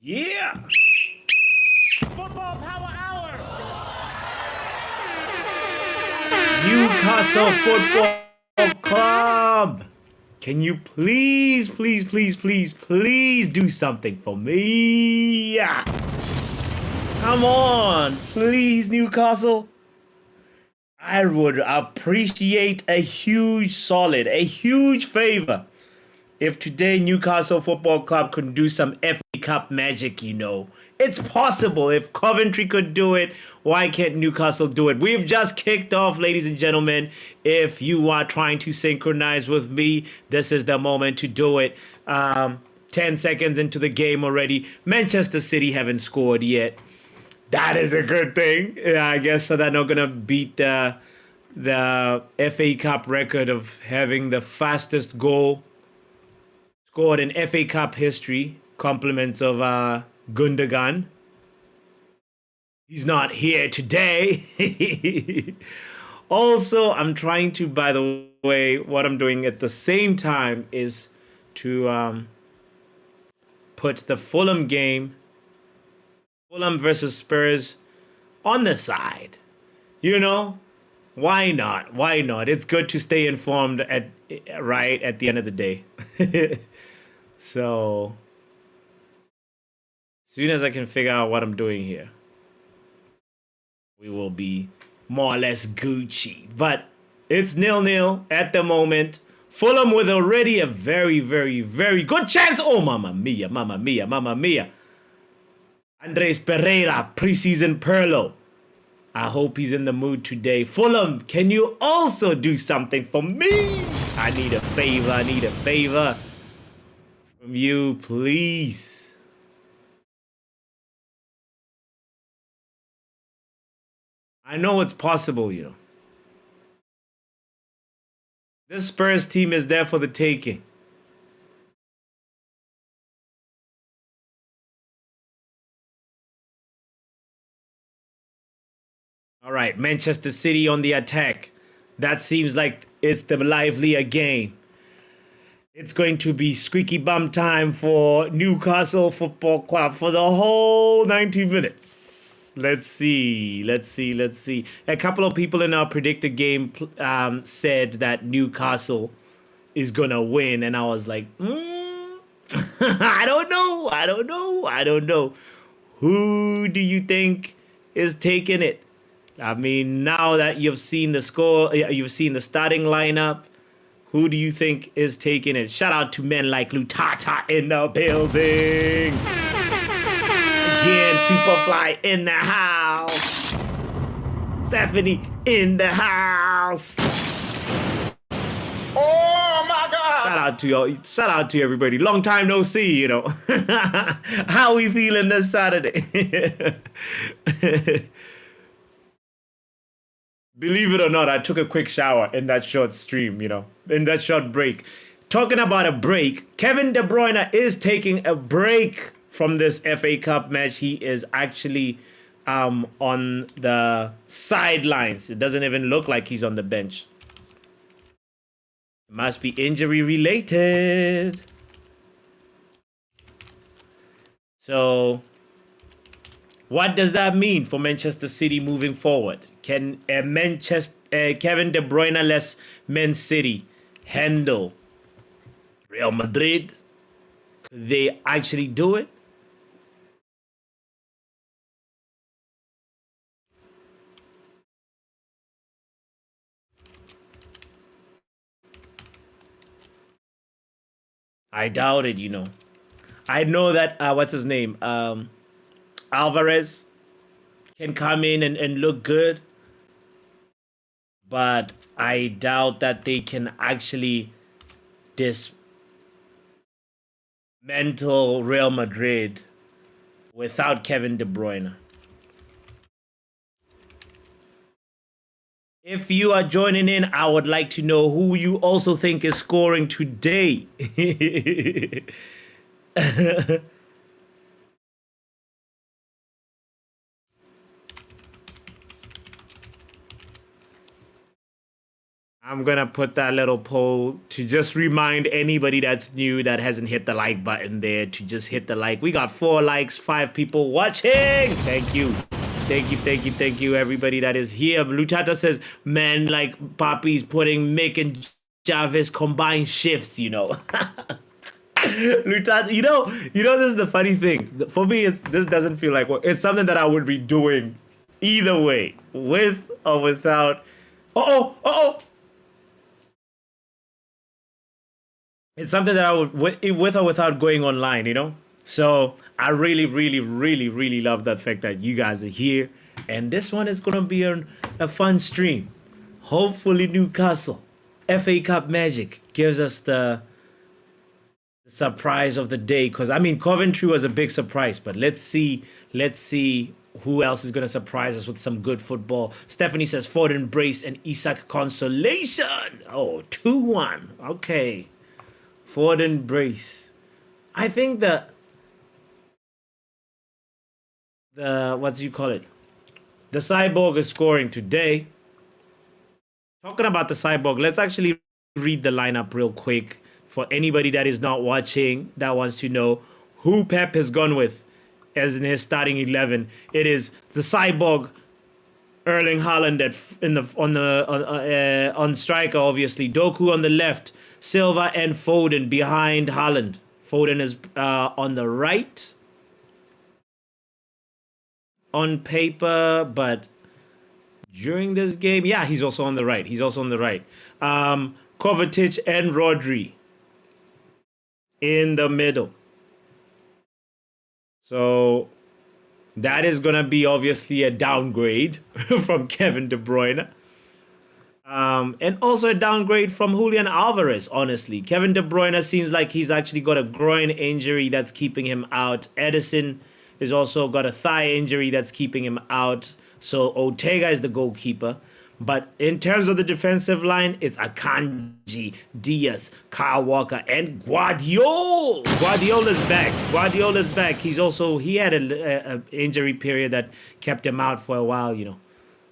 Yeah! Football Power Hour! Newcastle Football Club! Can you please do something for me? Yeah. Come on, please, Newcastle. I would appreciate a huge favor if today Newcastle Football Club could do some FA Cup magic, It's possible. If Coventry could do it, why can't Newcastle do it? We've just kicked off, ladies and gentlemen. If you are trying to synchronize with me, this is the moment to do it. 10 seconds into the game already. Manchester City haven't scored yet. That is a good thing. Yeah, I guess so they're not going to beat the FA Cup record of having the fastest goal scored in FA Cup history. Compliments of Gundogan. He's not here today. Also, I'm trying to, by the way, what I'm doing at the same time is to put the Fulham game, Fulham versus Spurs, on the side. Why not? Why not? It's good to stay informed at the end of the day. So, as soon as I can figure out what I'm doing here, we will be more or less Gucci. But it's 0-0 at the moment. Fulham with already a very, very, very good chance. Oh, mamma mia, mamma mia, mamma mia. Andres Pereira, preseason Perlo. I hope he's in the mood today. Fulham, can you also do something for me? I need a favor. From you, please. I know it's possible, This Spurs team is there for the taking. All right, Manchester City on the attack. That seems like it's the livelier game. It's going to be squeaky bum time for Newcastle Football Club for the whole 90 minutes. Let's see. A couple of people in our predicted game said that Newcastle is going to win. And I was like, I don't know. Who do you think is taking it? I mean, now that you've seen the score, you've seen the starting lineup, who do you think is taking it? Shout out to men like Lutata in the building. Again, Superfly in the house. Stephanie in the house. Oh my God! Shout out to everybody. Long time no see, How we feeling this Saturday? Believe it or not, I took a quick shower in that short stream, in that short break. Talking about a break, Kevin De Bruyne is taking a break from this FA Cup match. He is actually on the sidelines. It doesn't even look like he's on the bench. It must be injury related. So, what does that mean for Manchester City moving forward? Can Kevin De Bruyne-less Man City handle Real Madrid? Could they actually do it? I doubt it, I know that, what's his name? Alvarez can come in and look good. But I doubt that they can actually dismantle Real Madrid without Kevin De Bruyne. If you are joining in, I would like to know who you also think is scoring today. I'm gonna put that little poll to just remind anybody that's new that hasn't hit the like button there to just hit the like. We got 4 likes, 5 people watching. Thank you. Thank you, everybody that is here. Lutata says, man, like Papi's putting Mick and Jarvis combined shifts, you know. Lutata, you know, this is the funny thing. For me, this doesn't feel like work. It's something that I would be doing either way, with or without. Uh-oh. It's something that I would, with or without going online, you know? So I really love the fact that you guys are here. And this one is going to be a fun stream. Hopefully Newcastle, FA Cup magic gives us the surprise of the day. Because, I mean, Coventry was a big surprise. But let's see who else is going to surprise us with some good football. Stephanie says, Ford embrace and Isak consolation. Oh, 2-1. Okay. Ford embrace. I think the what do you call it? The cyborg is scoring today. Talking about the cyborg, let's actually read the lineup real quick for anybody that is not watching that wants to know who Pep has gone with as in his starting 11. It is the cyborg Erling Haaland on striker, obviously. Doku on the left, Silva and Foden behind Haaland. Foden is on the right on paper, but during this game, yeah, he's also on the right. Kovacic and Rodri in the middle. So that is going to be obviously a downgrade from Kevin De Bruyne. And also a downgrade from Julian Alvarez, honestly. Kevin De Bruyne seems like he's actually got a groin injury that's keeping him out. Edison has also got a thigh injury that's keeping him out. So Ortega is the goalkeeper. But in terms of the defensive line, it's Akanji, Diaz, Kyle Walker, and Guardiola. Guardiola's back. He had a injury period that kept him out for a while, you know.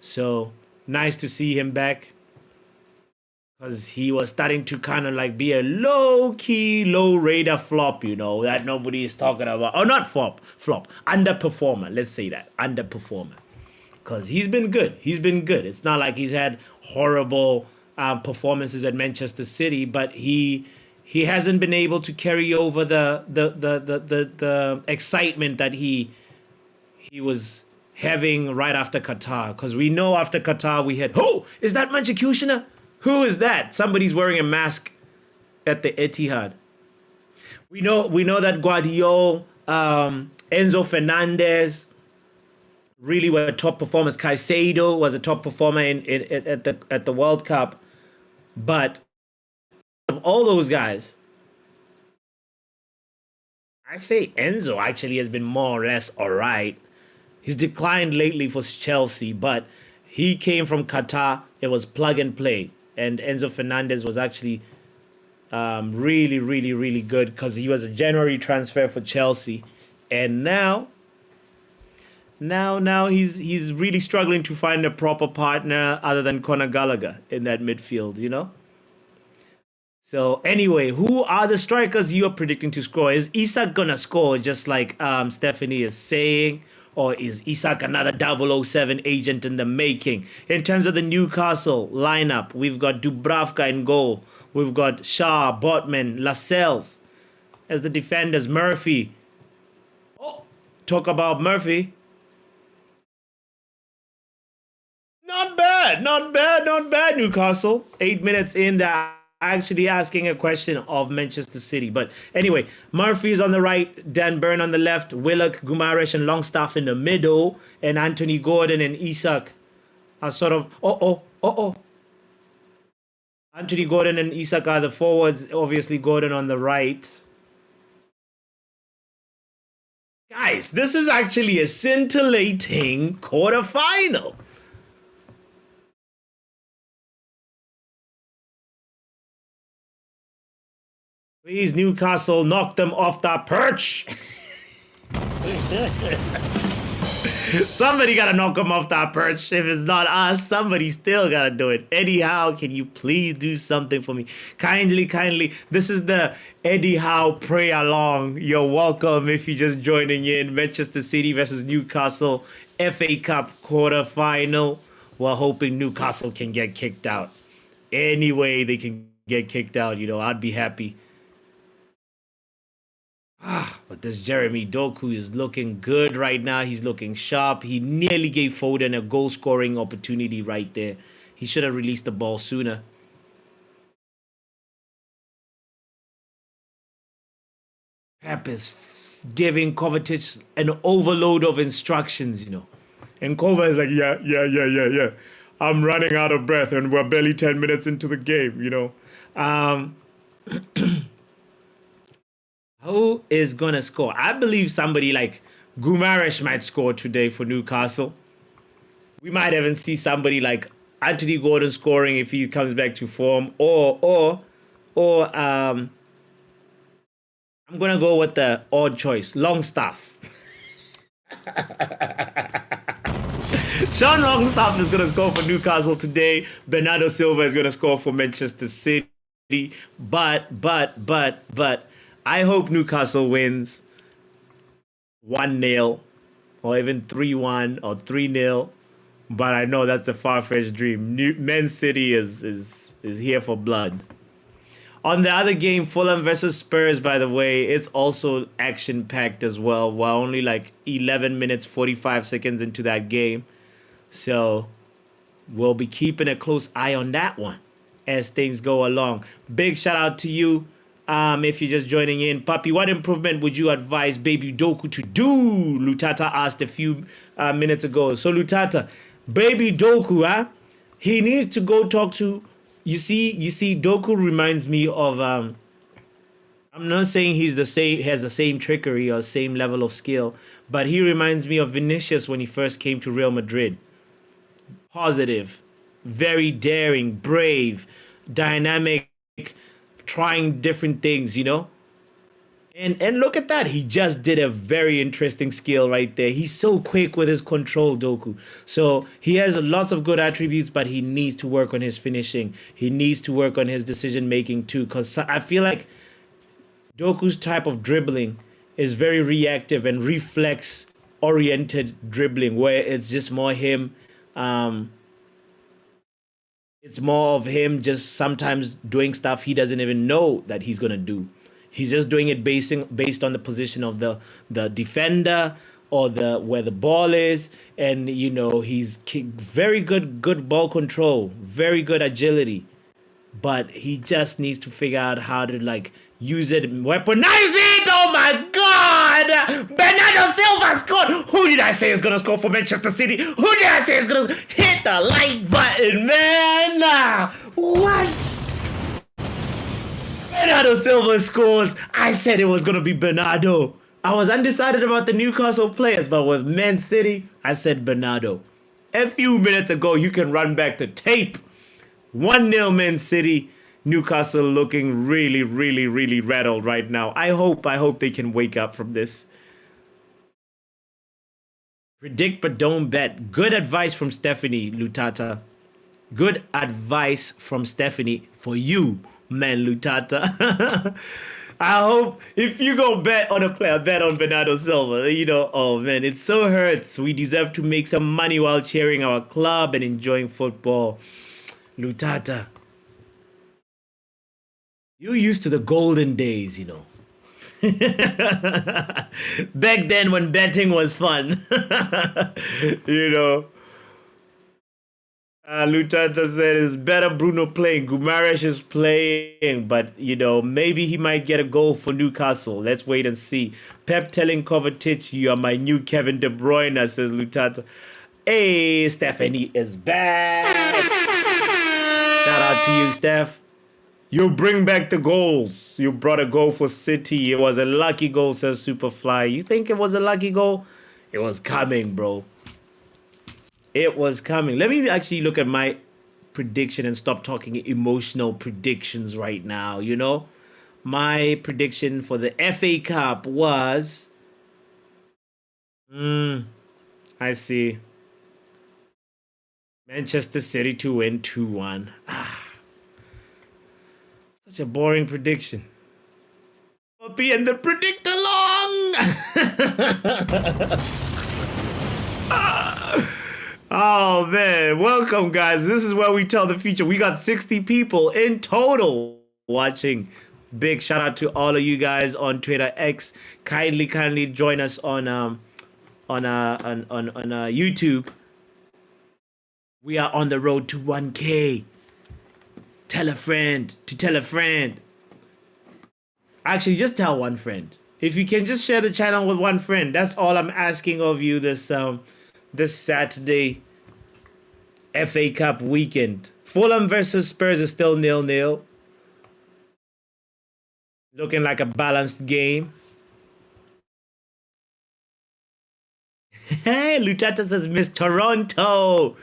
So nice to see him back, because he was starting to kind of like be a low-key, low-radar flop, you know, that nobody is talking about. Oh, not flop, underperformer. Let's say that, underperformer. Because he's been good. It's not like he's had horrible performances at Manchester City, but he hasn't been able to carry over the excitement that he was having right after Qatar. Because we know after Qatar we had, is that Manchesterunited? Who is that? Somebody's wearing a mask at the Etihad. We know that Guardiola, Enzo Fernandez really were top performers. Caicedo was a top performer at the World Cup. But of all those guys, I say Enzo actually has been more or less all right. He's declined lately for Chelsea, but he came from Qatar. It was plug and play. And Enzo Fernandez was actually really good, because he was a January transfer for Chelsea. And now he's really struggling to find a proper partner other than Conor Gallagher in that midfield, you know? So anyway, who are the strikers you are predicting to score? Is Isak gonna score just like Stephanie is saying? Or is Isak another 007 agent in the making? In terms of the Newcastle lineup, we've got Dubravka in goal. We've got Shaw, Botman, Lascelles as the defenders. Murphy. Oh, talk about Murphy. Not bad, Newcastle. 8 minutes in, they're actually asking a question of Manchester City. But anyway, Murphy's on the right, Dan Burn on the left, Willock, Gumaresh, and Longstaff in the middle, and Anthony Gordon and Isak are sort of... Anthony Gordon and Isak are the forwards, obviously Gordon on the right. Guys, this is actually a scintillating quarterfinal. Please, Newcastle, knock them off that perch. Somebody gotta knock him off that perch. If it's not us, somebody still gotta do it. Eddie Howe, can you please do something for me? Kindly. This is the Eddie Howe pray along. You're welcome if you're just joining in. Manchester City versus Newcastle, FA Cup quarterfinal. We're hoping Newcastle can get kicked out. Any way they can get kicked out, I'd be happy. But this Jeremy Doku is looking good right now. He's looking sharp. He nearly gave Foden a goal-scoring opportunity right there. He should have released the ball sooner. Pep is giving Kovacic an overload of instructions, And Kova is like, yeah. I'm running out of breath and we're barely 10 minutes into the game, Who is going to score? I believe somebody like Guimaraes might score today for Newcastle. We might even see somebody like Anthony Gordon scoring if he comes back to form. Or I'm going to go with the odd choice, Longstaff. Sean Longstaff is going to score for Newcastle today. Bernardo Silva is going to score for Manchester City. But I hope Newcastle wins 1-0 or even 3-1 or 3-0. But I know that's a far-fetched dream. Man City is here for blood. On the other game, Fulham versus Spurs, by the way, it's also action-packed as well. We're only like 11 minutes, 45 seconds into that game. So we'll be keeping a close eye on that one as things go along. Big shout out to you. If you're just joining in, Papi, what improvement would you advise Baby Doku to do? Lutata asked a few minutes ago. So Lutata, Baby Doku, he needs to go talk to. You see, Doku reminds me of. I'm not saying has the same trickery or same level of skill, but he reminds me of Vinicius when he first came to Real Madrid. Positive, very daring, brave, dynamic, trying different things, And look at that. He just did a very interesting skill right there. He's so quick with his control, Doku. So he has lots of good attributes, but he needs to work on his finishing. He needs to work on his decision making too. Because I feel like Doku's type of dribbling is very reactive and reflex oriented dribbling, where it's just more him. It's more of him just sometimes doing stuff he doesn't even know that he's gonna do. He's just doing it based on the position of the defender or where the ball is, and he's very good ball control, very good agility, but he just needs to figure out how to use it, weaponize it. Oh my God! Bernardo Silva scored. Who did I say is gonna score for Manchester City? Who did I say is gonna hit the like button, man? What? Bernardo Silva scores. I said it was going to be Bernardo. I was undecided about the Newcastle players, but with Man City, I said Bernardo. A few minutes ago, you can run back to tape. 1-0 Man City. Newcastle looking really, really, really rattled right now. I hope they can wake up from this. Predict but don't bet. Good advice from Stephanie, Lutata. Good advice from Stephanie for you, man, Lutata. I hope if you go bet on a player, bet on Bernardo Silva. Oh man, it so hurts. We deserve to make some money while cheering our club and enjoying football. Lutata, you're used to the golden days, Back then when betting was fun. Lutata said it's better Bruno playing. Guimaraes is playing, but maybe he might get a goal for Newcastle. Let's wait and see. Pep telling Kovacic, "You are my new Kevin De Bruyne," says Lutata. Hey, Stephanie is back. Shout out to you, Steph. You bring back the goals. You brought a goal for City. It was a lucky goal, says Superfly. You think it was a lucky goal? It was coming, bro. It was coming. Let me actually look at my prediction and stop talking emotional predictions right now, My prediction for the FA Cup was I see. Manchester City to win 2-1. Such a boring prediction. Poppy and the predict along. Oh man, welcome guys. This is where we tell the future. We got 60 people in total watching. Big shout out to all of you guys on Twitter X. Kindly join us on YouTube. We are on the road to 1K. Tell a friend to tell a friend. Actually, just tell one friend. If you can just share the channel with one friend, that's all I'm asking of you this Saturday FA Cup weekend. Fulham versus Spurs is still 0-0. Looking like a balanced game. Hey, Lutata says Miss Toronto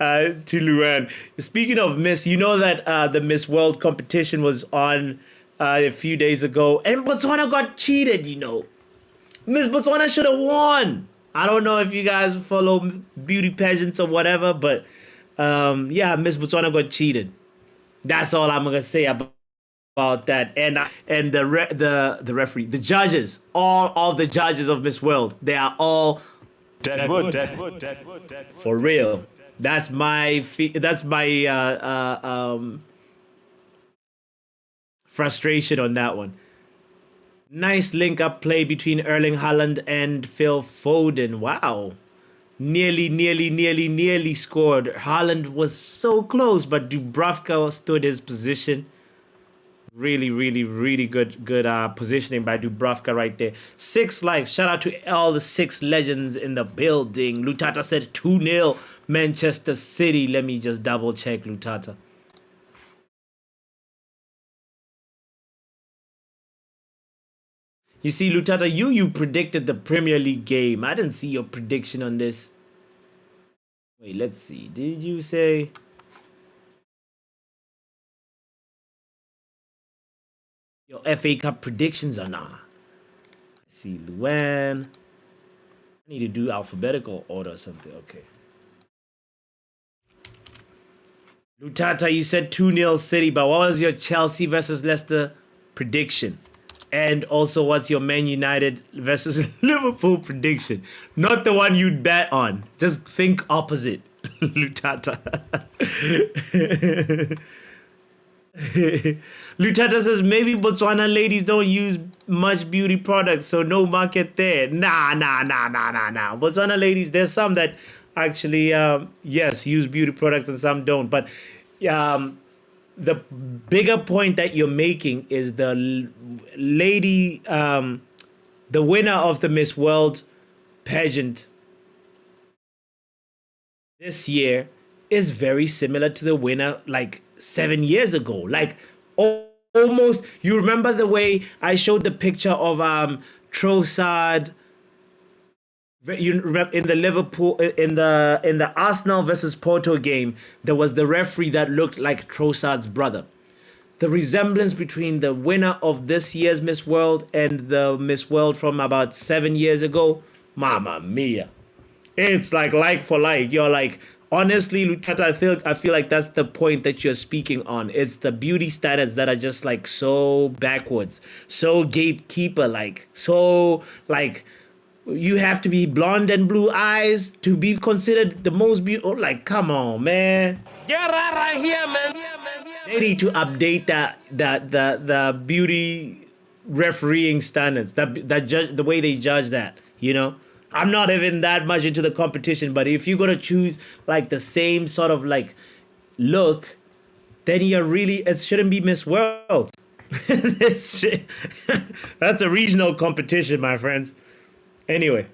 to Luan. Speaking of Miss, you know that the Miss World competition was on a few days ago, and Botswana got cheated, you know. Miss Botswana should have won. I don't know if you guys follow beauty pageants or whatever, but yeah, Miss Botswana got cheated. That's all I'm gonna say about that. And the referee, the judges, all of the judges of Miss World, they are all Deadwood. For real. That's my frustration on that one. Nice link-up play between Erling Haaland and Phil Foden. Wow. Nearly scored. Haaland was so close, but Dubravka stood his position. Really good positioning by Dubravka right there. 6 likes. Shout out to all the 6 legends in the building. Lutata said 2-0 Manchester City. Let me just double check, Lutata. You see, Lutata, you predicted the Premier League game. I didn't see your prediction on this. Wait, let's see. Did you say... your FA Cup predictions or not? Let's see, Luan. I need to do alphabetical order or something. Okay. Lutata, you said 2-0 City, but what was your Chelsea versus Leicester prediction? And also, what's your Man United versus Liverpool prediction? Not the one you'd bet on. Just think opposite, Lutata. Lutata says maybe Botswana ladies don't use much beauty products, so no market there. Nah. Botswana ladies, there's some that actually, yes, use beauty products and some don't. But the bigger point that you're making is the lady, the winner of the Miss World pageant this year is very similar to the winner like 7 years ago. Like almost, you remember the way I showed the picture of Trossard. You remember in the Liverpool, in the Arsenal versus Porto game, there was the referee that looked like Trossard's brother. The resemblance between the winner of this year's Miss World and the Miss World from about 7 years ago, mamma mia. It's like for like. You're like, honestly, Lutata, I feel like that's the point that you're speaking on. It's the beauty standards that are just like so backwards, so gatekeeper-like, so like... you have to be blonde and blue eyes to be considered the most beautiful. Like, come on, man. Get right here, man. They need to update the beauty refereeing standards, the way they judge that, you know? I'm not even that much into the competition, but if you're going to choose like the same sort of like look, then it shouldn't be Miss World. That's a regional competition, my friends. Anyway,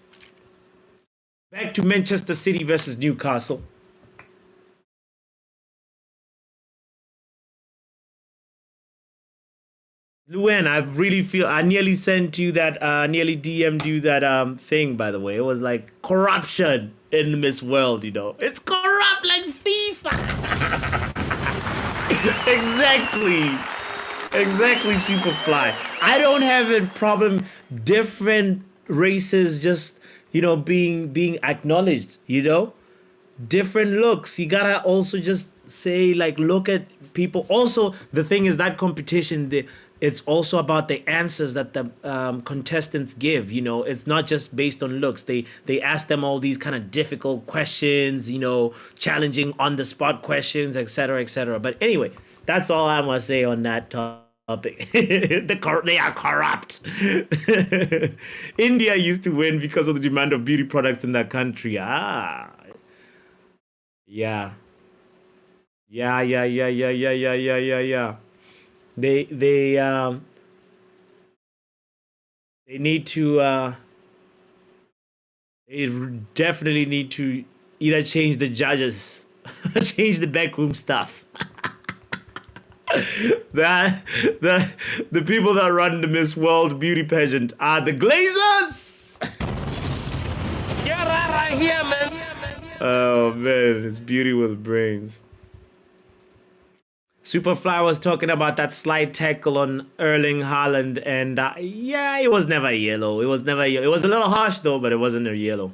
back to Manchester City versus Newcastle. Luan, I nearly sent you that, nearly DM'd you that thing, by the way. It was like corruption in Miss World, you know. It's corrupt like FIFA. Exactly, Superfly. I don't have a problem different races just, being acknowledged, different looks. You gotta also just say, like, look at people. Also, the thing is that competition, it's also about the answers that the contestants give. It's not just based on looks. They ask them all these kind of difficult questions, challenging on the spot questions, etc., etc. But anyway, that's all I must say on that topic. They are corrupt. India used to win because of the demand of beauty products in that country. Yeah. Yeah, yeah, yeah, yeah, yeah, yeah, yeah, yeah, yeah. They need to they definitely need to either change the judges, change the backroom stuff. that the people that run the Miss World beauty pageant are the Glazers. Get out of here, man. Oh man, it's beauty with brains. Superfly was talking about that slight tackle on Erling Haaland, and yeah, it was never a yellow. It was never a yellow. It was a little harsh though, but it wasn't a yellow.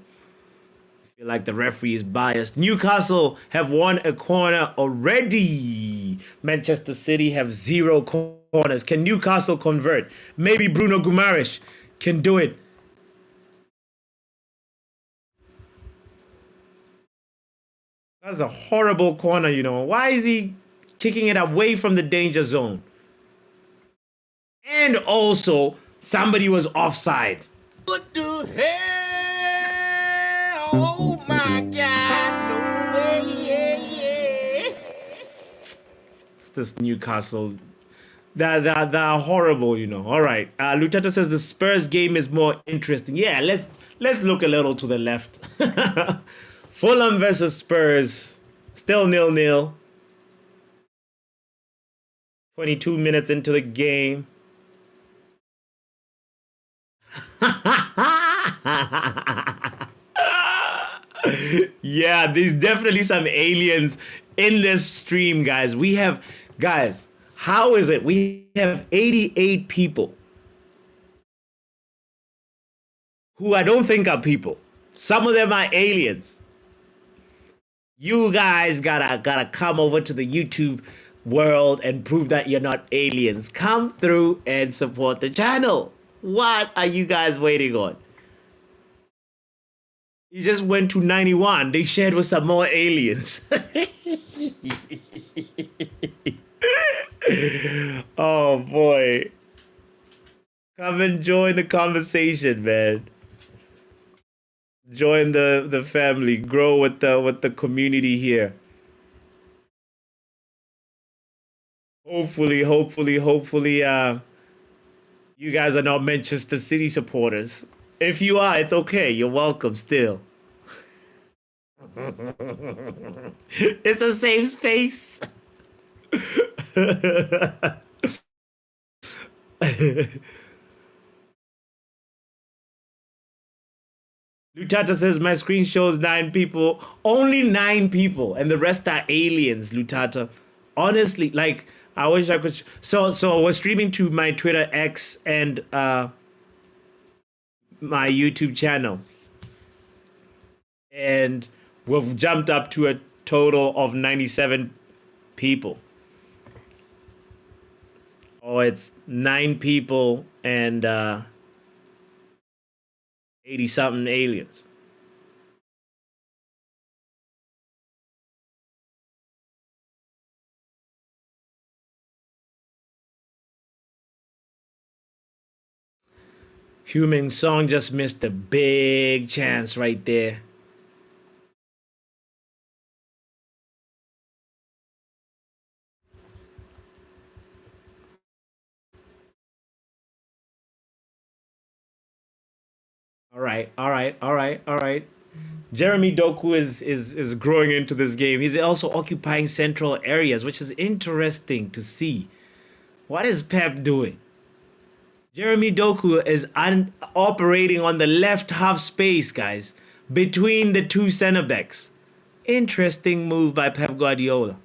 I feel like the referee is biased. Newcastle have won a corner already. Manchester City have 0 corners. Can Newcastle convert? Maybe Bruno Guimaraes can do it. That's a horrible corner, Why is he kicking it away from the danger zone? And also, somebody was offside. What the hell? Oh my God, no way, yeah. It's this Newcastle. They're horrible, All right. Lutata says the Spurs game is more interesting. Yeah, let's look a little to the left. Fulham versus Spurs. Still 0-0. 22 minutes into the game. Yeah, there's definitely some aliens in this stream, guys. Guys, how is it? We have 88 people who I don't think are people. Some of them are aliens. You guys gotta come over to the YouTube world and prove that you're not aliens. Come through and support the channel. What are you guys waiting on? You just went to 91. They shared with some more aliens. Oh boy. Come and join the conversation, man. Join the family. Grow with the community here. Hopefully, you guys are not Manchester City supporters. If you are, it's okay. You're welcome still. It's a safe space. Lutata says my screen shows 9 people. Only 9 people, and the rest are aliens, Lutata. Honestly, like, I wish I could. So we're streaming to my Twitter X and my YouTube channel, and we've jumped up to a total of 97 people. Oh, it's 9 people and 80-something aliens. Human Song just missed a big chance right there. All right. Jeremy Doku is growing into this game. He's also occupying central areas, which is interesting to see. What is Pep doing? Jeremy Doku is operating on the left half space, guys, between the 2 center backs. Interesting move by Pep Guardiola.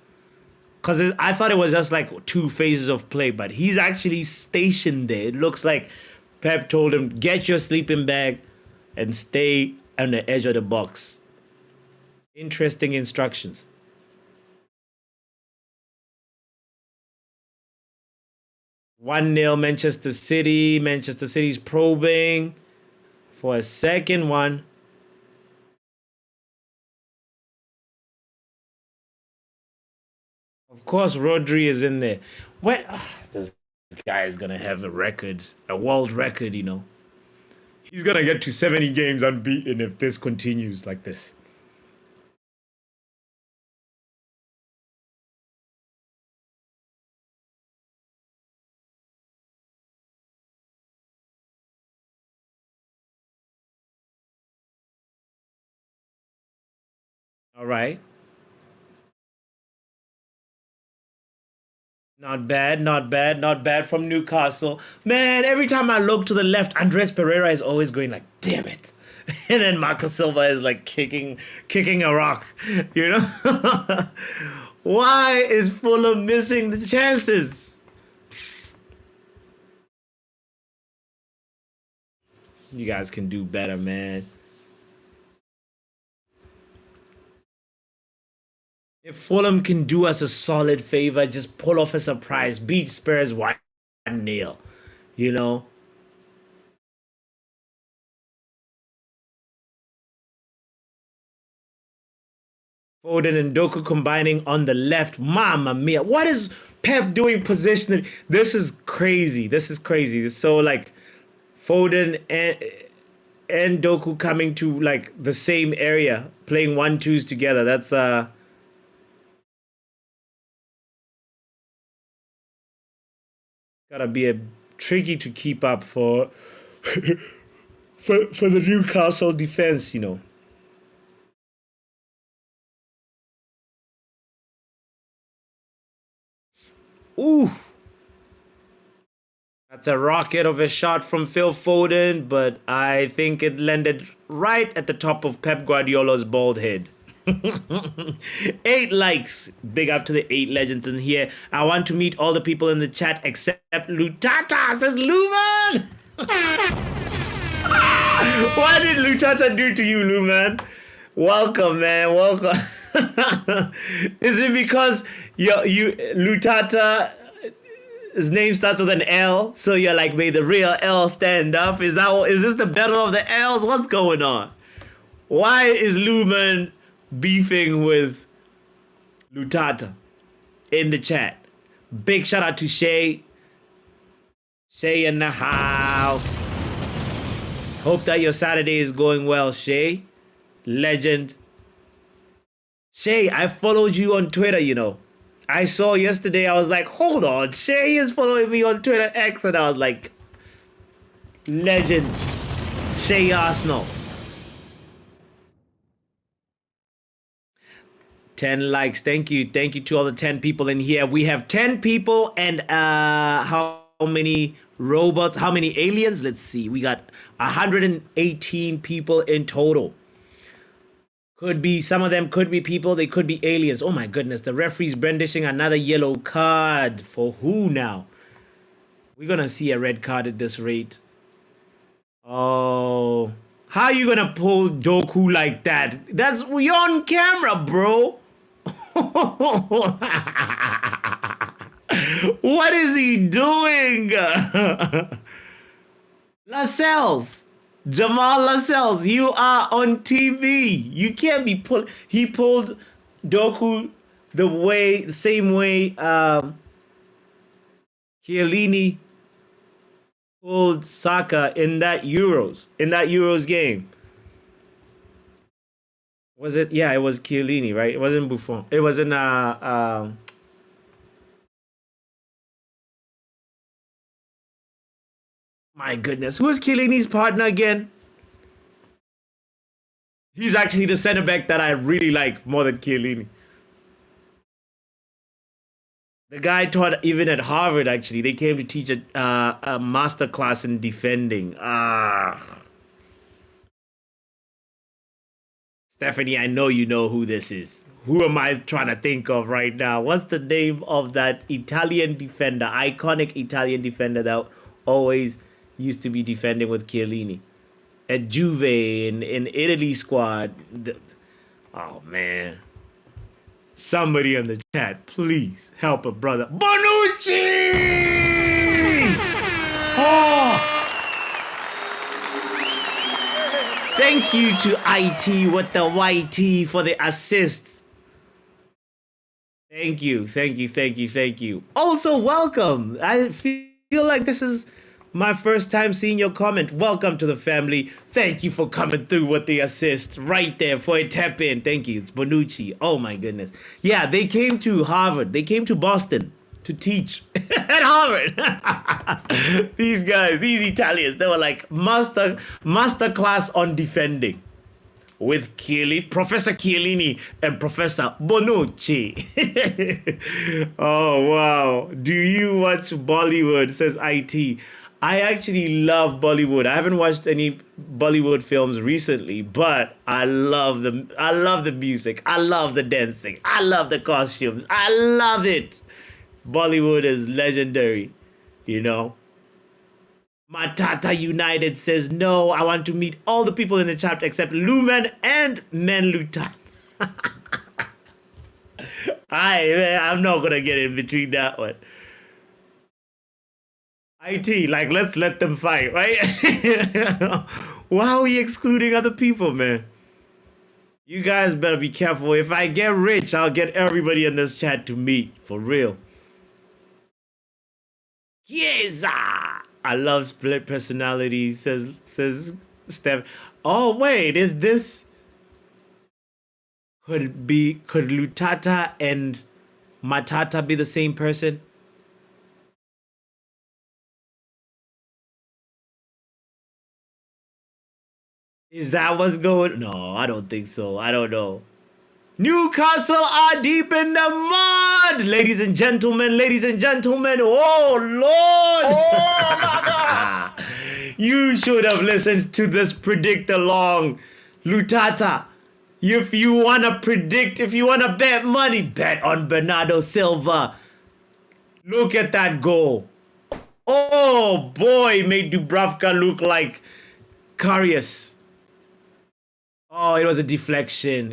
Because I thought it was just like 2 phases of play, but he's actually stationed there. It looks like Pep told him, get your sleeping bag and stay on the edge of the box. Interesting instructions. One 0 Manchester City. Manchester City's probing for a second one. Of course, Rodri is in there. This guy is gonna have a record, a world record, you know. He's gonna get to 70 games unbeaten if this continues like this. All right. Not bad, not bad, not bad from Newcastle. Man, every time I look to the left, Andres Pereira is always going like, damn it. And then Marco Silva is like kicking a rock, you know? Why is Fulham missing the chances? You guys can do better, man. If Fulham can do us a solid favor, just pull off a surprise, beat Spurs 1-0, you know? Foden and Doku combining on the left. Mamma mia. What is Pep doing positionally? This is crazy. This is crazy. So, like, Foden and Doku coming to, like, the same area, playing 1-2s together. That's, gotta be a tricky to keep up for for the Newcastle defense, you know. Ooh. That's a rocket of a shot from Phil Foden, but I think it landed right at the top of Pep Guardiola's bald head. 8 likes. Big up to the 8 legends in here. I want to meet all the people in the chat except Lutata, says Luman. What did Lutata do to you, Luman? Welcome, man. Welcome. Is it because you Lutata, his name starts with an L, so you're like, may the real L stand up? Is this the battle of the L's? What's going on? Why is Luman beefing with Lutata in the chat? Big shout out to Shay. Shay in the house. Hope that your Saturday is going well, Shay. Legend. Shay, I followed you on Twitter, you know. I saw yesterday, I was like, hold on, Shay is following me on Twitter X, and I was like, legend. Shay Arsenal. 10 likes. Thank you. Thank you to all the 10 people in here. We have 10 people and how many robots? How many aliens? Let's see. We got 118 people in total. Could be, some of them could be people, they could be aliens. Oh my goodness, the referee's brandishing another yellow card. For who now? We're gonna see a red card at this rate. Oh, how are you gonna pull Doku like that? You're on camera, bro. What is he doing? Lascelles. Jamal Lascelles, you are on TV. You can't be pulled. He pulled Doku the same way Chiellini pulled Saka in that Euros game. Was it? Yeah, it was Chiellini, right? It wasn't Buffon. It wasn't my goodness. Who's Chiellini's partner again? He's actually the center back that I really like more than Chiellini. The guy taught even at Harvard, actually. They came to teach a master class in defending. Stephanie, I know you know who this is. Who am I trying to think of right now? What's the name of that Italian defender, iconic Italian defender that always used to be defending with Chiellini? at Juve in Italy squad. Oh man. Somebody in the chat, please help a brother. Bonucci! Oh! Thank you to IT with the YT for the assist. Thank you, thank you, thank you, thank you. Also, welcome. I feel like this is my first time seeing your comment. Welcome to the family. Thank you for coming through with the assist right there for a tap in. Thank you. It's Bonucci. Oh my goodness. Yeah, they came to Harvard. They came to Boston to teach at Harvard. These guys, these Italians, they were like master class on defending with Professor Chiellini and Professor Bonucci. Oh wow. Do you watch Bollywood? Says IT. I actually love Bollywood. I haven't watched any Bollywood films recently, but I love them. I love the music. I love the dancing. I love the costumes. I love it. Bollywood is legendary, you know. Matata United says, no, I want to meet all the people in the chat except Lumen and Menluta. I'm not going to get in between that one. IT, like, let's let them fight, right? Why are we excluding other people, man? You guys better be careful. If I get rich, I'll get everybody in this chat to meet, for real. Yes! I love split personality, says Steph. Oh, wait, is this... Could Lutata and Matata be the same person? Is that what's going? No, I don't think so. I don't know. Newcastle are deep in the mud, ladies and gentlemen. Oh Lord! Oh my God! You should have listened to this predict along, Lutata. If you wanna predict, if you wanna bet money, bet on Bernardo Silva. Look at that goal. Oh boy, made Dubravka look like Karius. Oh, it was a deflection.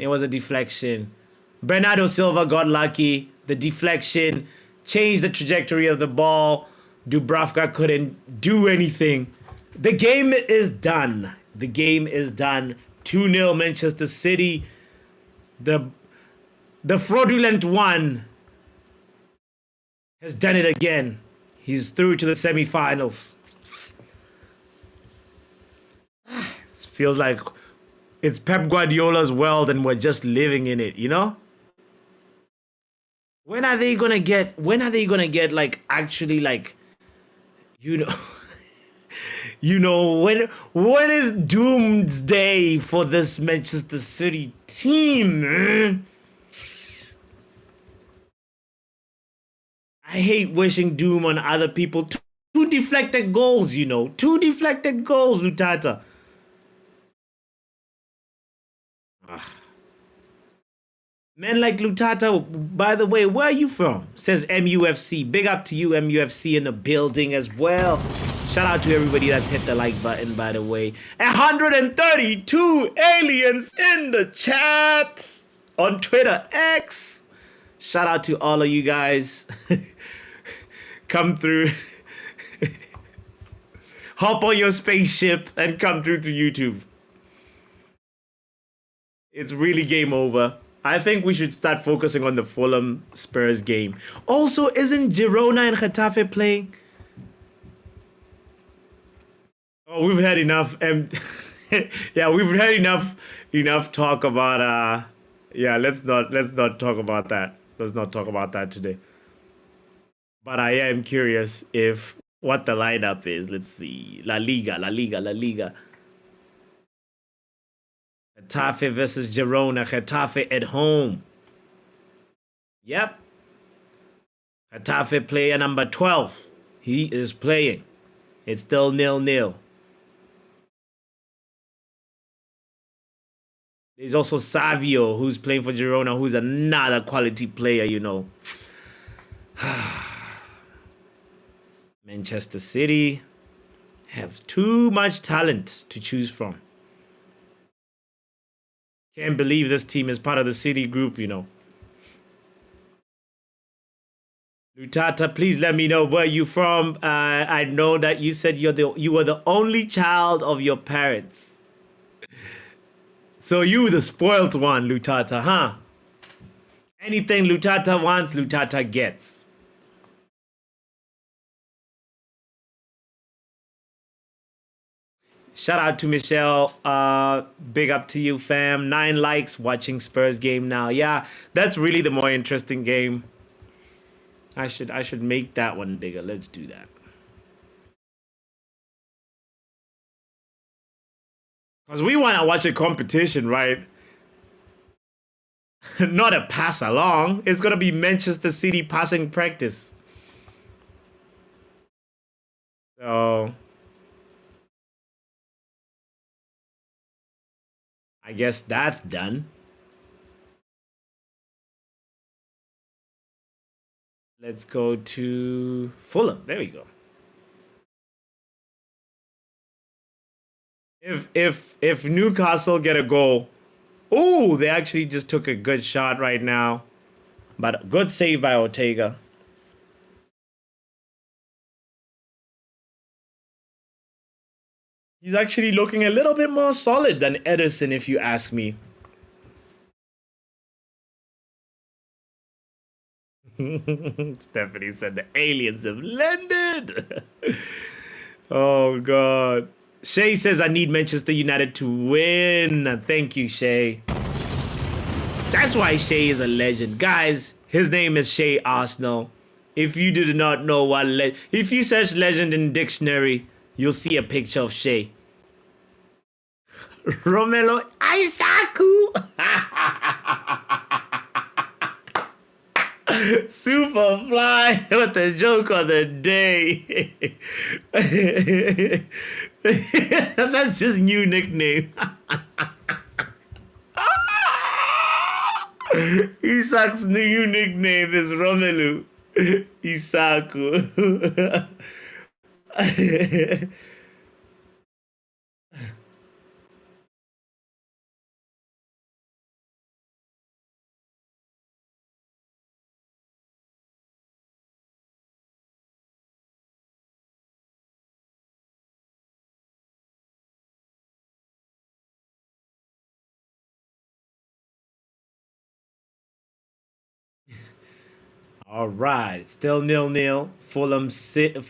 Bernardo Silva got lucky. The deflection changed the trajectory of the ball. Dubravka couldn't do anything. The game is done. 2-0 Manchester City. The fraudulent one has done it again. He's through to the semifinals. It feels like it's Pep Guardiola's world and we're just living in it, you know? When are they gonna get like actually like, you know, when is doomsday for this Manchester City team, man? I hate wishing doom on other people. Two deflected goals, you know. 2 deflected goals, Lutata. Men like Lutata, by the way, where are you from? Says MUFC. Big up to you, MUFC, in the building as well. Shout out to everybody that's hit the like button, by the way. 132 aliens in the chat on Twitter X. Shout out to all of you guys. Come through. Hop on your spaceship and come through to YouTube. It's really game over. I think we should start focusing on the Fulham Spurs game. Also, isn't Girona and Getafe playing? Oh, we've had enough. Yeah, we've had enough talk about. Yeah, let's not talk about that. Let's not talk about that today. But I am curious if what the lineup is. Let's see. La Liga. Getafe versus Girona. Getafe at home. Yep. Getafe player number 12. He is playing. It's still 0-0. There's also Savio, who's playing for Girona, who's another quality player, you know. Manchester City have too much talent to choose from. Can't believe this team is part of the City group, you know. Lutata, please let me know where you from. I know that you said you were the only child of your parents. So you the spoilt one, Lutata, huh? Anything Lutata wants, Lutata gets. Shout out to Michelle. Big up to you, fam. 9 likes watching Spurs game now. Yeah, that's really the more interesting game. I should make that one bigger. Let's do that. Because we want to watch a competition, right? Not a pass along. It's going to be Manchester City passing practice. So I guess that's done. Let's go to Fulham. There we go. If Newcastle get a goal, oh, they actually just took a good shot right now, but good save by Ortega. He's actually looking a little bit more solid than Ederson, if you ask me. Stephanie said the aliens have landed. Oh, God. Shay says, I need Manchester United to win. Thank you, Shay. That's why Shay is a legend. Guys, his name is Shay Arsenal. If you do not know what... if you search legend in dictionary, you'll see a picture of Shay. Romelu Isaku. Superfly with the joke of the day. That's his new nickname. Isak's new nickname is Romelu Isaku. All right, still 0-0. Fulham still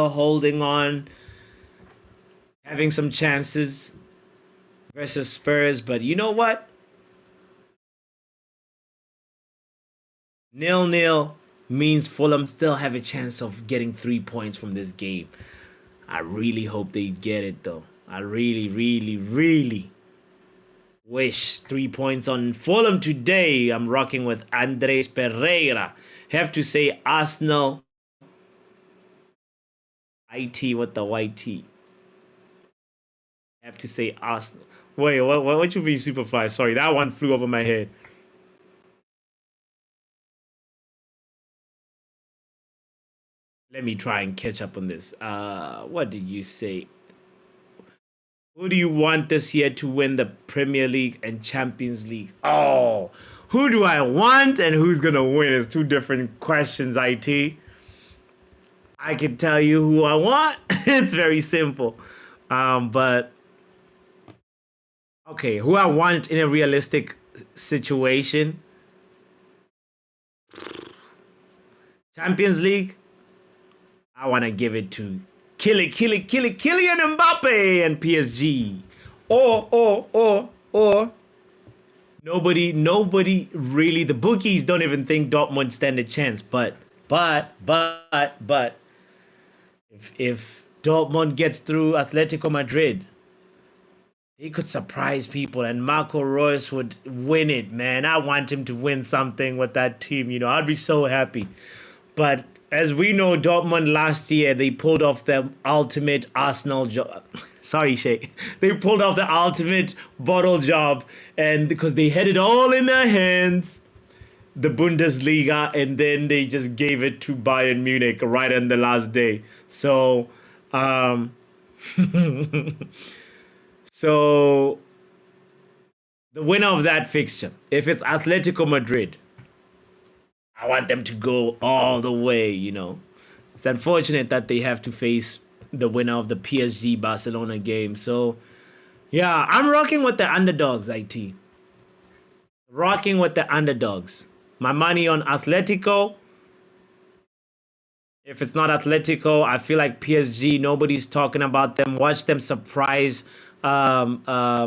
holding on, having some chances versus Spurs, but you know what? 0-0 means Fulham still have a chance of getting 3 points from this game. I really hope they get it though. I really wish 3 points on Fulham today. I'm rocking with Andres Pereira. Have to say Arsenal. IT with the YT. Have to say Arsenal. Wait, what should be Superfly? Sorry, that one flew over my head. Let me try and catch up on this. What did you say? Who do you want this year to win the Premier League and Champions League? Oh, who do I want and who's going to win is two different questions, IT. I can tell you who I want. It's very simple. But, okay, who I want in a realistic situation. Champions League, I want to give it to Kylian Mbappe and PSG. Or nobody really, the bookies don't even think Dortmund stand a chance. But if Dortmund gets through Atletico Madrid, he could surprise people and Marco Reus would win it, man. I want him to win something with that team, you know. I'd be so happy. But as we know, Dortmund last year, they pulled off the ultimate Arsenal job. Sorry, Shay. They pulled off the ultimate bottle job. And because they had it all in their hands, the Bundesliga, and then they just gave it to Bayern Munich right on the last day. So, so the winner of that fixture, if it's Atletico Madrid, I want them to go all the way, you know. It's unfortunate that they have to face the winner of the PSG Barcelona game. So, yeah, I'm rocking with the underdogs, IT. Rocking with the underdogs. My money on Atletico. If it's not Atletico, I feel like PSG, nobody's talking about them. Watch them surprise Barcelona.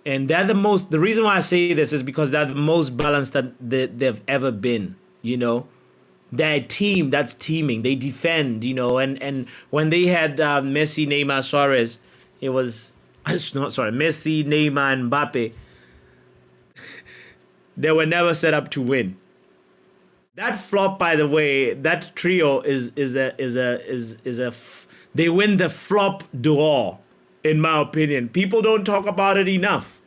And they're the reason why I say this is because they're the most balanced that they've ever been, you know. They're a team that's teaming. They defend, you know, and when they had Messi, Neymar, Suarez, it was, Messi, Neymar, and Mbappe, they were never set up to win. That flop, by the way, that trio they win the flop d'or, in my opinion. People don't talk about it enough.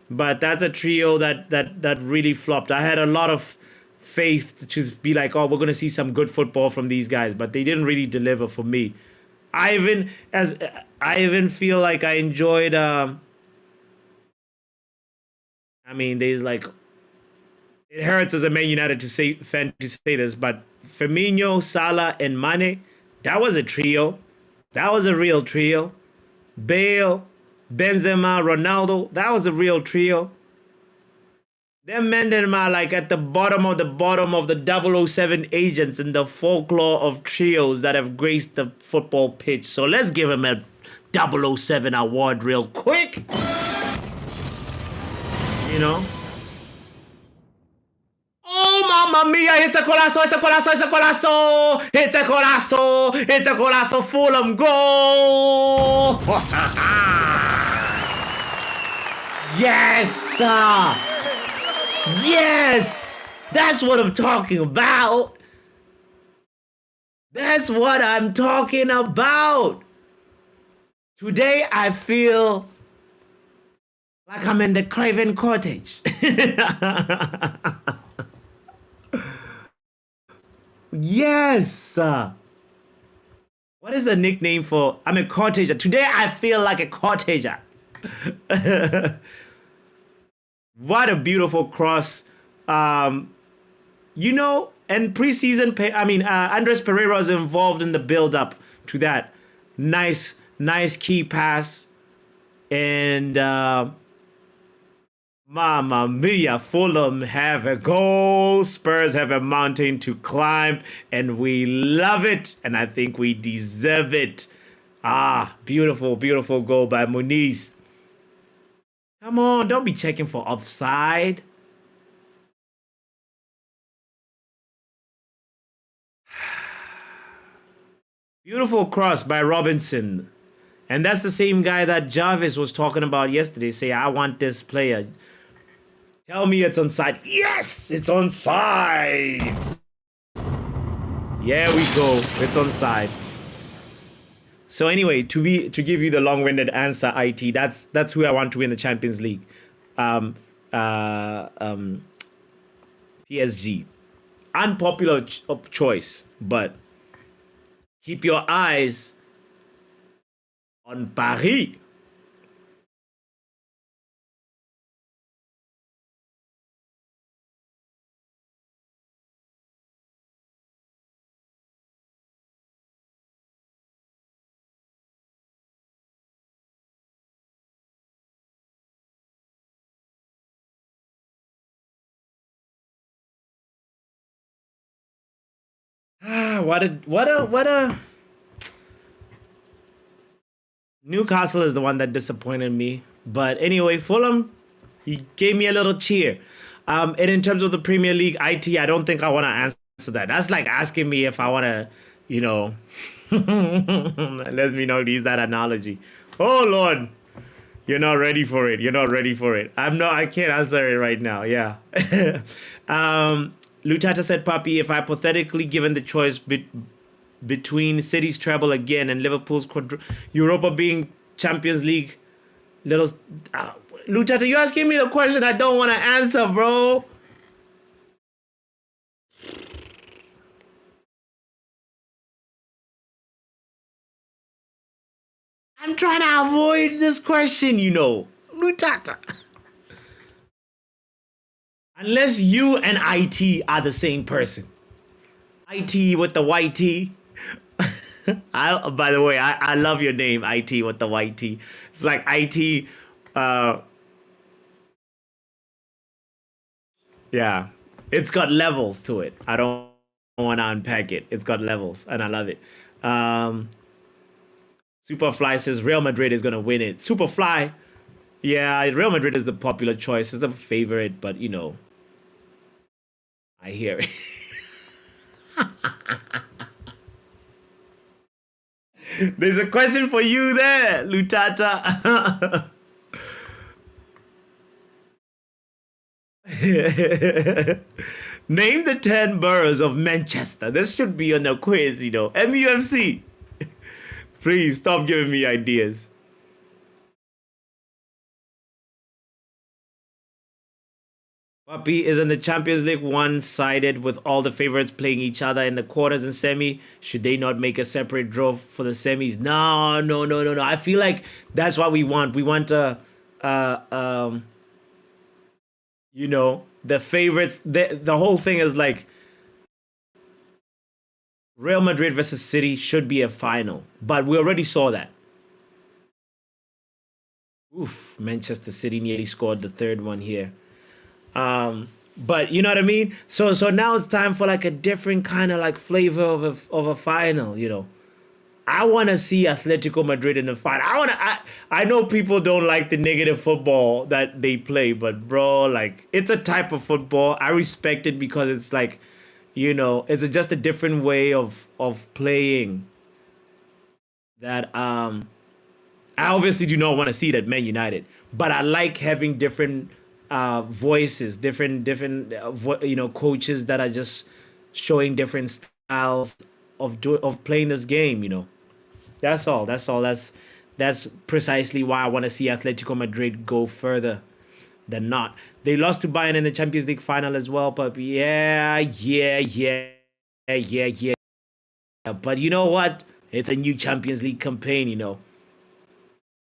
But that's a trio that really flopped. I had a lot of faith to be like, oh, we're going to see some good football from these guys, but they didn't really deliver for me. I even feel like I enjoyed there's like, it hurts as a Man United fan to say this, but Firmino, Salah, and Mane, that was a trio. That was a real trio. Bale, Benzema, Ronaldo, that was a real trio. Them men are like at the bottom of the 007 agents in the folklore of trios that have graced the football pitch. So let's give him a 007 award real quick. You know? Oh, mamma mia, it's a colasso, it's a colasso, it's a colasso, it's a colasso, it's a colasso, Fulham goal. Yes, yes, that's what I'm talking about. That's what I'm talking about. Today I feel like I'm in the Craven Cottage. Yes. What is a nickname for? I'm a cottager. Today I feel like a cottager. What a beautiful cross. You know, and preseason, Andres Pereira was involved in the build-up to that. Nice key pass. And mamma mia, Fulham have a goal. Spurs have a mountain to climb. And we love it. And I think we deserve it. Beautiful, beautiful goal by Muniz. Come on, don't be checking for offside. Beautiful cross by Robinson. And that's the same guy that Jarvis was talking about yesterday. Say, I want this player. Tell me it's onside. Yes, it's onside. There we go. It's onside. So anyway, to give you the long-winded answer, IT, that's who I want to win the Champions League. PSG. Unpopular choice, but keep your eyes on Paris. What a Newcastle is the one that disappointed me. But anyway, Fulham, he gave me a little cheer. And in terms of the Premier League, IT, I don't think I want to answer that. That's like asking me if I want to, you know, let me not use that analogy. Oh, Lord, you're not ready for it. You're not ready for it. I can't answer it right now. Yeah. Lutata said, Papi, if hypothetically given the choice between City's treble again and Liverpool's Europa being Champions League Little Lutata, you asking me the question I don't want to answer, bro. I'm trying to avoid this question, you know. Lutata. Unless you and IT are the same person. IT with the white T. By the way, I love your name, IT with the white T. It's like IT, yeah. It's got levels to it. I don't want to unpack it. It's got levels, and I love it. Superfly says Real Madrid is going to win it. Superfly, yeah, Real Madrid is the popular choice. It's the favorite, but, you know, I hear it. There's a question for you there, Lutata. Name the 10 boroughs of Manchester. This should be on a quiz, you know. MUFC. Please stop giving me ideas. Papi is in the Champions League one-sided with all the favorites playing each other in the quarters and semi. Should they not make a separate draw for the semis? No. I feel like that's what we want. We want you know, the favorites. The whole thing is like Real Madrid versus City should be a final, but we already saw that. Oof, Manchester City nearly scored the third one here. But you know what I mean? So now it's time for like a different kind of like flavor of a final, you know. I want to see Atletico Madrid in the final. I know people don't like the negative football that they play, but bro, like it's a type of football. I respect it because it's like, you know, it's just a different way of playing that I obviously do not want to see it at Man United, but I like having different voices, different you know, coaches that are just showing different styles of playing this game. You know, that's all. That's precisely why I want to see Atletico Madrid go further than not. They lost to Bayern in the Champions League final as well, but yeah. But you know what? It's a new Champions League campaign, you know.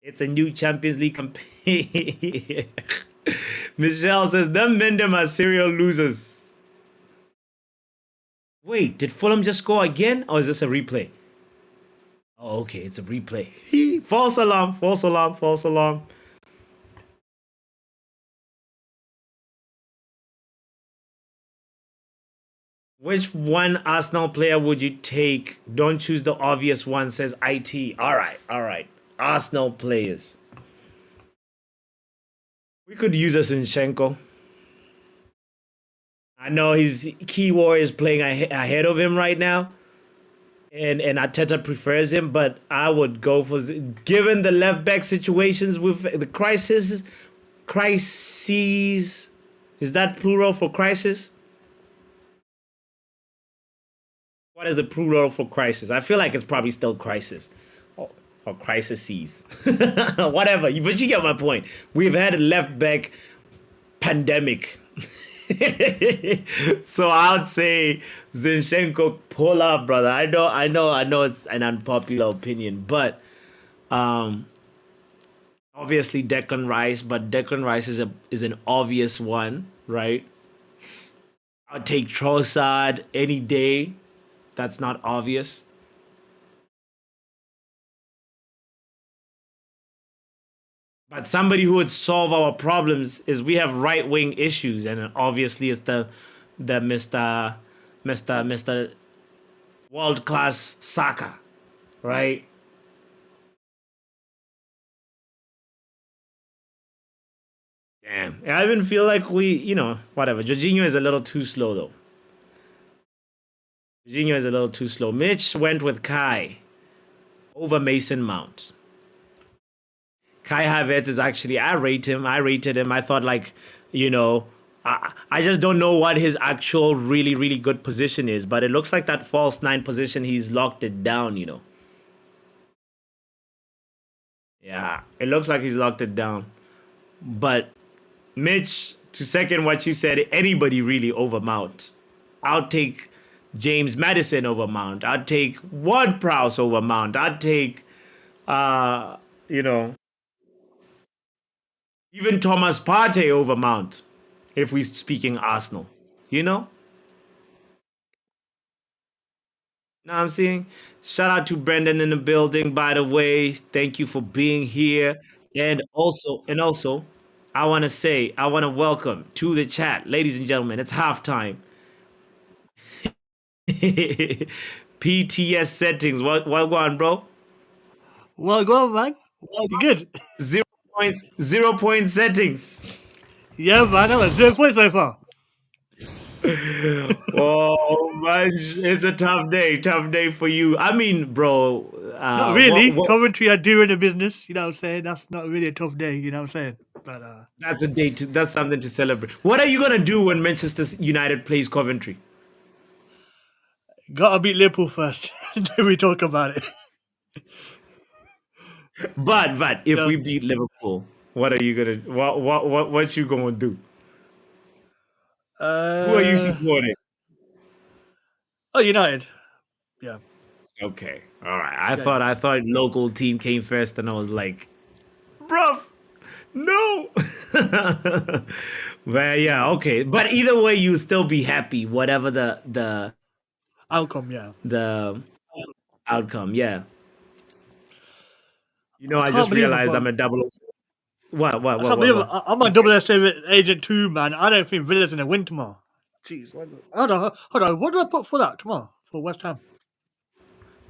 It's a new Champions League campaign. Michelle says, them Mendem are serial losers. Wait, did Fulham just score again? Or is this a replay? Oh, okay, it's a replay. False alarm, false alarm, false alarm. Which one Arsenal player would you take? Don't choose the obvious one, says IT. All right. Arsenal players. We could use a Zinchenko. I know his key war is playing ahead of him right now, and Arteta prefers him, but I would go for, given the left back situations with the crises. Is that plural for crisis? What is the plural for crisis? I feel like it's probably still crisis. Or crises. Whatever. But you get my point. We've had a left back pandemic. So I would say Zinchenko, pull up, brother. I know it's an unpopular opinion, but obviously Declan Rice, but Declan Rice is an obvious one, right? I'll take Trossard any day. That's not obvious. But somebody who would solve our problems is we have right wing issues, and obviously it's the Mr. World Class Saka, right? Damn, I even feel like you know, whatever. Jorginho is a little too slow though. Jorginho is a little too slow. Mitch went with Kai over Mason Mount. Kai Havertz is actually, I rated him. I thought, like, you know, I just don't know what his actual really, really good position is, but it looks like that false nine position, he's locked it down, you know. Yeah, it looks like he's locked it down. But Mitch, to second what you said, anybody really over Mount. I'll take James Madison over Mount. I'd take Ward Prowse over Mount. I'd take, uh, you know, even Thomas Partey over Mount, if we're speaking Arsenal. You know? Know what I'm saying? Shout out to Brendan in the building, by the way. Thank you for being here. And also, I want to welcome to the chat, ladies and gentlemen, it's halftime. PTS settings. What going, bro? Well, go on, man. Well, you good? 0 points, 0 point settings. Yeah, man. That was 0 points so far. Oh man, it's a tough day for you. I mean, bro, Not really. what Coventry are doing the business. You know what I'm saying? That's not really a tough day. You know what I'm saying? But that's something to celebrate. What are you gonna do when Manchester United plays Coventry? gotta beat Liverpool first. Then we talk about it. But if No. we beat Liverpool, what are you gonna what you gonna do? Who are you supporting? United. Yeah. Okay, all right. I thought local team came first, and I was like, bruv, no. Well, yeah, okay. But either way, you still be happy, whatever the Outcome, yeah. the outcome. Yeah. You know, I I can't just believe realized I'm about. a double. What? I can't believe I'm a double S agent too, man. I don't think Villa's gonna win tomorrow. Jeez, hold on. What do I put for that tomorrow for West Ham?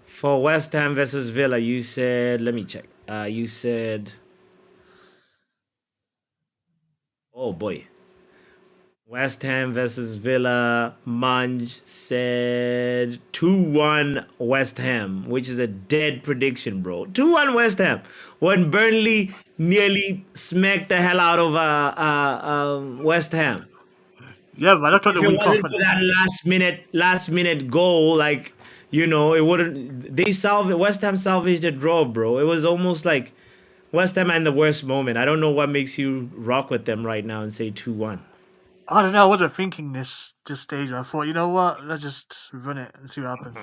For West Ham versus Villa, you said. Let me check. You said. Oh boy. West Ham versus Villa. Munch said 2-1 West Ham, which is a dead prediction, bro. 2-1 West Ham. When Burnley nearly smacked the hell out of West Ham. Yeah, man. I took If the it week off. wasn't for that last minute goal, like, it wouldn't. West Ham salvaged a draw, bro. It was almost like West Ham in the worst moment. I don't know what makes you rock with them right now and say 2-1. I don't know. I wasn't thinking this stage. I thought, you know what? Let's just run it and see what happens.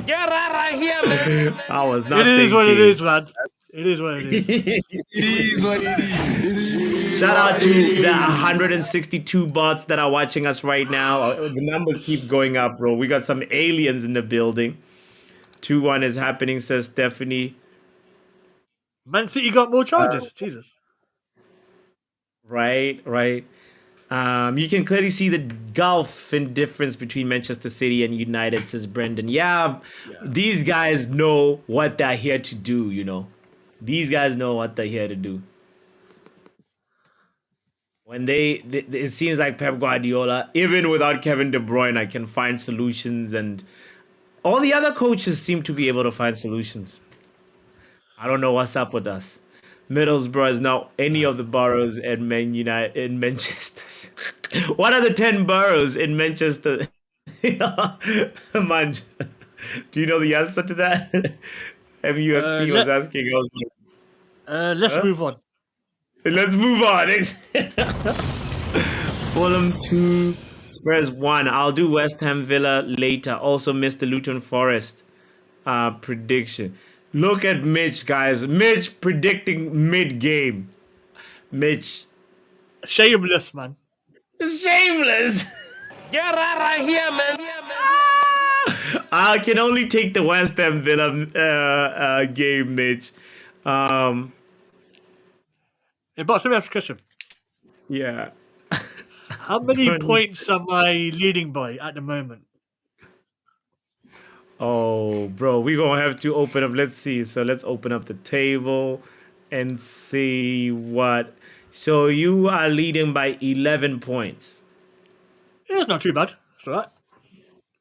Get right here, man. I was not It is what it thinking. is, man. It is what it is. It is what it is. Shout out to the 162 bots that are watching us right now. The numbers keep going up, bro. We got some aliens in the building. 2-1 is happening, says Stephanie. Man City got more charges. Jesus. Right. You can clearly see the gulf in difference between Manchester City and United, says Brendan. Yeah, these guys know what they're here to do, These guys know what they're here to do. When it seems like Pep Guardiola, even without Kevin De Bruyne, can find solutions, and all the other coaches seem to be able to find solutions. I don't know what's up with us. Middlesbrough is now any of the boroughs in Manchester. What are the 10 boroughs in Manchester? Man, do you know the answer to that? MUFC was asking. I was like, Let's move on. let's move on. Fulham 2, Spurs 1. I'll do West Ham Villa later. Also missed the Luton Forest prediction. Look at Mitch, guys. Mitch predicting mid-game. Mitch. Shameless, man. Shameless. Get right here, man. I can only take the West Ham Villa game, Mitch. Hey, boss, let me ask you a question. Yeah. How many points am I leading by at the moment? Oh, bro, we're going to have to open up. Let's see. So let's open up the table and see what. So you are leading by 11 points. Yeah, it's not too bad. It's all right.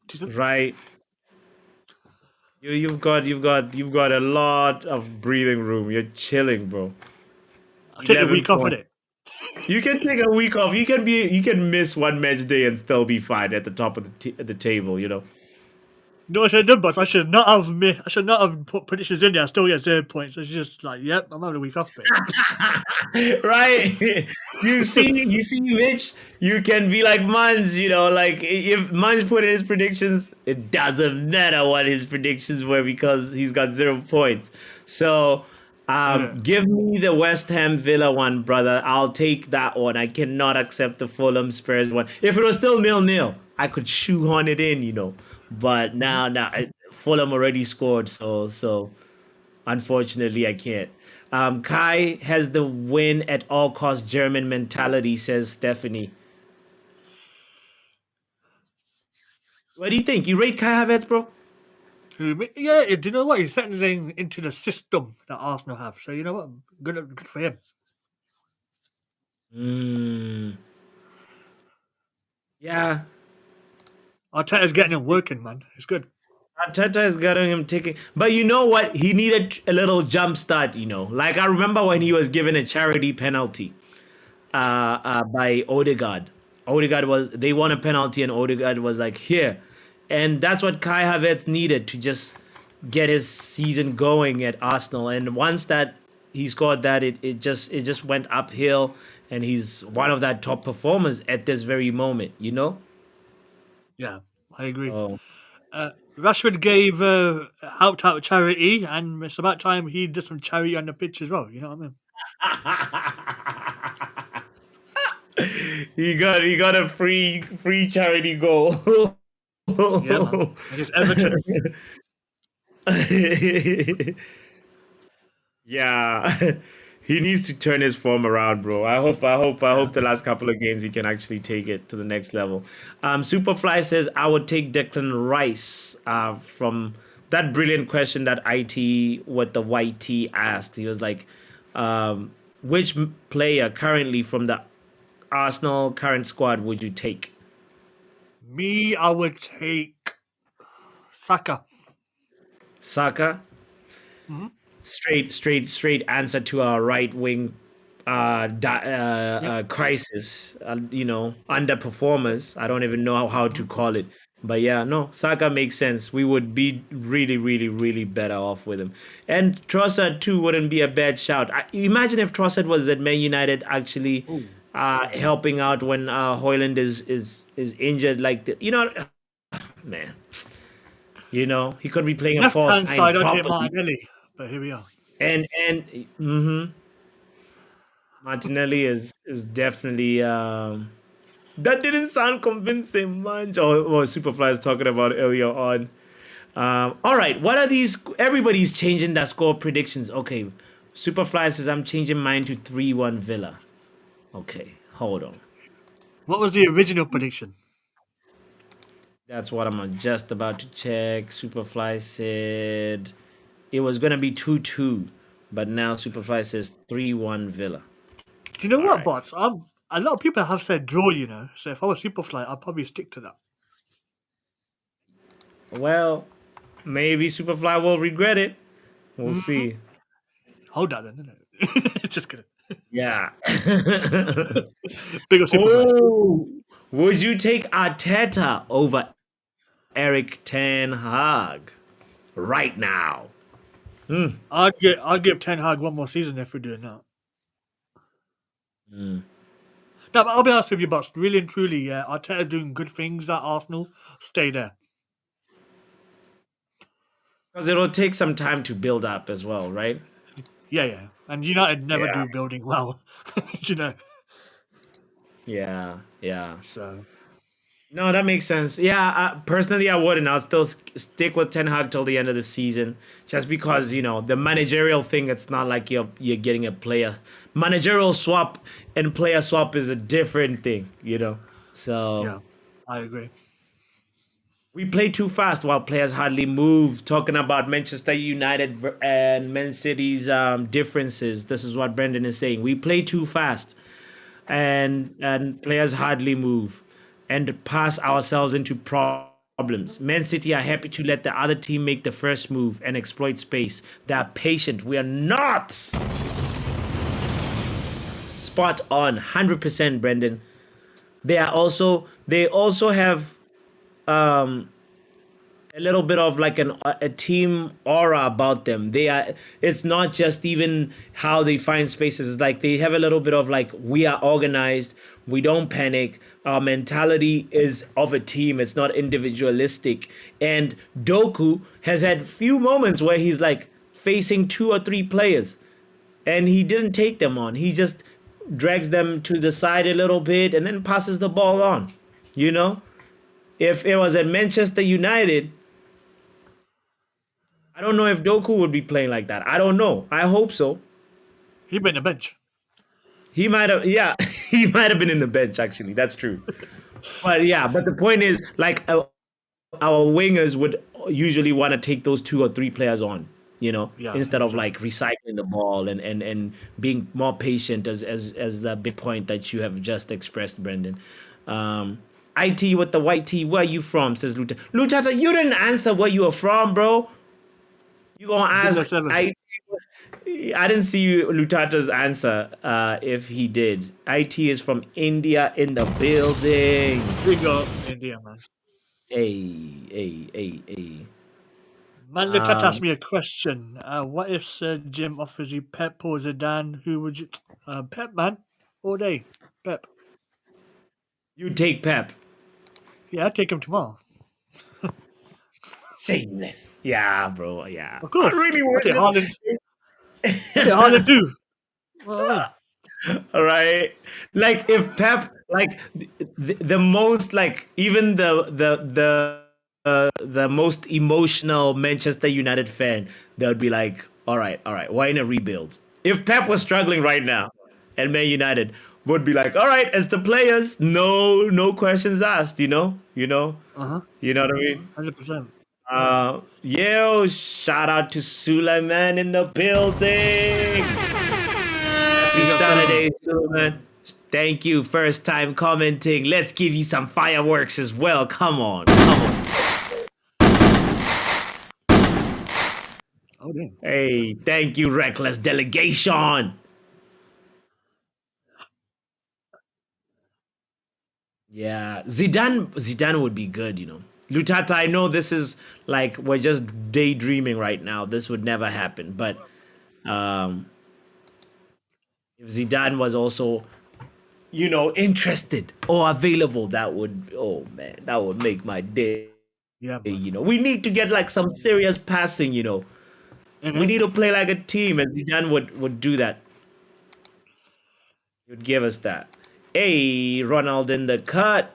Decent. Right. You've got a lot of breathing room. You're chilling, bro. I'll take a 11 week off points. with it. You can take a week off. You can miss one match day and still be fine at the top of the table, No, I should have done, but I should not have I should not have put predictions in there. I still get 0 points. It's just like, yep, I'm having a week off, mate. Right? You see, Mitch, you can be like Munch, like if Munch put in his predictions, it doesn't matter what his predictions were because he's got 0 points. So Yeah. give me the West Ham Villa one, brother. I'll take that one. I cannot accept the Fulham Spurs one. If it was still 0-0, I could shoehorn it in. But now Fulham already scored, so unfortunately I can't. Kai has the win at all cost German mentality, says Stephanie. What do you think? You rate Kai Havertz, bro? Yeah, do you know what? He's settling into the system that Arsenal have. So you know what? Good for him. Yeah. Arteta's getting him working, man. It's good. Arteta has gotten him taking, but you know what? He needed a little jump start. Like I remember when he was given a charity penalty, by Odegaard. They won a penalty, and Odegaard was like, here, and that's what Kai Havertz needed to just get his season going at Arsenal. And once that he scored that, it just went uphill, and he's one of that top performers at this very moment. Yeah, I agree. Oh. Rashford gave out charity, and it's about time he did some charity on the pitch as well. You know what I mean? He got a free charity goal. Yeah, man. Against Everton. Yeah. He needs to turn his form around, bro. I hope the last couple of games he can actually take it to the next level. Superfly says I would take Declan Rice from that brilliant question that IT with the YT asked. He was like, which player currently from the Arsenal current squad would you take? Me, I would take Saka. Saka? Mhm. Straight answer to our right wing crisis. Underperformers. I don't even know how to call it. But yeah, no, Saka makes sense. We would be really, really, really better off with him. And Trossard too wouldn't be a bad shout. Imagine if Trossard was at Man United actually helping out when Haaland is injured. Man. He could be playing a false Left-hand nine side, I'd hit properly. Martinelli. But here we are. And Martinelli is definitely that didn't sound convincing, man. Or Superfly is talking about earlier on. All right, what are these? Everybody's changing their score predictions. Okay, Superfly says I'm changing mine to 3-1 Villa. Okay, hold on. What was the original prediction? That's what I'm just about to check. Superfly said it was gonna be 2-2, but now Superfly says 3-1 Villa. Do you know All what, right. bots? A lot of people have said draw, So if I was Superfly, I'd probably stick to that. Well, maybe Superfly will regret it. We'll see. Hold that then, isn't it? Just kidding. Yeah. Big up Superfly. Oh, would you take Arteta over eriktenhag right now? I'd give Ten Hag one more season if we're doing that. No, but I'll be honest with you, bots. Really and truly, yeah, Arteta's doing good things at Arsenal. Stay there. Because it'll take some time to build up as well, right? Yeah. And United never Yeah. do building well. Yeah. So No, that makes sense. Yeah, personally, I wouldn't. I'll still stick with Ten Hag till the end of the season, just because the managerial thing. It's not like you're getting a player. Managerial swap and player swap is a different thing, So yeah, I agree. we play too fast while players hardly move. Talking about Manchester United and Man City's differences. This is what Brendan is saying. We play too fast, and players hardly move, and pass ourselves into problems. Man City are happy to let the other team make the first move and exploit space. They are patient. We are not. Spot on, 100%, Brendan. They also have a a little bit of like a team aura about them. They are. It's not just even how they find spaces. It's like they have a little bit of like we are organized. We don't panic. Our mentality is of a team. It's not individualistic. And Doku has had few moments where he's like facing 2 or 3 players, and he didn't take them on. He just drags them to the side a little bit and then passes the ball on. You know, if it was at Manchester United, I don't know if Doku would be playing like that. I don't know. I hope so. He'd been on the bench. He might have, yeah, he might have been in the bench actually. That's true. But yeah, but the point is, like, our wingers would usually want to take those 2 or 3 players on, Yeah, instead of sure. like recycling the ball and being more patient as the big point that you have just expressed, Brendan. IT with the white tee, where are you from? Says Lutata. Lutata, you didn't answer where you are from, bro. You gonna ask 007. I didn't see Lutata's answer. If he did, IT is from India in the building. Big up India, man. Hey. Man, Lutat asked me a question. What if Sir Jim offers you Pep or Zidane? Who would you... Pep, man. All day. Pep. You take Pep. Yeah, I'd take him tomorrow. Shameless. Yeah, bro. Yeah. Of course. I really I'll take want Haaland. I'll take Haaland too. Well, I mean, All right. Like if Pep, like the most, like even the most emotional Manchester United fan, they would be like, all right, we're in a rebuild. If Pep was struggling right now, and Man United would be like, all right, as the players, no questions asked. You know uh-huh. what I mean. 100%. Yo, shout out to Suleiman in the building. Happy Big up, Saturday, Suleiman. Thank you. First time commenting. Let's give you some fireworks as well. Come on. Oh, damn. Hey, thank you, Reckless Delegation. Yeah, Zidane would be good. Lutata, I know this is like we're just daydreaming right now. This would never happen. But if Zidane was also, interested or available, that would, oh man, that would make my day. Yeah, man. We need to get like some serious passing. We need to play like a team, and Zidane would do that. He would give us that. Hey, Ronald in the cut.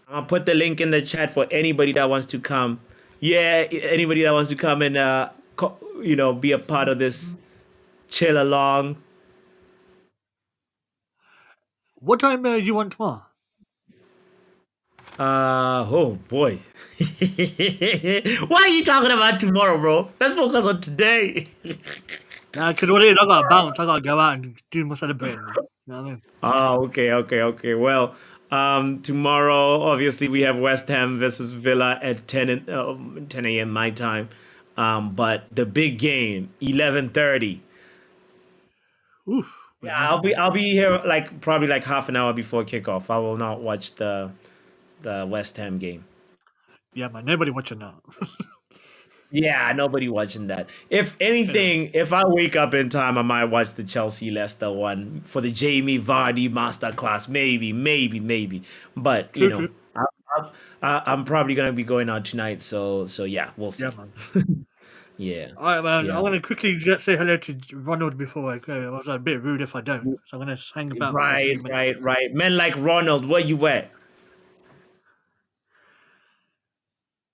I'll put the link in the chat for anybody that wants to come. Yeah, anybody that wants to come and be a part of this chill along. What time you want tomorrow? Oh boy. Why are you talking about tomorrow, bro? Let's focus on today. Because what it is, I got to bounce. I got to go out and do more celebrating, man. You know what I mean? Oh, okay. Well, tomorrow, obviously, we have West Ham versus Villa at 10 a.m. my time. But the big game, 11:30. Oof. Yeah, I'll be here like probably like half an hour before kickoff. I will not watch the West Ham game. Yeah, man. Nobody watching that. Yeah, nobody watching that. If anything, if I wake up in time, I might watch the Chelsea Leicester one for the Jamie Vardy masterclass. Maybe. But True. I'm probably gonna be going out tonight. So yeah, we'll see. Yeah, man. Yeah. All right, man. Yeah. I'm gonna quickly say hello to Ronald before I go. It was a bit rude if I don't, so I'm gonna hang about. For a few minutes. Right. Men like Ronald, where you at?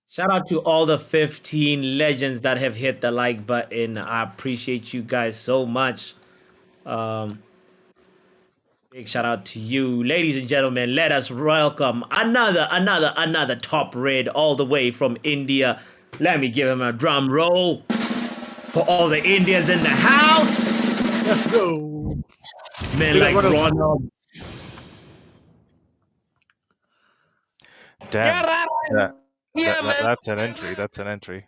Shout out to all the 15 legends that have hit the like button. I appreciate you guys so much. Big shout out to you. Ladies and gentlemen, let us welcome another top red all the way from India. Let me give him a drum roll for all the Indians in the house. Let's go. Men like Ronald. Damn. That's an entry. That's an entry.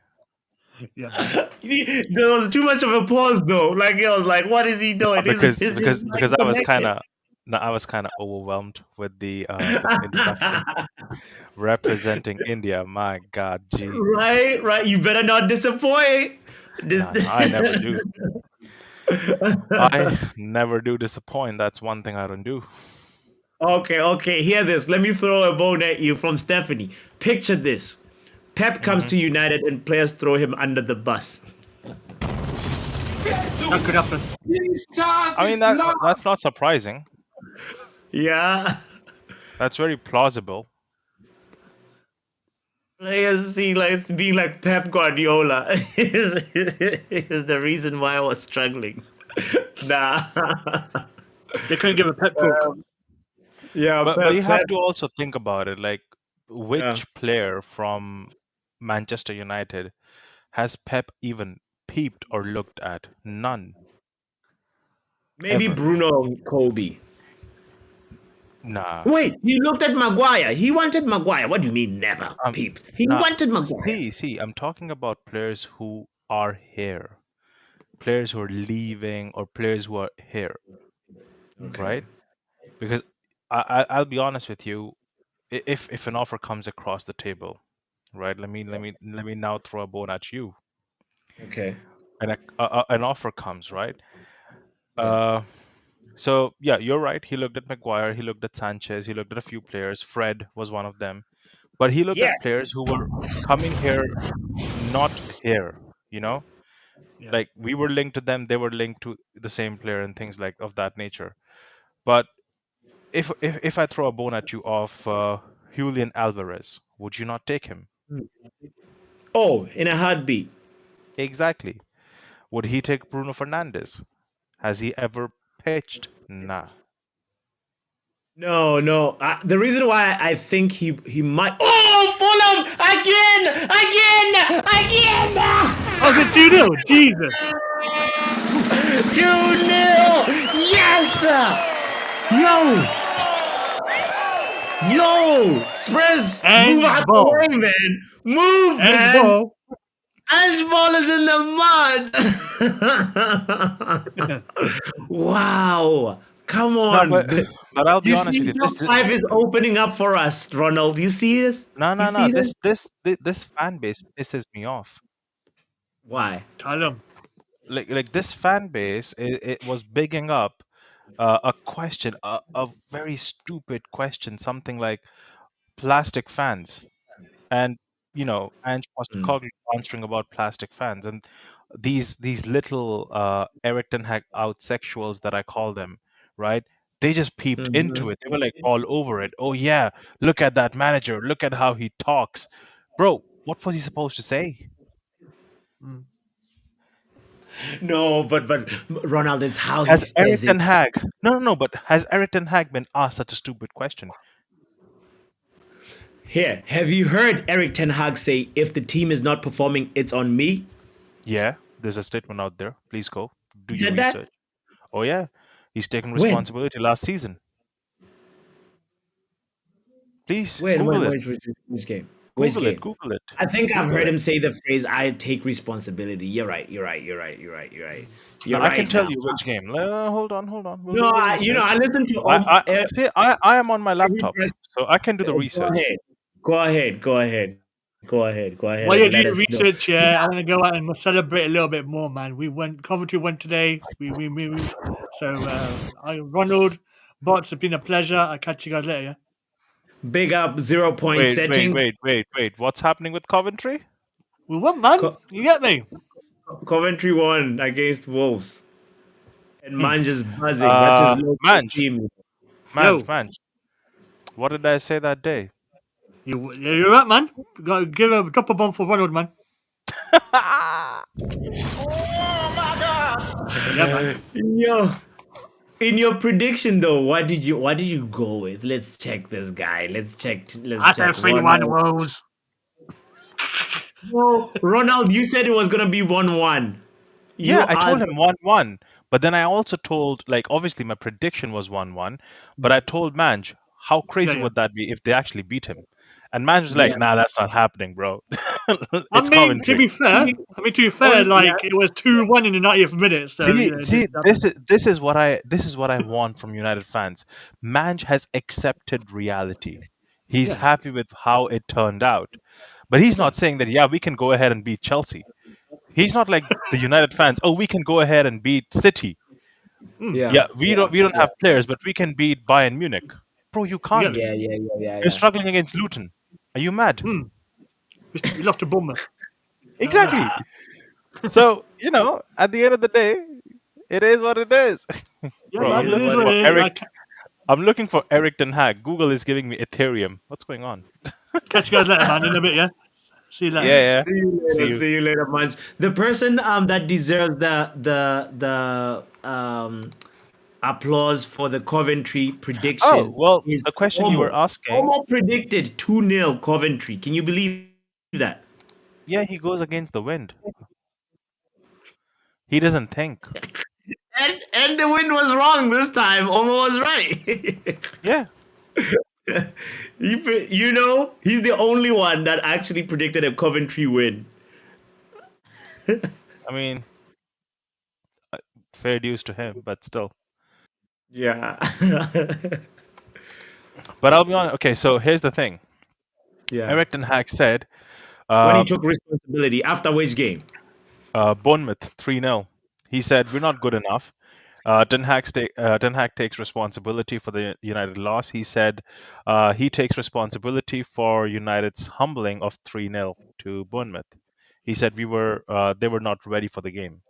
Yeah, man. There was too much of a pause though. Like I was like, what is he doing? Because I was kind of No, I was kind of overwhelmed with the introduction. Representing India, my God, gee. Right, right. You better not disappoint. Dis- No, no, I never do. I never do disappoint. That's one thing I don't do. Okay, okay. Hear this. Let me throw a bone at you from Stephanie. Picture this. Pep comes Hmm. to United and players throw him under the bus. That could happen. I mean that's not surprising. Yeah. That's very plausible. Players see like it's being like Pep Guardiola is the reason why I was struggling. Nah. They couldn't give a pep talk. Yeah, But you Pep. have to also think about it, like Yeah. which player from Manchester United has Pep even peeped or looked at? None. Maybe Ever. Bruno and Kobe. Nah. Wait, he looked at Maguire. He wanted Maguire. What do you mean never peeped? He Nah. wanted Maguire. See, I'm talking about players who are here. Players who are leaving or players who are here, Okay. right? Because I'll be honest with you, if an offer comes across the table, right? Let me now throw a bone at you. Okay. And an offer comes, right? Yeah. Uh, so yeah, you're right. He looked at Maguire, he looked at Sanchez, he looked at a few players. Fred was one of them, but he looked Yes. at players who were coming here, not here. You know, Yeah. like we were linked to them, they were linked to the same player and things like of that nature. But if I throw a bone at you of Julian Alvarez, would you not take him? Oh, in a heartbeat. Exactly. Would he take Bruno Fernandes? Has he ever pitched? Nah. No, no. The reason why I think he might. Oh, Fulham again. Oh, it's 2-0. Jesus. 2-0. Yes. Yo. Spurs, move And out the ball. way, man. Move, And man. ball. Ange Ball is in the mud. Wow. Come No, on. but I'll be You honest with see, you. top five is opening up for us, Ronald. You see this? No, You no, no. see this? This fan base pisses me off. Why? Tell him. Like this fan base, it was bigging up a question, a very stupid question, something like plastic fans, and Ange Mm, Postecoglou answering about plastic fans, and these little eriktenhag out sexuals that I call them, right? They just peeped into mhm. it. They were like all over it. Oh yeah, look at that manager. Look at how he talks, bro. What was he supposed to say? Mm. No, but Ronald, it's how he Has says Erik it. Ten Hag? No. But has Erik Ten Hag been asked such a stupid question? Here, have you heard Eric Ten Hag say, if the team is not performing, it's on me? Yeah, there's a statement out there. Please go do He your said that? research. Oh yeah, he's taken When? responsibility last season. Please When, Google when, it. when, which game? Which Google it. game? Google it. I think I've Google heard it. him say the phrase, I take responsibility. You're right. Now You're I can right tell now. you which game. Hold on. We'll No, do the research. I listened to I see. I am on my every laptop, press. so I can do the Go research. ahead. Go ahead While you and do let your us know. research, yeah, I want to go out and celebrate a little bit more, man. Coventry went today. So, Ronald, Bots, it's been a pleasure. I'll catch you guys later, yeah? Big up 0 point setting. Wait. What's happening with Coventry? We won, man. Co- You get me? Coventry won against Wolves. And Hmm. Manj is buzzing. That's his local Manj, team. Yo, Manj. What did I say that day? you're right, man. Got give a drop a bomb for Ronald, man. Yeah, man. Yo, in your prediction though, what did you go with? Let's check this guy. Let's check. I said 3-1 Ronald. Wolves. No, Ronald, you said it was gonna be 1-1. You Yeah, I are told him 1-1. But then I also told, like, obviously my prediction was 1-1. But I told Manj, how crazy Yeah. would that be if they actually beat him? And Manj was yeah. like, nah, that's not happening, bro. I It's mean, to Coventry. be fair, Only, yeah. like it was 2-1 in the 90th minute, so See, you know, see, nothing. this is what I want from United fans. Manj has accepted reality. He's Yeah. happy with how it turned out, but he's Yeah. not saying that. Yeah, we can go ahead and beat Chelsea. He's not like the United fans. Oh, we can go ahead and beat City. Yeah. Yeah, Yeah. we don't Yeah. have players, but we can beat Bayern Munich. Bro, you You can't. get me? Yeah. Yeah. Yeah. Yeah. You're Yeah. struggling against Luton. Are you mad? Hmm. We lost to Bournemouth. That was it. Exactly. So, at the end of the day, it is what it is. Yeah, Bro, man, I'm it looking is what for it is. Eric. I'm looking for Eriktenhag. Google is giving me Ethereum. What's going on? Catch you guys later, man. In a bit, yeah. See you later. Yeah, yeah. See you See later. you. See you later, Munch. The person that deserves the applause for the Coventry Oh, prediction well, is the question you were Omo. asking, Omo predicted 2-0 Coventry. Can you believe that? yeah, he goes against the wind. He doesn't think. And the wind was wrong this time. Omo was right. Yeah. He's the only one that actually predicted a Coventry win. I mean, fair dues to him, but still. Yeah. But I'll be honest. Okay, so here's the thing. Yeah. Erik Ten Hag said, When he uh, took responsibility after which game? Bournemouth 3-0. He said, we're not good enough. Ten Hag takes responsibility for the United loss. He said he takes responsibility for United's humbling of 3-0 to Bournemouth. He said they were not ready for the game.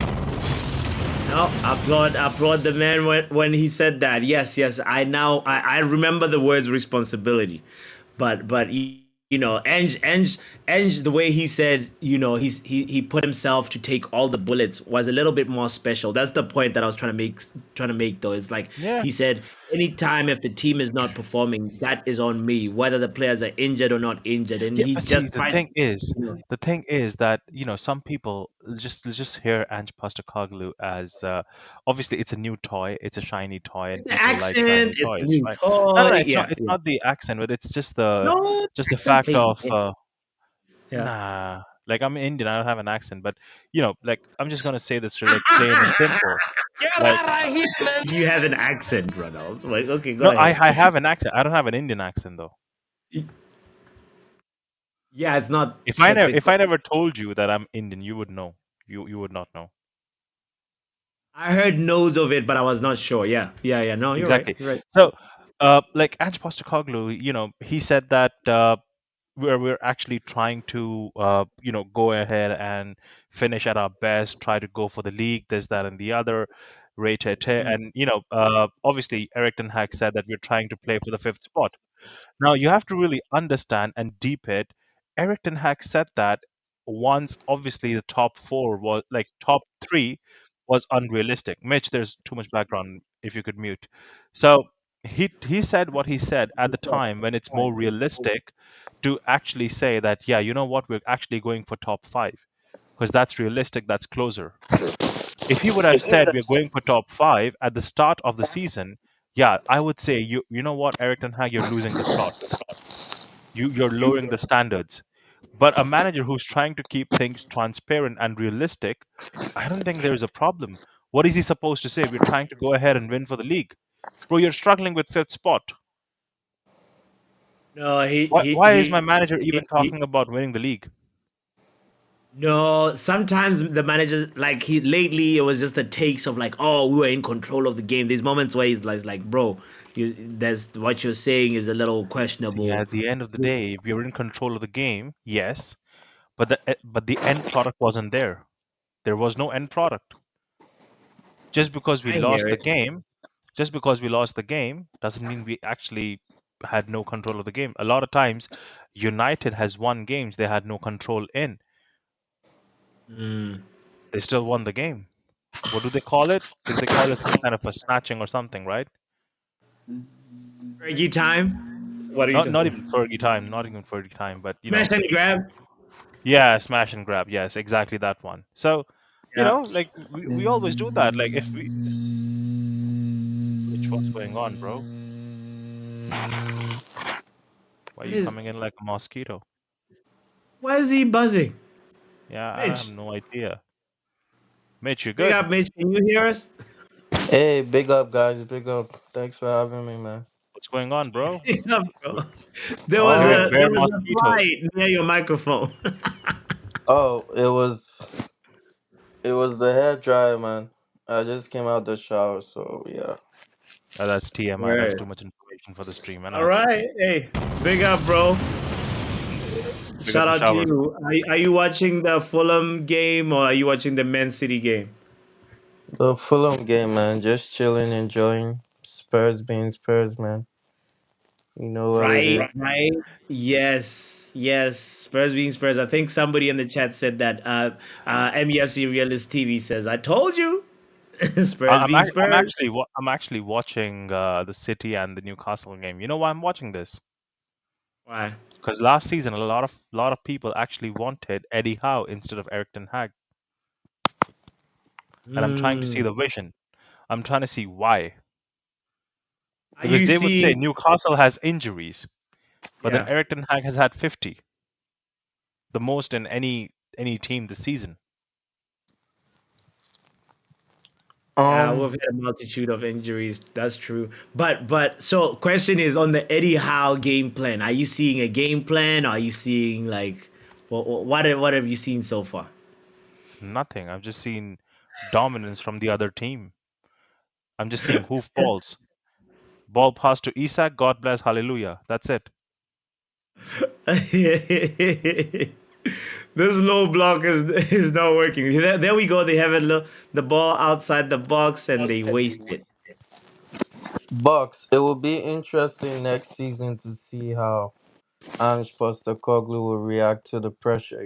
No, applaud the man when he said that. Yes, yes. I remember the words responsibility, but Eng, the way he said, he put himself to take all the bullets was a little bit more special. That's the point that I was trying to make though. It's like Yeah. he said, anytime if the team is not performing, that is on me, whether the players are injured or not injured, and Yeah, he but see, just tried. the thing is that some people just hear Ange Postecoglou as obviously it's a new toy, it's a shiny toy, It's and the people like accent, shiny it's the toys, new right? No, no, toy. it's not. Yeah, It's yeah. not the accent, but it's just the No, just the accent fact plays the of game. Yeah. nah. Like I'm Indian, I don't have an accent, but like I'm just gonna say this like plain and simple. Get Like out of here, man. You have an accent, Ronald. Like, okay, go no, I ahead. I have an accent. I don't have an Indian accent though. Yeah, it's not If typical. I never told you that I'm Indian, you would know. You would not know. I heard nose of it, but I was not sure. Yeah, yeah, yeah. No, you're right. Exactly. You're right. So, like Ange Postecoglou, he said that we're actually trying to, go ahead and finish at our best, try to go for the league, this, that, and the other, rate it, Mm. and obviously Eric Ten Hag said that we're trying to play for the fifth spot. Now you have to really understand and deep it. Eric Ten Hag said that once obviously the top four was like top three was unrealistic. Mitch, there's too much background. If you could mute. So he said what he said at the time when it's more realistic to actually say that yeah, you know what, we're actually going for top five because that's realistic, that's closer. If he would have said we're going for top five at the start of the season, yeah, I would say you know what, Eric Ten Hag, you're losing the plot. You're lowering the standards. But a manager who's trying to keep things transparent and realistic, I don't think there is a problem. What is he supposed to say? We're trying to go ahead and win for the league. Bro, you're struggling with fifth spot. No, Why is my manager even talking about winning the league? no. Sometimes the managers, like lately, it was just the takes of like, oh, we were in control of the game. These moments where he's like, bro, that's what you're saying is a little See, questionable. at the end of the day, we were in control of the game, yes, but the end product wasn't there. There was no end product. Just because we I hear lost the it. game, just because we lost the game doesn't mean we actually had no control of the game. A lot of times, United has won games they had no control in. Mm. They still won the game. What do they call it? They call it some kind of a snatching or something, right? Reggie time. What are you Not doing? even Fergie time, not even Fergie time, but Smash and grab. yeah, smash and grab. Yes, exactly that one. So, Yeah. like we always do that. Like if we, Mitch, what's going on, bro? Why are What you is? coming in like a mosquito? Why is he buzzing? Yeah, I have Mitch, no idea. Mitch, you big good? up, Mitch. Can you hear us? Hey, big up, guys. Big up. Thanks for having me, man. What's going on, bro? Big up, bro. We're There we're was hearing a Um, there bare was a mosquitoes. fly near your microphone. oh, it was the hair dryer, man. I just came out the shower, so yeah. That's TMI. That's Right. too much information for the stream and All us. right. Hey, big up, bro. Pick up Shout the out to shower. you. Are you watching the Fulham game or are you watching the Man City game? The Fulham game, man. Just chilling, enjoying Spurs being Spurs, man. You know what it Right, is. right. Yes, yes. Spurs being Spurs. I think somebody in the chat said that. MEFC Realist TV says, "I told you." Spurs being Spurs. I'm actually watching the City and the Newcastle game. You know why I'm watching this? Why? Because last season, a lot of people actually wanted Eddie Howe instead of eriktenhag, and I'm trying to see Hmm. the vision. I'm trying to see why. Are Because you they would say seeing? Newcastle has injuries, but then Yeah. eriktenhag has had 50, the most in any team this season. Yeah, we've Um, had a multitude of injuries. That's true. But so question is on the Eddie Howe game plan. Are you seeing a game plan? Are you seeing like what have you seen so far? Nothing. I've just seen dominance from the other team. I'm just seeing hoof balls. Ball pass to Isak, God bless, hallelujah. That's it. This low block is not working. There we go. They have the ball outside the box and they waste it. Bucks. It will be interesting next season to see how Ange Postecoglou will react to the pressure.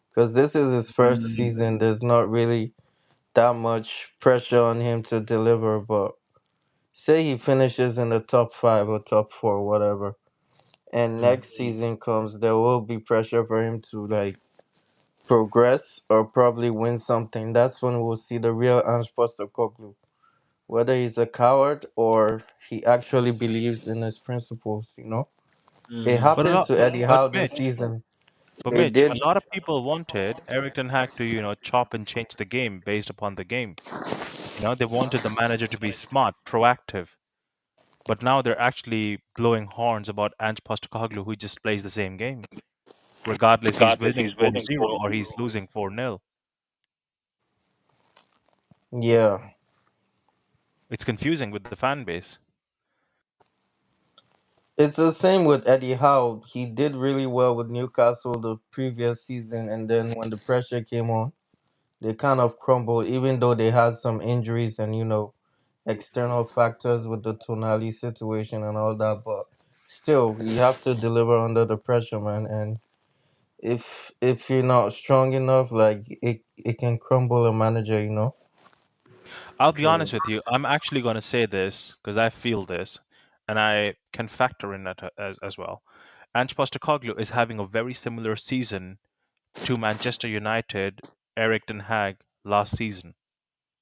Because this is his first Mm, season. There's not really that much pressure on him to deliver, but say he finishes in the top five or top four, whatever, and mm. next season comes, there will be pressure for him to like progress or probably win something. That's when we'll see the real Ange Postecoglou, whether he's a coward or he actually believes in his principles. It Mm. But a happened lot, to Eddie but Howe this Mitch, season. but It Mitch, a did lot of people wanted Erik Ten Hag to, chop and change the game based upon the game. They wanted the manager to be smart, proactive. But now they're actually blowing horns about Ange Postecoglou, who just plays the same game, regardless he's winning 4-0 or he's losing 4-0. yeah. It's confusing with the fan base. It's the same with Eddie Howe. He did really well with Newcastle the previous season, and then when the pressure came on, they kind of crumbled, even though they had some injuries and external factors with the Tonali situation and all that. But still, you have to deliver under the pressure, man. And if you're not strong enough, like it can crumble a manager. I'll be True. honest with you. I'm actually going to say this because I feel this, and I can factor in that as well. Ange Postecoglou is having a very similar season to Manchester United, Erik Ten Hag last season,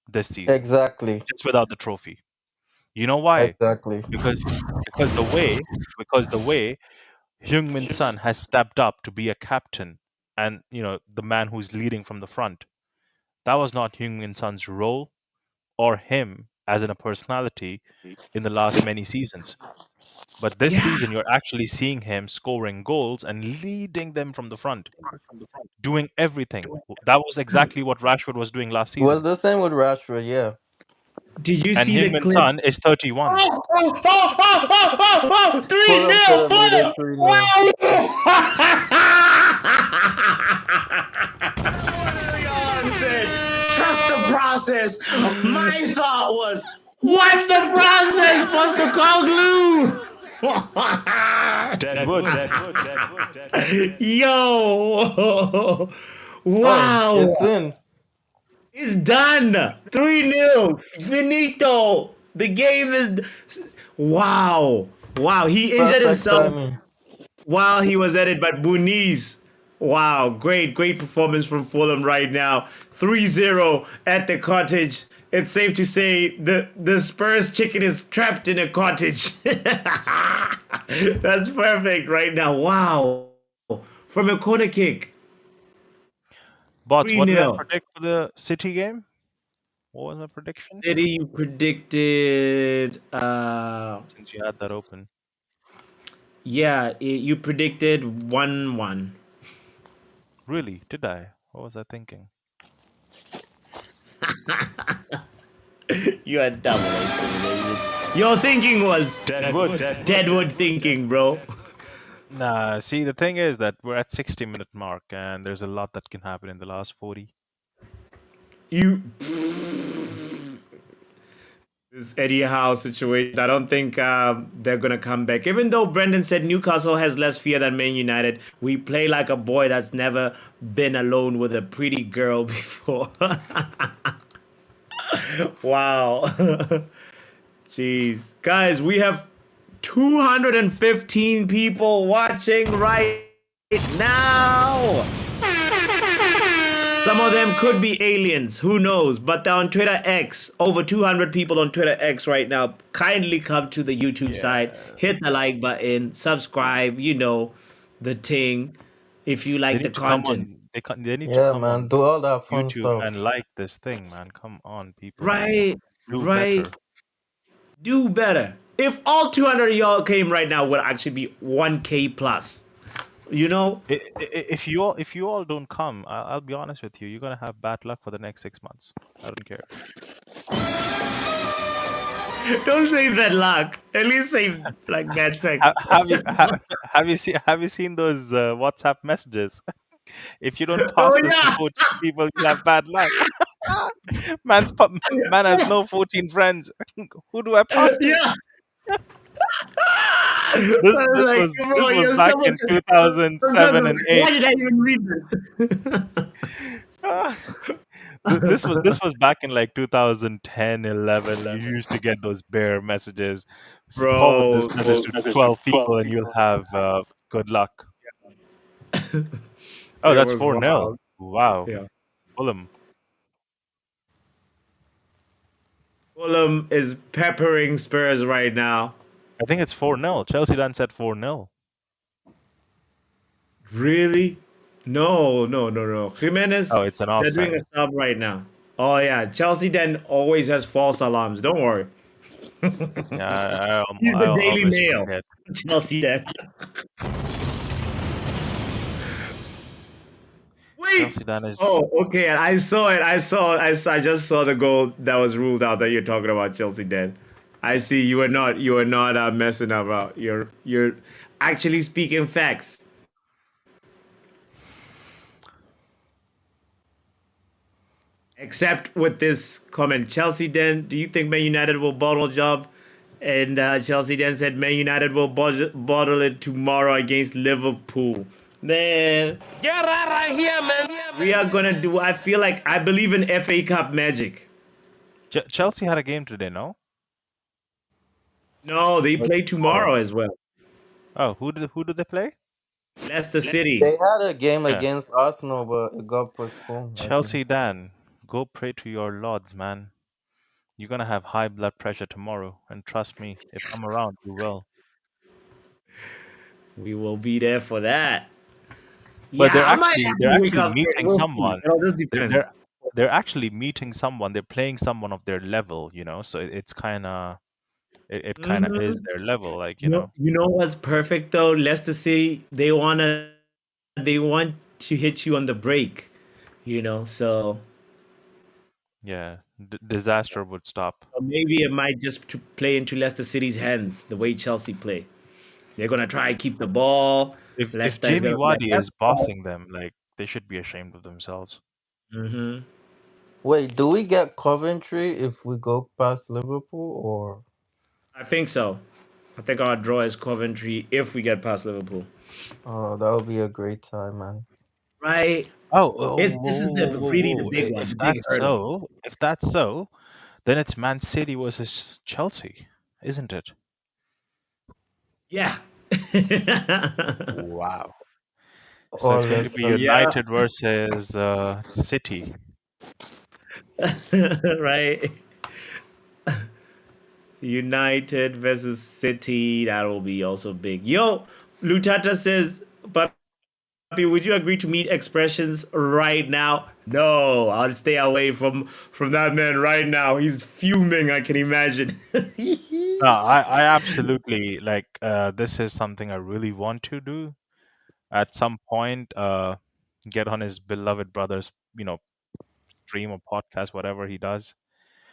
this season, Exactly, just without the trophy. You know why? exactly. Because because the way Heung-min Son has stepped up to be a captain and the man who's leading from the front. That was not Heung-min Son's role or him as in a personality in the last many seasons. But this Yeah. season, you're actually seeing him scoring goals and leading them from the front, doing everything. That was exactly what Rashford was doing last Was season. the same with Rashford, yeah. Did you And see the Heung-min clip? Son is 31. Oh, oh, oh, oh, oh, oh, oh, 3 Fulham could nil, have made it Fulham! 3-0. Wow! Said, trust the process. My thought was, what's the process, Postecoglou? Deadwood. Yo! Oh, Wow! it's in. It's done. 3-0. Finito. The game is. Wow. Wow. He injured Perfect himself timing. while he was at it, but Muniz. Wow. Great performance from Fulham right now. 3-0 at the cottage. It's safe to say the Spurs chicken is trapped in a cottage. That's perfect right now. Wow. from a corner kick. Bots, what did I 3-0. predict for the City game? What was my prediction? City, you predicted. Since you had that open. Yeah, you predicted 1-1. Really? Did I? What was I thinking? You are double intimidated. Your thinking was Deadwood thinking, bro. Nah, see, the thing is that we're at 60-minute mark, and there's a lot that can happen in the last 40. You. This Eddie Howe situation, I don't think they're going to come back. Even though Brendan said Newcastle has less fear than Man United, we play like a boy that's never been alone with a pretty girl before. Wow. Jeez. Guys, we have 215 people watching right now. Some of them could be aliens, who knows? But they're on Twitter X, over 200 people on Twitter X right now. Kindly come to the YouTube side, hit the like button, subscribe, you know, the thing, if you They like the need to come content. on. They need to Yeah, come man. on Do all that fun YouTube stuff. and like this thing, man. Come on, people. Right, Do right. better. Do better. If all 200 of y'all came right now, would actually be 1K plus. You know? If you all don't come, I'll be honest with you. You're gonna have bad luck for the next 6 months. I don't care. Don't say bad luck. At least say like bad sex. Have you seen those WhatsApp messages? If you don't pass Oh this to yeah. 14 people, you'll have bad luck. Man has no 14 friends. Who do I pass to? Yeah. This I was this like, was bro, this was you're back someone in just 2007 and 8. why did I even read this? Ah, this was back in like 2010, 11. You used to get those bare messages. Forward this Bro, message to 12 people and you'll have good luck. Oh, it that's was 4-0. wild. Wow. Yeah. Fulham. Fulham is peppering Spurs right now. I think it's 4-0. Chelsea done said 4-0. Really? No. Jimenez, Oh, it's an they're doing offside. a sub right now. Oh yeah, Chelsea then always has false alarms. Don't worry. Yeah, He's the I'll Daily always Mail. forget. Chelsea then. Wait. Chelsea done is Oh, okay. I saw it. I just saw the goal that was ruled out that you're talking about Chelsea then. I see you are not messing about. You're actually speaking facts. Except with this comment, Chelsea then, do you think Man United will bottle a job? And Chelsea then said Man United will bottle it tomorrow against Liverpool. Man, Get out of here, man. we are gonna do. I believe in FA Cup magic. Chelsea had a game today, no? No, they play tomorrow as well. Oh, who did they play? Leicester City. They had a game Yeah. against Arsenal, but it got postponed. I think. Chelsea Dan, go pray to your lords, man. You're gonna have high blood pressure tomorrow, and trust me, if I'm around, you will. We will be there for that. But Yeah, I might have they're to wake actually up. meeting We'll see. someone. It'll just They're, depend. they're they're actually meeting someone. They're playing someone of their level, So it's kind of it kind of is Mhm. their level, like You know what's perfect though? Leicester City, they want to hit you on the break, so yeah, disaster would stop. maybe it might just play into Leicester City's hands the way Chelsea play. They're gonna try and keep the ball. If Leicester is Jamie gonna be like, Vardy that's is bossing them, like they should be ashamed of themselves. mm-hmm. Wait, do we get Coventry if we go past Liverpool, or? I think so. I think our draw is Coventry if we get past Liverpool. Oh, that would be a great time, man. Right? Oh, whoa, This is whoa, whoa, whoa, really the whoa. big one, If the big that's hurdle. so, if that's so, then it's Man City versus Chelsea, isn't it? Yeah. Wow. So Or it's going to be Leicester. Yeah. United versus City. Right. United versus City. That will be also big. Yo, Lutata says, but would you agree to meet expressions right now? No, I'll stay away from that man right now. He's fuming, I can imagine. No, I absolutely like. This is something I really want to do at some point. Get on his beloved brother's, stream or podcast, whatever he does.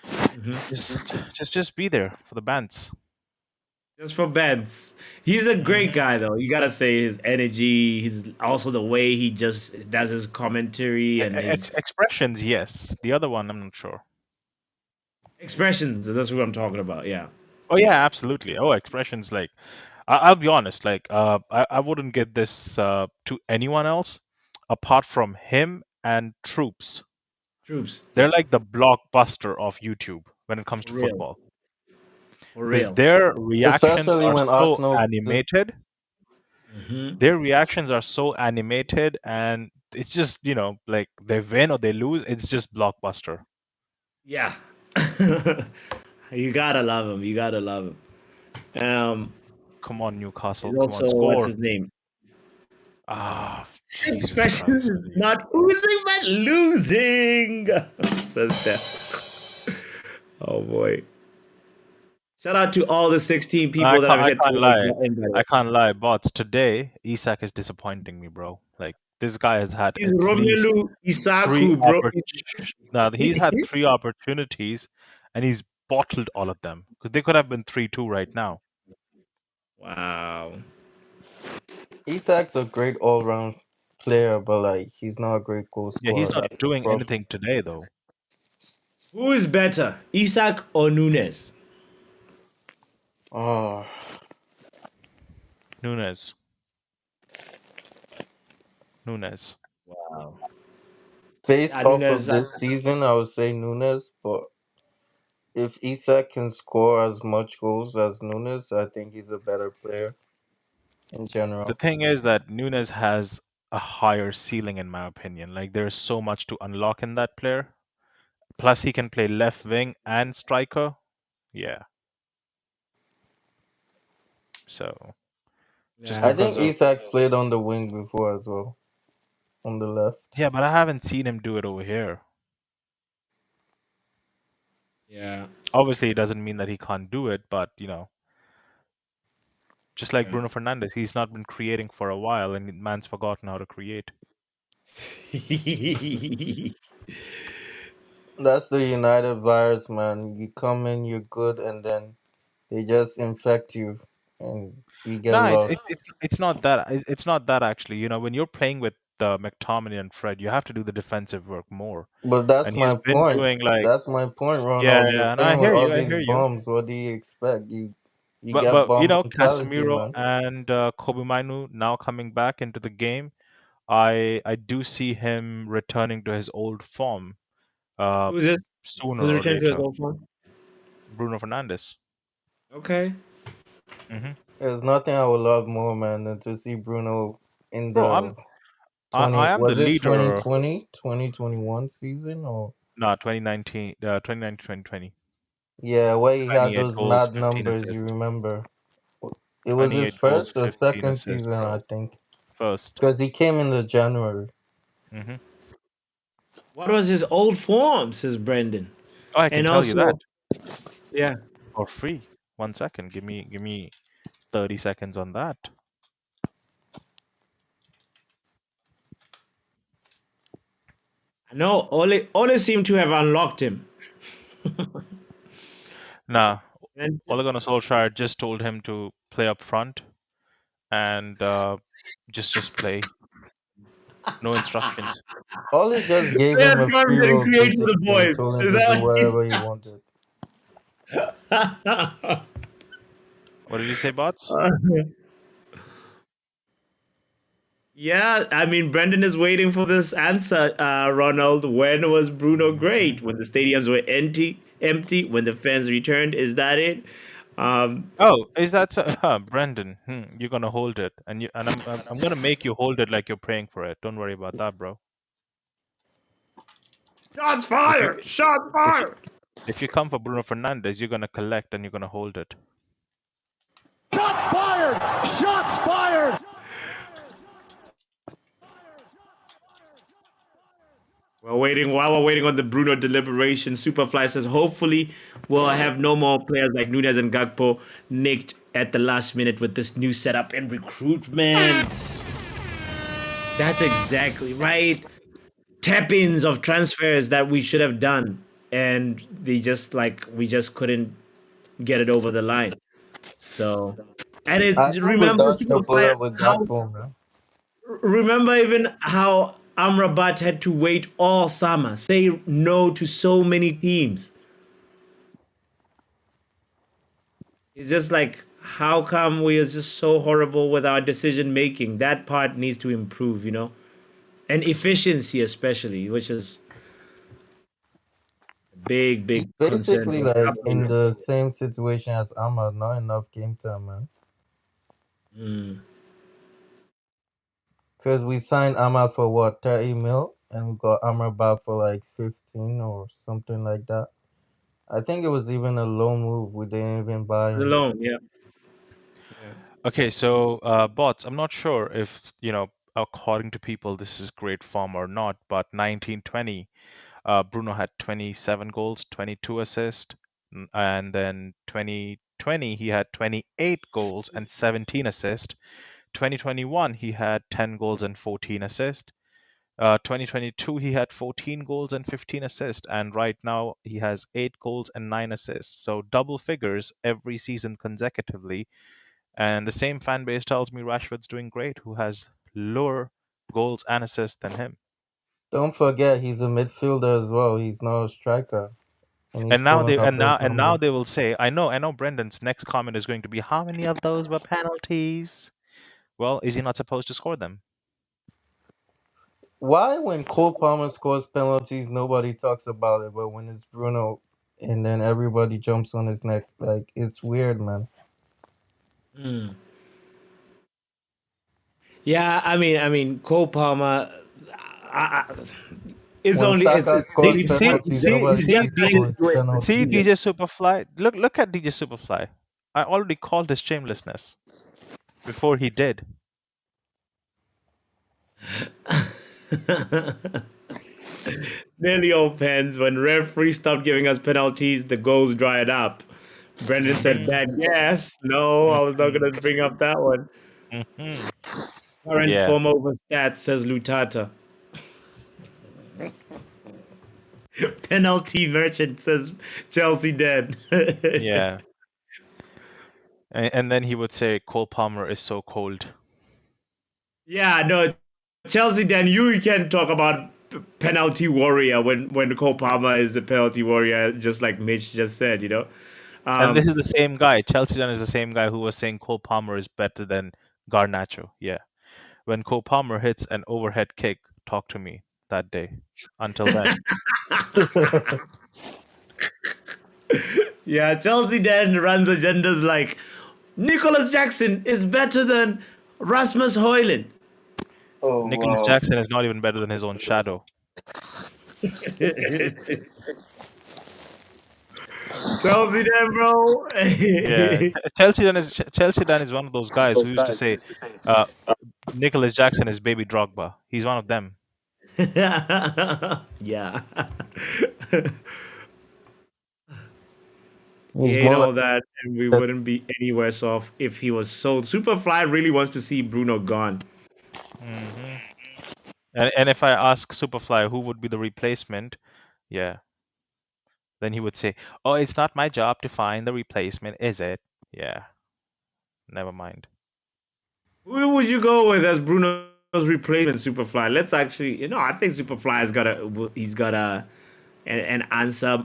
Mhm. Just be there for the bands. Just for Benz. He's a great Hmm. guy though. You gotta say his energy, his also the way he just does his commentary and his Expressions, yes. The other one, I'm not sure. expressions. That's what I'm talking about. Yeah. Oh yeah, absolutely. Oh, expressions like I'll be honest, like I wouldn't give this to anyone else apart from him and Troops. Troops. They're Yeah. like the blockbuster of YouTube when it comes For to real. football For because real. their reactions especially are when so Arsenal loses. animated. Hmm. Their reactions are so animated, and it's just like they win or they lose. It's just blockbuster. Yeah. You gotta love him. You gotta love him. Come on, Newcastle. There's Come on, also what's score. his name? Ah, Jesus Expressions Christ, is really. not oozing but losing. Says Steph. Oh boy. Shout out to all the 16 I people that can't. have I hit the can't like lie. button, by the I way. can't lie. Bots today, Isak is disappointing me, bro. Like this guy has had He's at least Romelu three Isaku, bro. oppor. Now he's had three opportunities, and he's bottled all of them because they could have been 3-2 right now. Wow. Isak's a great all round player, but like he's not a great goal Yeah, he's scorer. not That's his doing problem. anything today though. Who is better, Isak or Nunes? Oh, Nunes, Nunes. Wow. based Yeah, off Nunes. of this season, I would say Nunes. But if Isak can score as much goals as Nunes, I think he's a better player in The general. thing is that Nunes has a higher ceiling, in my opinion. Like there's so much to unlock in that player. Plus, he can play left wing and striker. Yeah. So just I Yeah. because think of Isak's played on the wing before as well, on the left. yeah, but I haven't seen him do it over here. Yeah. Obviously, it doesn't mean that he can't do it, but just like Yeah. Bruno Fernandes, he's not been creating for a while, and man's forgotten how to create. That's the United virus, man. You come in, you're good, and then they just infect you, and you get Nah, lost. it's not that. It's not that actually. When you're playing with McTominay and Fred, you have to do the defensive work more, But that's and my he's been point. doing like That's my point, yeah, Ronald. You're yeah, and I playing with hear all you. I these hear you. bums. What do you expect? You But get but bum mentality, Casemiro man. and Kobe Mainu now coming back into the game. I do see him returning to his old form uh Who's this? Who's sooner or returning to his later. old form? Bruno Fernandes. Okay. Hmm. There's nothing I would love more, man, than to see Bruno in Bro, the I 20. am the Was it leader. 2020, 2021 season or? No, 2019, 2019, 2020. Yeah, where he had 28 those goals, mad 15 numbers. You assists. remember? It was his 28 goals, first or 15 second assists, season, I bro. think, First. because he came in the January. Hmm. What was his old form, says Brendan. Oh, I can And tell you that also, yeah. for free. 1 second. Give me 30 seconds on that. No, Ole seemed to have unlocked him. Nah, And Ole Gunnar Solskjaer just told him to play up front and just play. No instructions. Ollie just gave yeah, him that's a why I'm free getting road, creative with the basically, and boys. told him Is to do that whatever he wanted. What did you say, bots? what Yeah, I mean, Brendan is waiting for this answer, Ronald. When was Bruno Mhm. great? When the stadiums were empty, when the fans returned? Is that it? Um, Oh, is that so? Brendan? You're gonna hold it, and I'm gonna make you hold it like you're praying for it. Don't worry about that, bro. Shots If you fired! Shots if you fired! if you come for Bruno Fernandes, you're gonna collect and you're gonna hold it. Shots fired! Shots fired! While we're waiting on the Bruno deliberation, Superfly says hopefully we'll have no more players like Nunez and Gakpo nicked at the last minute with this new setup and recruitment. That's exactly right. Tap-ins of transfers that we should have done, and we just couldn't get it over the line. So, and I it think we remember dodged the Superfly bullet with how Gakpo, man. remember even how Amrabat had to wait all summer, say no to so many teams. It's just like, how come we are just so horrible with our decision making? That part needs to improve, and efficiency especially, which is a big, He's big concern basically for a like couple of in years. the same situation as Ahmad, not enough game time, man. Mm. Because we signed Ahmad for what, 30 mil? And we got Ahmad back for like 15 or something like that. I think it was even a low move. We didn't even buy him. Alone, yeah. Yeah. Okay, so bots. I'm not sure if according to people, this is great form or not. But 1920, Bruno had 27 goals, 22 assists, and then 2020 he had 28 goals and 17 assists. 2021 he had 10 goals and 14 assists. 2022 he had 14 goals and 15 assists, and right now he has 8 goals and 9 assists. So double figures every season consecutively. And the same fan base tells me Rashford's doing great, who has lower goals and assists than him. Don't forget, he's a midfielder as well. He's not a striker. And he's And now pulling they up and those now numbers. they will say, I know Brendan's next comment is going to be, how many of those were penalties? Well, is he not supposed to score them? Why, when Cole Palmer scores penalties, nobody talks about it, but when it's Bruno, and then everybody jumps on his neck? Like, it's weird, man. Mm. Yeah, Cole Palmer. I, I, When Saka scores only See, penalties, Palmer. see, nobody He's just see, speaks trying DJ, to about do it's it. see, penalties. DJ Superfly. Look at DJ Superfly. I already called his shamelessness before he did. Nearly all pens. When referees stopped giving us penalties, the goals dried up. Brendan said, Hmm "Bad guess." No, I was not hmm going to bring up that one. hmm Current Yeah, form over stats, says Lutata. Penalty merchant, says Chelsea dead. yeah. And then he would say Cole Palmer is so cold. Yeah, no, Chelsea dead. You can talk about penalty warrior when Cole Palmer is a penalty warrior, just like Mitch just said. And this Um, is the same guy. Chelsea Dan is the same guy who was saying Cole Palmer is better than Garnacho. Yeah. When Cole Palmer hits an overhead kick, talk to me that day. Until then. yeah, Chelsea then runs agendas like Nicholas Jackson is better than Rasmus Højlund. Oh, Nicholas wow. Jackson is not even better than his own shadow. Chelsea then, bro. Yeah. Chelsea Dan is one of those guys who used to say, uh, Nicholas Jackson is baby Drogba. He's one of them. Yeah. We He's hate more like all that, and we a wouldn't be any worse off if he was sold. Superfly really wants to see Bruno gone. Hmm And if I ask Superfly who would be the replacement, yeah, then he would say, "Oh, it's not my job to find the replacement, is it?" Yeah, never mind. Who would you go with as Bruno's replacement, Superfly? Let's actually, I think Superfly has got an answer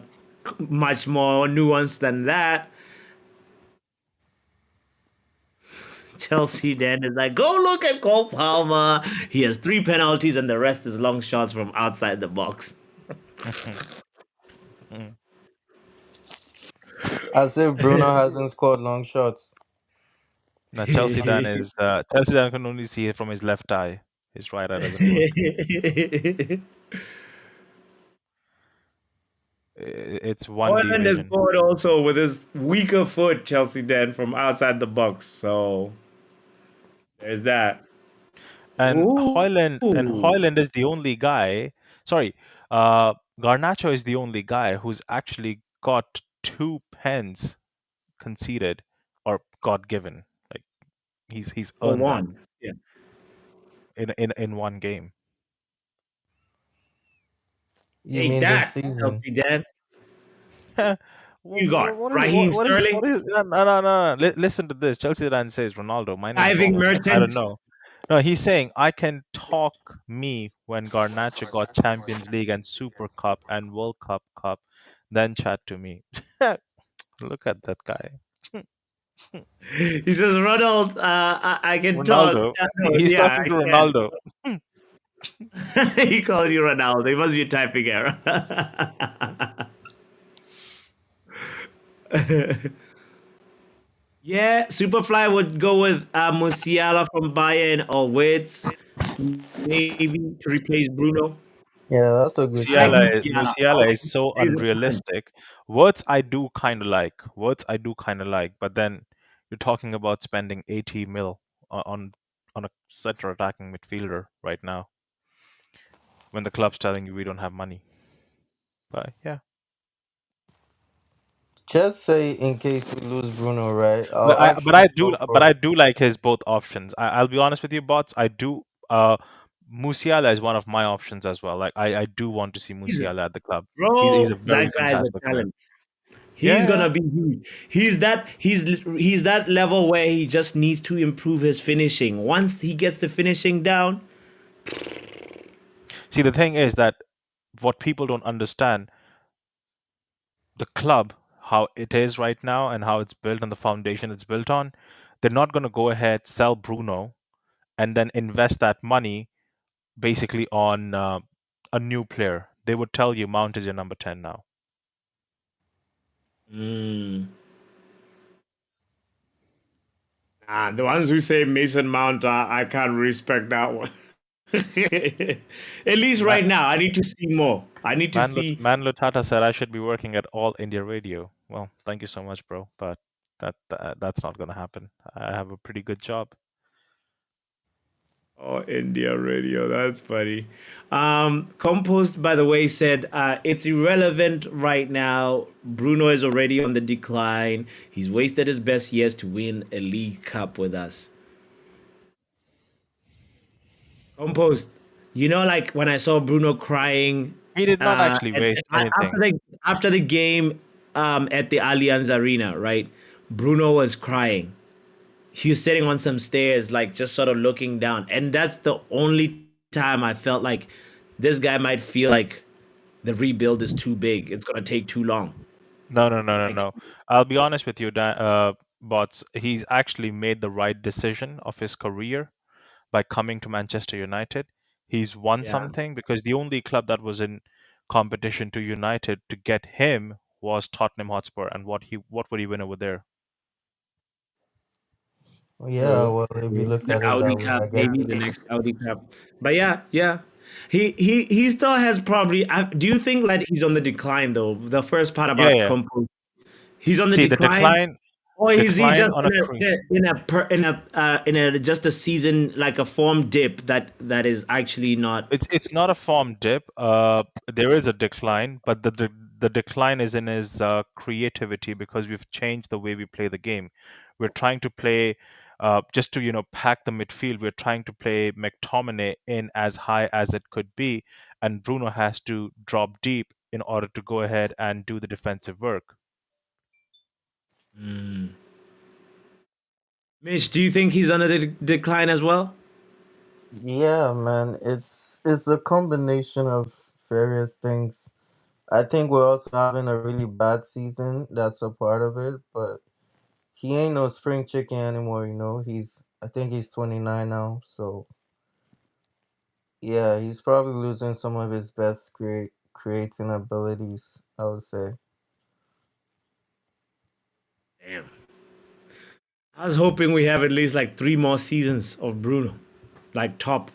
much more nuanced than that. Chelsea then is like, go look at Cole Palmer. He has 3 penalties, and the rest is long shots from outside the box. Mm. as if Bruno hasn't scored long shots. Now Chelsea Dan can only see it from his left eye. His right eye doesn't work. It's 1D Holland has vision. scored also with his weaker foot, Chelsea then from outside the box. So there's that. And Ooh. Hoyland is the only guy. Sorry, Garnacho is the only guy who's actually got two pens conceded or God given. Like he's Or earned that one. Yeah. in one game. You Take mean this that, season? Chelsea Dan. You got What is Raheem what Sterling, is no no no, no. Listen to this. Chelsea fan says Ronaldo. My name's diving Ronald. I don't merchant. know. No, he's saying I can talk me when Garnacho got Champions League and Super Cup and World Cup, then chat to me. Look at that guy. He says, Ronald, I can talk. Ronaldo. No, He's yeah, talking I to Ronaldo. can. He called you Ronaldo. It must be a typing error. Yeah, Superfly would go with Musiala from Bayern or Wits, maybe to replace Bruno. Yeah, that's a good I like shout. Musiala. Musiala Oh, is so he's a talent. unrealistic. Words I do kind of like. Words I do kind of like. But then you're talking about spending 80 mil on a center attacking midfielder right now when the club's telling you we don't have money. But yeah, Just say in case we lose Bruno, right? I'll actually go but for I do like his both options. I'll be honest with you, bots. I do. Musiala is one of my options as well. Like I do want to see He's a, Musiala at the club. He's a bro, very that guy's a fantastic player. talent. Yeah, He's yeah. gonna be huge. He's that level where he just needs to improve his finishing. Once he gets the finishing down, See, the thing is that what people don't understand, the club, how it is right now and how it's built and the foundation it's built on, they're not going to go ahead, sell Bruno, and then invest that money basically on a new player. They would tell you Mount is your number 10 now. mm, the ones who say Mason Mount, I can't respect that one. At least Ma- right now, I need to see more. I need to see. Manlo Tata said I should be working at All India Radio. Well, thank you so much, bro, but that's not going to happen. I have a pretty good job. Oh, India radio. That's funny. Compost, by the way, said it's irrelevant right now. Bruno is already on the decline. He's wasted his best years to win a League Cup with us. Compost, like when I saw Bruno crying He did not actually waste after anything. the game at the Allianz Arena, right? Bruno was crying. He was sitting on some stairs, like just sort of looking down. And that's the only time I felt like this guy might feel like the rebuild is too big. It's gonna take too long. No, no, no, no, Like, no. I'll be honest with you, Bots. He's actually made the right decision of his career by coming to Manchester United. He's won yeah. something because the only club that was in competition to United to get him was Tottenham Hotspur. And what would he win over there? Yeah, True. well, if you True. look The at it Audi that way, Cup, I guess maybe the it's next Audi Cup. But yeah, yeah. He still has probably. Do you think that he's on the decline though? The first part Yeah, about yeah. Compo, he's on the See, the decline, or is he decline just on a in a just a season like a form dip that is actually not. It's not a form dip. There is a decline, but the decline is in his creativity because we've changed the way we play the game. We're trying to play just to pack the midfield. We're trying to play McTominay in as high as it could be, and Bruno has to drop deep in order to go ahead and do the defensive work. Mm. Mitch, do you think he's on a decline as well? yeah, man. It's a combination of various things. I think we're also having a really bad season. That's a part of it, but he ain't no spring chicken anymore. I think he's 29 now, so yeah, he's probably losing some of his best creating abilities. I would say. Damn. I was hoping we have at least like 3 more seasons of Bruno, like top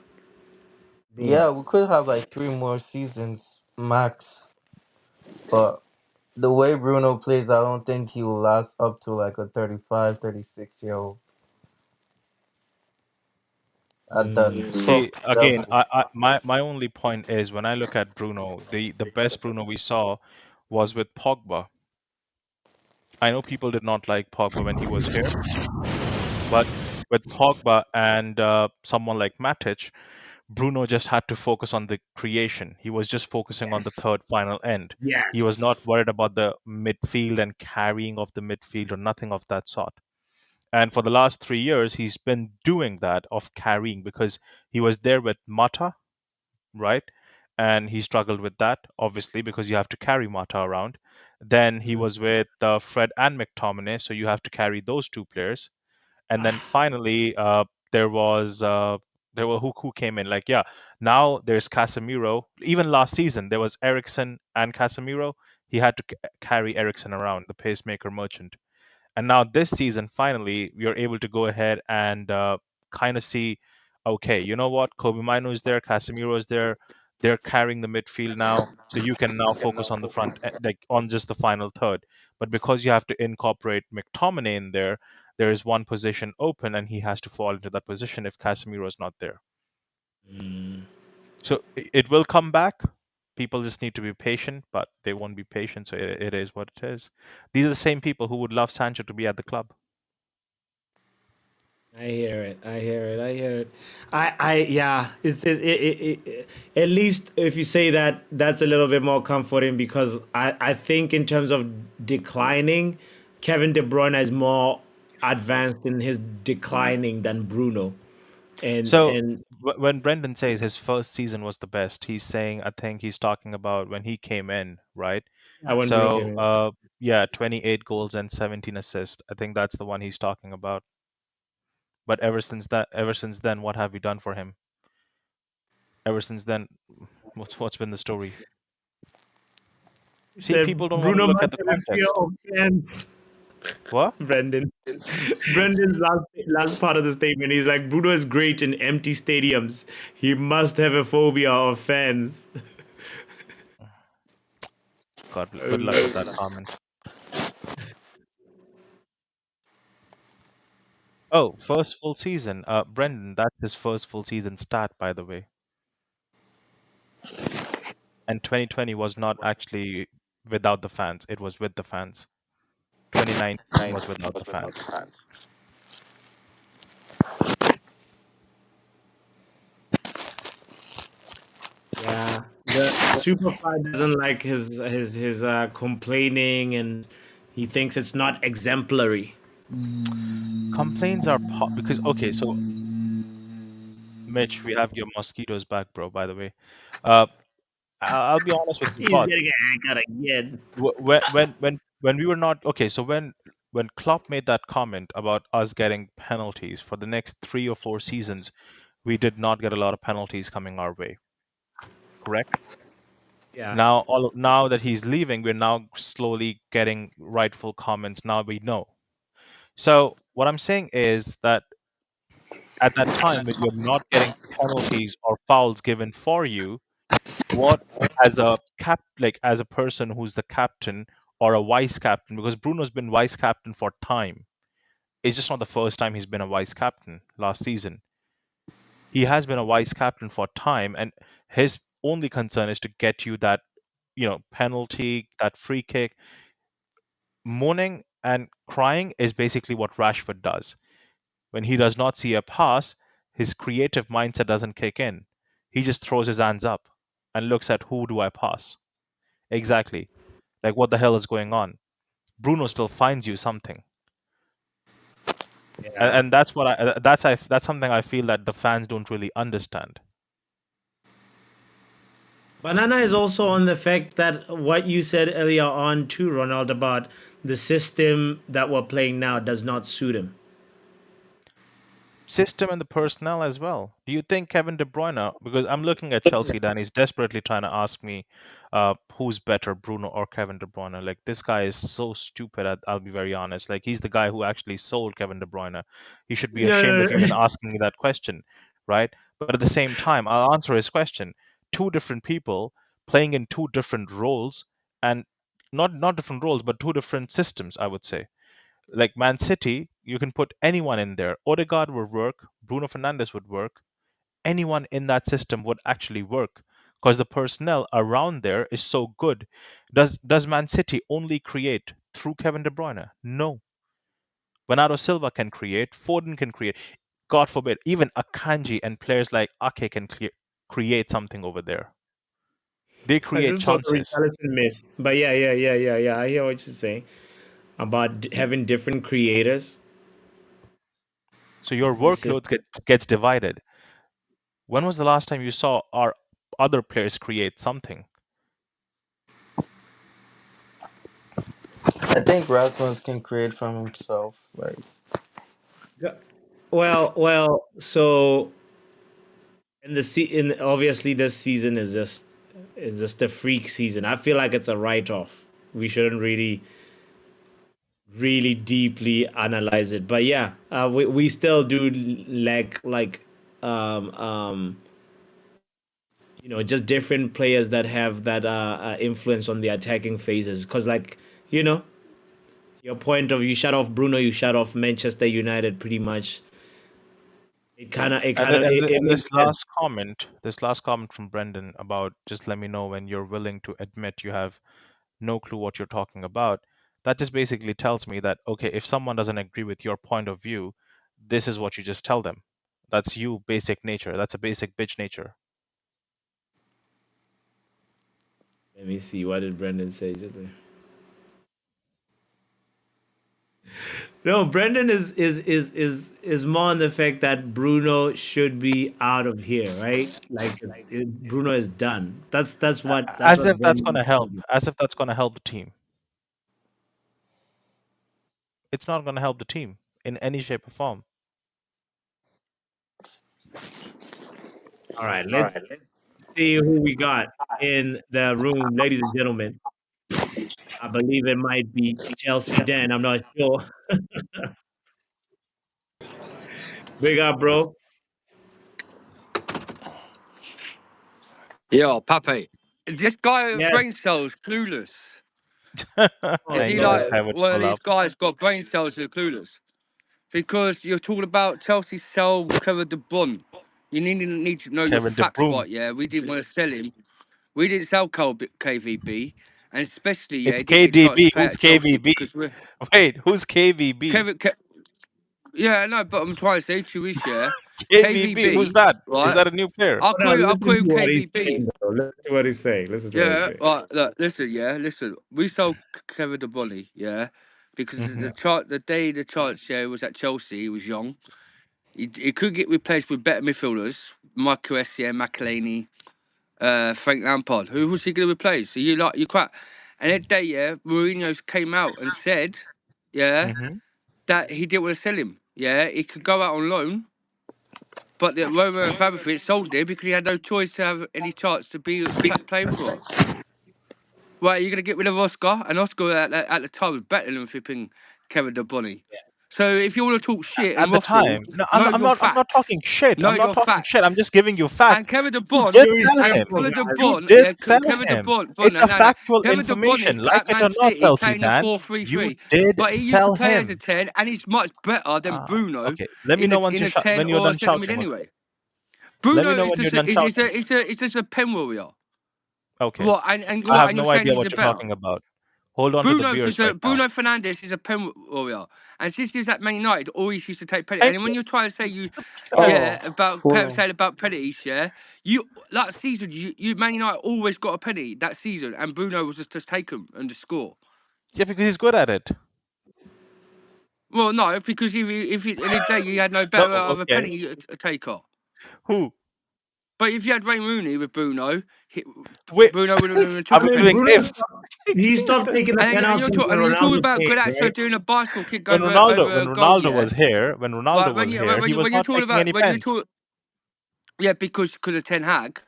Bruno. Yeah, we could have like 3 more seasons max, but the way Bruno plays, I don't think he will last up to like a 35, 36 year old. at that top See, again, level. my only point is when I look at Bruno, the best Bruno we saw was with Pogba. I know people did not like Pogba when he was here, but with Pogba and someone like Matic, Bruno just had to focus on the creation. He was just focusing on the Yes. third final end. He was not Yes. worried about the midfield and carrying of the midfield or nothing of that sort. And for the last 3 years, he's been doing that of carrying because he was there with Mata, right? And he struggled with that, obviously, because you have to carry Mata around. Then he was with Fred and McTominay, so you have to carry those two players. And then finally, there were who came in. Like, yeah, now there's Casemiro. Even last season, there was Eriksen and Casemiro. He had to carry Eriksen around, the pacemaker merchant. And now this season, finally, we are able to go ahead and kind of see, okay, you know what? Kobe Mino is there, Casemiro is there. They're carrying the midfield now, so you can now focus on the front, like on just the final third. But because you have to incorporate McTominay in there, there is one position open, and he has to fall into that position if Casemiro is not there. Mm. So it will come back. People just need to be patient, but they won't be patient, so it is what it is. These are the same people who would love Sancho to be at the club. I hear it. I hear it. I hear it. Yeah. At least if you say that, that's a little bit more comforting because I think in terms of declining, Kevin De Bruyne is more advanced in his declining than Bruno, So and when Brendan says his first season was the best, he's saying, I think he's talking about when he came in, right? when Bruno came So in. yeah, 28 goals and 17 assists. I think that's the one he's talking about. But ever since then, what have we done for him? Ever since then, what's been the story? He See, said people don't want to Bruno look must at the have a fear context. of fans. What? Brendan. Brendan's last part of the statement. He's like, Bruno is great in empty stadiums. He must have a phobia of fans. God, I good luck with love that comment. Oh, first full season. Brendan, that's his first full season stat, by the way. And 2020 was not actually without the fans, it was with the fans. 2019 was without the fans. Yeah, the Superfly doesn't like his complaining, and he thinks it's not exemplary. Complaints are because okay, so Mitch, we have your mosquitoes back, bro. By the way, uh, I'll be honest with you, He's but getting a haircut again. when we were not okay, so when Klopp made that comment about us getting penalties for the next 3 or 4 seasons, we did not get a lot of penalties coming our way. Correct? Yeah, Now that he's leaving, we're now slowly getting rightful comments. Now we know. So what I'm saying is that at that time when you're not getting penalties or fouls given for you, what as a as a person who's the captain or a vice captain, because Bruno's been vice captain for time. It's just not the first time he's been a vice captain last season. He has been a vice captain for time, and his only concern is to get you that, penalty, that free kick. Moaning and crying is basically what Rashford does. When he does not see a pass, his creative mindset doesn't kick in. He just throws his hands up and looks at who do I pass. Exactly. Like what the hell is going on? Bruno still finds you something. And, yeah. and that's something I feel that the fans don't really understand. Banana is also on the fact that what you said earlier on too, Ronald, about the system that we're playing now does not suit him. System and the personnel as well. Do you think Kevin De Bruyne? Because I'm looking at Chelsea, Dan. He's desperately trying to ask me, who's better, Bruno or Kevin De Bruyne? Like this guy is so stupid. I'll be very honest. Like he's the guy who actually sold Kevin De Bruyne. He should be ashamed No, of even asking me that question, right? But at the same time, I'll answer his question. Two different people playing in two different roles, and not different roles, but two different systems. I would say like Man City, you can put anyone in there. Odegaard would work. Bruno Fernandes would work. anyone in that system would actually work because the personnel around there is so good. Does Man City only create through Kevin De Bruyne? No. Bernardo Silva can create, Foden can create. God forbid, even Akanji and players like Ake can create something over there. They I create just saw the chances. Richarlison miss. But yeah. I hear what you're saying about having different creators. So your In the system. workload gets divided. When was the last time you saw our other players create something? I think Rasmus can create from himself. Like Well. So in obviously this season is just a freak season. I feel like it's a write off. We shouldn't really deeply analyze it. But yeah, we still do lack like um um just different players that have that influence on the attacking phases. Because like you know your point of you shut off Bruno, you shut off Manchester United pretty much. And, th- and, th- It and makes sense. this last comment from Brendan about just let me know when you're willing to admit you have no clue what you're talking about. That just basically tells me that okay, if someone doesn't agree with your point of view, this is what you just tell them. That's you, basic nature. That's a basic bitch nature. Let me see. What did Brendan say? No, Brendan is more on the fact that Bruno should be out of here, right? Like Bruno is done. That's As what if that's Brendan gonna is help. saying. As if that's gonna help the team. It's not gonna help the team in any shape or form. All right, let's see who we got in the room, ladies and gentlemen. I believe it might be Chelsea Dan. I'm not sure. Big up, bro. Yo, Pape. This guy with Yes. brain cells clueless. Oh Is I he knew this like no. guy would one of pull these up. guys got brain cells who are clueless? Because you're talking about Chelsea sell Kevin De Bruyne. You need to know your Kevin De facts, Bruyne. but yeah, we didn't want to sell him. We didn't sell KVB, and especially It's he didn't get a chance to KDB. play Who's at Chelsea KVB? because we're Wait, who's KVB? Kevin. Yeah, no, but I'm trying to say to you is yeah, KVB. Who's KVB, that? Is right? that a new player? Oh, no, I'll call listen to him what he's KVB. saying, though. Listen to what he's saying. Listen to what he's Yeah, saying. right. Look, listen, yeah, listen. We sold Kevin De Bruyne, yeah, because Hmm. the day the chart share was at Chelsea, he was young. He could get replaced with better midfielders, Michael Essien, McElhaney, Frank Lampard. Who was he going to replace? So you quite. And that day, yeah, Mourinho came out and said, yeah, Hmm. that he didn't want to sell him. Yeah, he could go out on loan, but the Roma and Abramovich sold him because he had no choice to have any chance to be playing for us. Right, you're going to get rid of Oscar, and Oscar at the time was better than flipping Kevin De Bruyne. So if you want to talk shit and At the waffle, time, no, know I'm your not. I'm not facts. talking shit. Know I'm not your talking shit. I'm facts. just giving you And facts. Kevin De You Bruyne, did You're sell and him. respectful, Kevin De guys. You Bruyne, did yeah, sell Kevin De him. Bruyne, It's a no. factual Kevin De Bruyne information. is Like at it Man or not, City Chelsea playing a Dan, you 4-3-3, did but he used to sell play as a him. 10, and he's much better than Bruno Okay. Let me know once in you a 10 when you're or a done centre mid shouting. Okay. anyway. Let me Bruno know is when you're just done shouting. it's just a pen warrior. Okay. What and I what? have And you're no saying idea he's what the you're better? talking about. Hold on to the beers right now. Bruno Fernandes is a pen warrior, and since he was at Man United, always used to take penalties. Hey, And when you're trying to say oh, about well, saying about penalties, yeah, you that season you Man United always got a penalty that season, and Bruno was just take them and just score. yeah, because he's good at it. Well, no, because if you, in a day you had no No, better of a okay. penalty taker. Who? But if you had Ray Rooney with Bruno, Wait, Bruno wouldn't even took I'm a I mean, doing penalty. Bruno ifs. he stopped taking the penalties when And you're talking Ronaldo about came, Golaxo right? doing a bicycle kick when over a goal, Ronaldo yeah. was here, when Right, Ronaldo was here, he was when you're not talking taking about any pens. yeah, because of Ten Hag,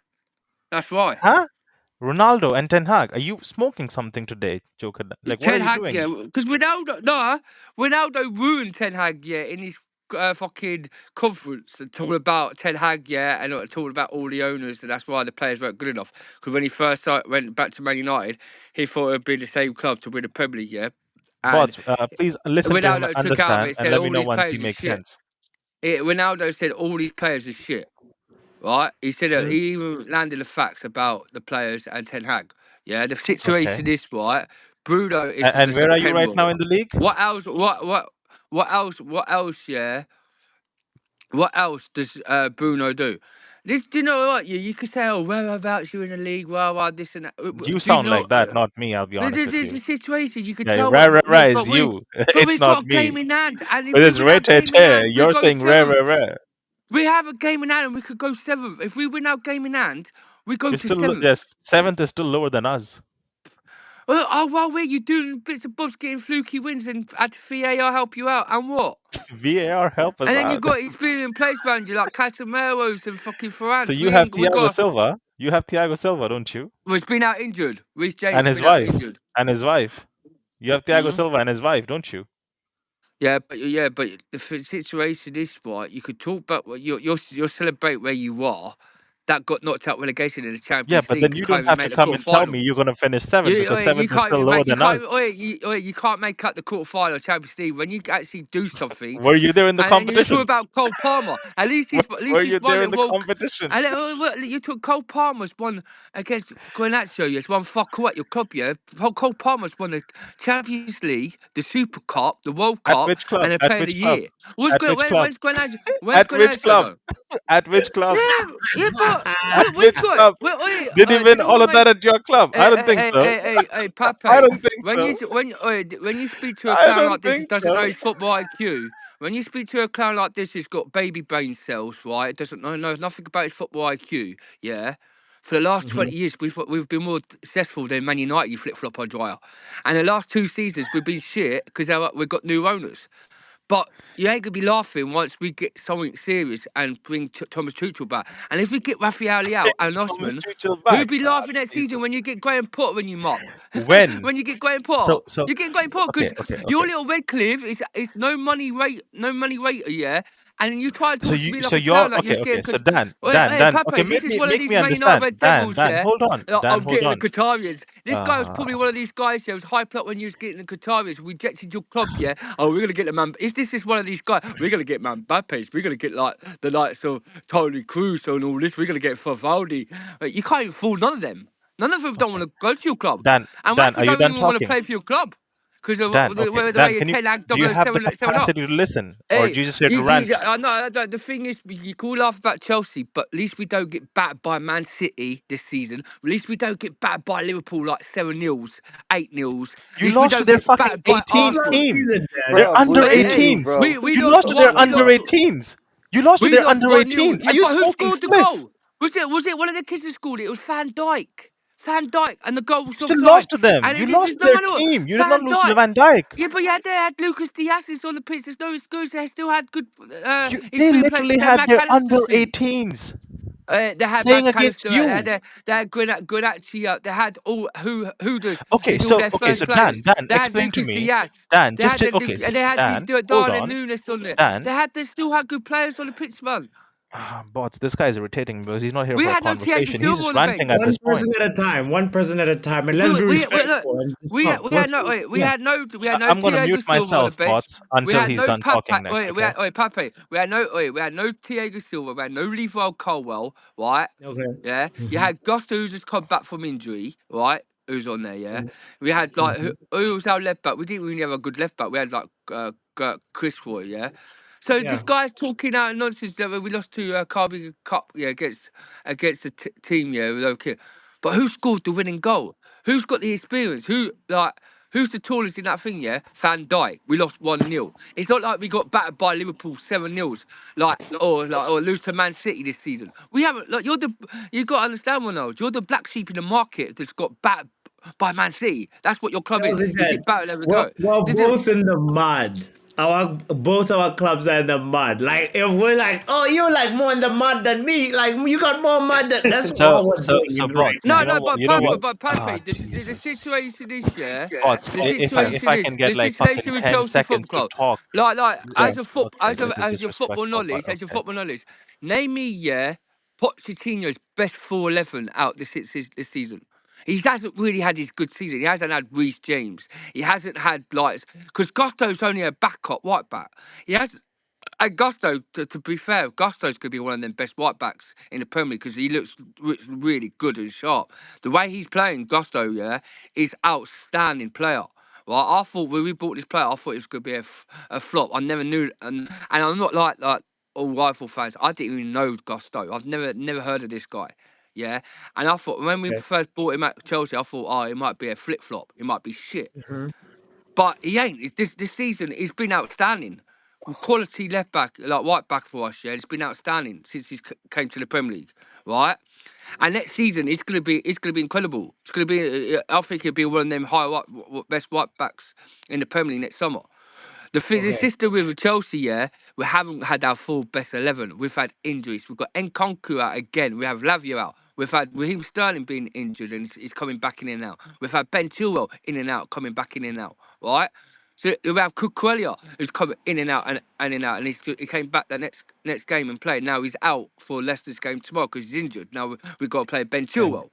that's why. Huh? Ronaldo and Ten Hag, are you smoking something today, Joker? Like, what are Ten you Hag, doing? yeah, because Ronaldo ruined Ten Hag, yeah, in his fucking conference and talking about Ten Hag, yeah, and talking about all the owners, and that's why the players weren't good enough. Because when he first went back to Man United, he thought it would be the same club to win the Premier League, yeah, and Bots, please listen to him and Ronaldo took out of it understand, and and said let me all know these once he players are makes shit. sense. Ronaldo said all these players are shit. right? He said that Mhm. he even landed the facts about the players and Ten Hag. Yeah, the situation Okay. is right. Bruno is And just a where are you right now penroll. in the league? What else? What else? What else? Yeah. What else does Bruno do? This, do you know what? You could say, oh, whereabouts you in the league, this and that. You Do you sound know? like that, not me. I'll be honest with There's you. the situation. You could Yeah, tell rare, what, rare, rare is but we, you. but It's we've not got a game me. in hand, and if But we it's win rare, our game in hand, we You're go saying rare, rare, seventh. rare. We have a game in hand, and we could go seventh. If we win our game in hand, we go You're to still seventh. yes. Seventh is still lower than us. Well, while you doing bits and bobs, getting fluky wins, and at VAR help you out, and what? VAR help us And then you out. got experienced players around you like Casemiro's and fucking So Ferrans. you have We Thiago got. Silva. You have Thiago Silva, don't you? Well, he's been out injured. Reece James And has his been out wife. injured. And his wife. You have Thiago Mm? Silva and his wife, don't you? Yeah, but the situation is right. You could talk about what you're celebrate where you are. That got knocked out relegation in the Yeah, Champions but then League. you Can't don't even have to make the come quarter and tell final. me you're gonna finish seventh because You seventh is can't still even lower make than us. you can't make cut the quarter final of Champions League when you actually do something. Were you there in the And you're talking competition? about Cole Palmer. At least Were he's you won there in it. the Well, competition? and you took Cole Palmer's won against Granaccio. He's won fuck all at your club. Yeah, Cole Palmer's won the Champions League, the Super Cup, the World At Cup, which club? and the At Player of the which club? Year. At which club? When's Granaccio? When's At which Granaccio club? though? At which club? Yeah, yeah, but At we've which got. club? Did he Do you win know all what of that at your club? I don't think so. Hey, I Pape. don't think so. When you speak to a I clown don't like this who think doesn't know so. his football IQ, when you speak to a clown like this who's got baby brain cells, right? Doesn't knows nothing about his football IQ. Yeah. For the last 20 years, we've been more successful than Man United. You flip flop on dryer, and the last 2 seasons we've been shit because we've got new owners. But you ain't gonna be laughing once we get something serious and bring Thomas Tuchel back. And if we get Raphael out and Thomas Osman, Tuchel who'd back. be Ah, laughing that season Jesus. when you get Graham Potter in you mop? When? When you get Graham Potter, So you're getting Graham Potter because your okay. little Redcliffe is no money rater, yeah. And you try to talk to me like So a you're clown, like you're okay. scared. So Cause, Dan, hey, okay, Pape, this is one of make these me Man United understand. Red Devils, Dan, yeah. hold on. Like, Dan, I'm hold getting the on. Qatarians. This guy was Uh, probably one of these guys that was hyped up when you was getting the Qatarians. We rejected your club, yeah. Oh, we're gonna get the man. Is this is one of these guys? We're gonna get Man Mbappe. We're gonna get like the likes of Tony Cruz and all this. We're gonna get Favaldi. You can't even fool none of them. None of them don't okay. want to go to your club, and Dan, are Rashford you don't done even want to talking? play for your club because of Dan, okay. the way Dan, you take like do you have the 007 up. capacity to listen? Or Hey, do you just here to rant? I know the thing is, you can all laugh about Chelsea, but at least we don't get battered by Man City this season. At least we don't get battered by Liverpool like 7-0s, 8-0s. At You least we lost to don't their get fucking battered by 18s Arsenal. team. Season, They're Bro, under good Hey, season, 18s. bro. we You lost lost to their what? We under lost. 18s. You lost to We their lost under 1-0. 18s. Are Yeah, you but who smoking scored the spliff? goal? Was it one of the kids who scored it? It was Van Dijk. Van Dijk, and the goal You was still offside. lost to them. And You this lost is to no their matter what. team. You did not Van lose to Dijk. Van Dijk. Yeah, but yeah, they had Lucas Diaz on the pitch. There's no excuse. They still had good They experienced players. literally They had had their under McAllister's team. 18s They had playing against McAllister. you. They had Granaccio. They had all who does Okay, is all their so first players. Dan, They had explain to Lucas me. Diaz. Dan, They had okay, and they had Dan, hold Darwin on. Nunes on there. Dan, They still had good players on the pitch, man. bots, this guy is irritating because he's not here We for a had no Thiago conversation. He's Silva just on the ranting bench. at one this point. person at a time. One person at a time, and let's be Look, respectful and just talk. Yeah. we had no I'm gonna Thiago mute Silva on the myself, bench. bots, We until had he's no done talking Pape. next, okay? Pape. We had no Thiago Silva. We had no Levi Colwell. Right? Okay. Yeah. You Mhm. had Gusto who's just come back from injury. Right? Who's on there? Yeah. Mhm. We had like Mhm. who was our left back? We didn't really have a good left back. We had like Chris Roy. Yeah. So this Yeah. guy's talking out nonsense that we lost to Carby Cup, yeah, against the team, yeah, with okay. But who scored the winning goal? Who's got the experience? Who's the tallest in that thing, yeah? Van Dijk. We lost 1-0. It's not like we got battered by Liverpool 7-0s, or lose to Man City this season. We haven't like you gotta understand one though. You're the black sheep in the market that's got battered by Man City. That's what your club is. Chelsea You get fans, battered every go. we're This is both in the mud. Both our clubs are in the mud. Like if we're like, oh, you're like more in the mud than me. Like you got more mud than that's So, what we're doing so it right bots, no, now. no, but you know what? Pape, the Jesus. situation is, yeah. Bots, The if situation I is can get the like fucking situation with 10 Chelsea Football seconds to Club. talk. Like Yeah. Okay, this is as your football disrespectful, but knowledge, okay. name me, yeah, Pochettino's best 4-11 out this season. He hasn't really had his good season. He hasn't had Reece James. He hasn't had like because Gusto's only a backup right back. He hasn't. And Gusto, to be fair, Gusto's could be one of them best right backs in the Premier League because he looks really good and sharp. The way he's playing, Gusto, yeah, is outstanding player. Right, I thought when we bought this player, I thought it was going to be a flop. I never knew, and I'm not like all rifle fans. I didn't even know Gusto. I've never heard of this guy. Yeah, and I thought when we Okay. first bought him at Chelsea, I thought, oh, it might be a flip flop. It might be shit. Mhm. But he ain't. This season, he's been outstanding. Quality left back, like right back for us, yeah. It's been outstanding since he came to the Premier League, right? And next season, it's gonna be incredible. It's gonna be, I think it'll be one of them best right backs in the Premier League next summer. The Okay. system with Chelsea, yeah, we haven't had our full best 11. We've had injuries. We've got Nkunku out again. We have Lavia out. We've had Raheem Sterling being injured and he's coming back in and out. We've had Ben Chilwell in and out, coming back in and out, right? So we have Cucurella who's coming in and out and in and out, and he came back the next game and played. Now he's out for Leicester's game tomorrow because he's injured. Now we've got to play Ben Okay. Chilwell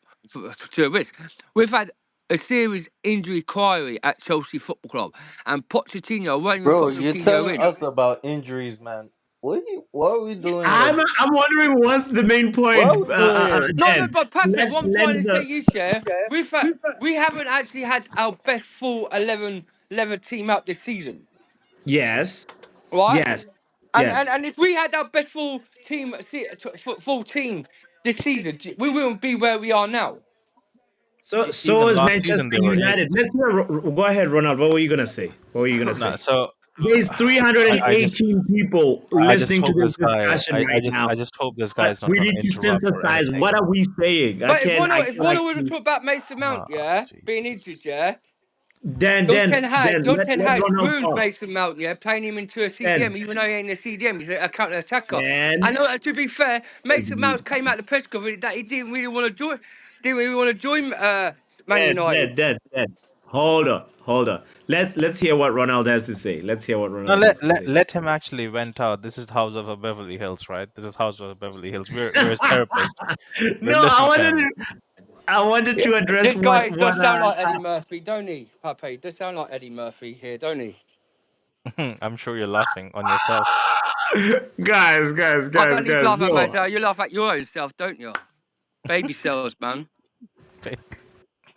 to a risk. We've had a serious injury inquiry at Chelsea Football Club, and Pochettino won't even Bro, put you're Pochettino telling in. us about injuries, man. What are we doing here? I'm wondering what's the main What are point. we doing here? No, Then but Pepe, let what I'm let trying to say the is, yeah, we haven't actually had our best full 11 team out this season, yes, right? yes, And and, yes. and if we had our best full team, full team this season, we wouldn't be where we are now. So Even is last Manchester season they were United. Let's hear. Go ahead, Ronald. What were you gonna say? What were you gonna no. say? So There's I just 318 people I just listening to hope this this guy. discussion right now, I just hope this guy but is not we going need to to interrupt or synthesize. anything. What are we saying? But if one I if can one was actually. talk about Mason Mount, Oh, yeah, being injured, Jesus. yeah, Then Your then Ten Hag, then your let Ten let Hag Ronald ruined talk. Mason Mount, yeah, playing him into a CDM, Then even though he ain't a CDM, he's a counter attacker. And then to be fair, Mason Mount came out the press conference that he didn't really want to join, Man United. then. Hold on. Let's hear what Ronald has to say. Let's hear what No, Ronald has to say. let him actually vent out. This is House of Beverly Hills, right? This is House of Beverly Hills. We're his therapist. We're No, listening to him. I wanted Yeah, to address this guy what does sound like Eddie Murphy, don't he, Pape? He does sound like Eddie Murphy here, don't he? I'm sure you're laughing on yourself. I don't need to guys. laugh at No. myself. You laugh at your own self, don't you? Baby cells, man.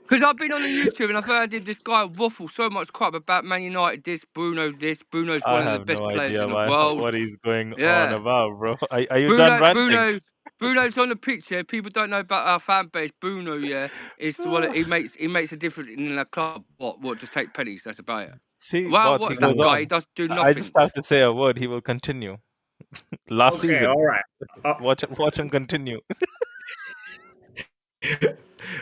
Because I've been on the YouTube and I've heard this guy waffle so much crap about Man United, this. Bruno's I one of the have best no players idea in the world. what he's going on Yeah. about, bro. Are you done Bruno, ranting? Bruno, Bruno's on the pitch, yeah. People don't know about our fan base. Bruno, yeah, is what he makes a difference in a club. What just take pennies, that's about it. See, Well, bots, he what's that goes guy? He on. does do I just nothing. have to say a word. He will continue. Last Okay, season. all right. Uh, Watch him continue.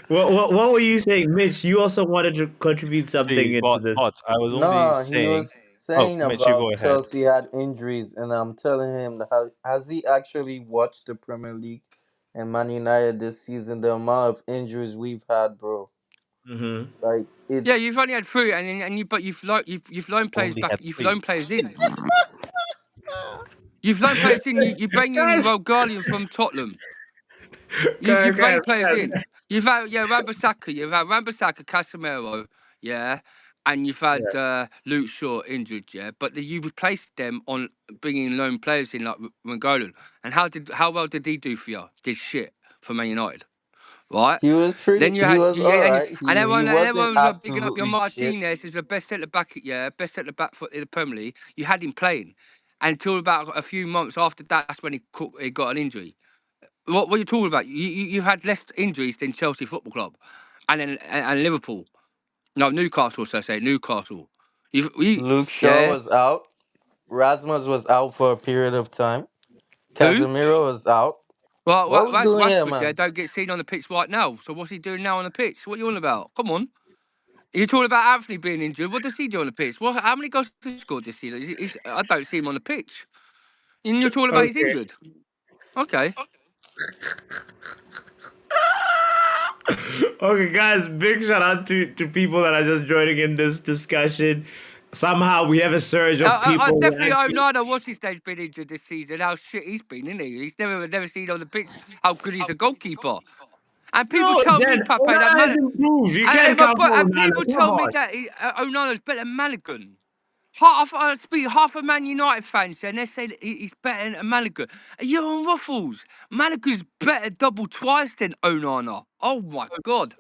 what were you saying, Mitch? You also wanted to contribute something See, into this. bots. I was only No, he saying. was Oh, saying Mitch, you go about ahead. Chelsea had injuries, and I'm telling him that has he actually watched the Premier League and Man United this season? The amount of injuries we've had, bro. Mm-hmm. Like Yeah, it's you've only had three, but you've loaned players Only back. had You've 3. loaned players in. You've loaned players in. You bring in Guys, Bulgarian from Tottenham. You guys, bring players in. You've had Rambasaka. You've had Rambasaka, Casemiro, yeah, and you've had yeah. Luke Shaw injured, yeah. But you replaced them on bringing loan players in like Rangolan. And how well did he do for you? Did shit for Man United, right? Then you he had was all right. and He wasn't everyone was bigging up your absolutely shit. Martinez as the best centre back, yeah, best centre back for in the Premier League. You had him playing until about a few months after that. That's when he got an injury. What are you talking about? You had less injuries than Chelsea Football Club, and Liverpool. No, Newcastle. So I say Newcastle. Luke Shaw Yeah. was out. Rasmus was out for a period of time. Who? Casemiro was out. Well, What we doing here, Rashford. Yeah, man? don't get seen on the pitch right now. So what's he doing now on the pitch? What are you on about? Come on. You're talking about Anthony being injured. What does he do on the pitch? How many goals has he scored this season? I don't see him on the pitch. And you're talking about he's Okay. injured. Okay. Okay, guys, big shout out to people that are just joining in this discussion. Somehow we have a surge of I people. definitely Onana, what's his name's been injured this season. How shit he's been, isn't he? He's never seen on the pitch how good he's a goalkeeper. And people No, tell me, then Pape, Onana has improved. You can't and, count for and Onana. people Come tell me on. that Onana's better than Maligan. I speak half of Man United fans, and they say that he's better than Malaga. You're on waffles. Malaga's better double twice than Onana. Oh my god.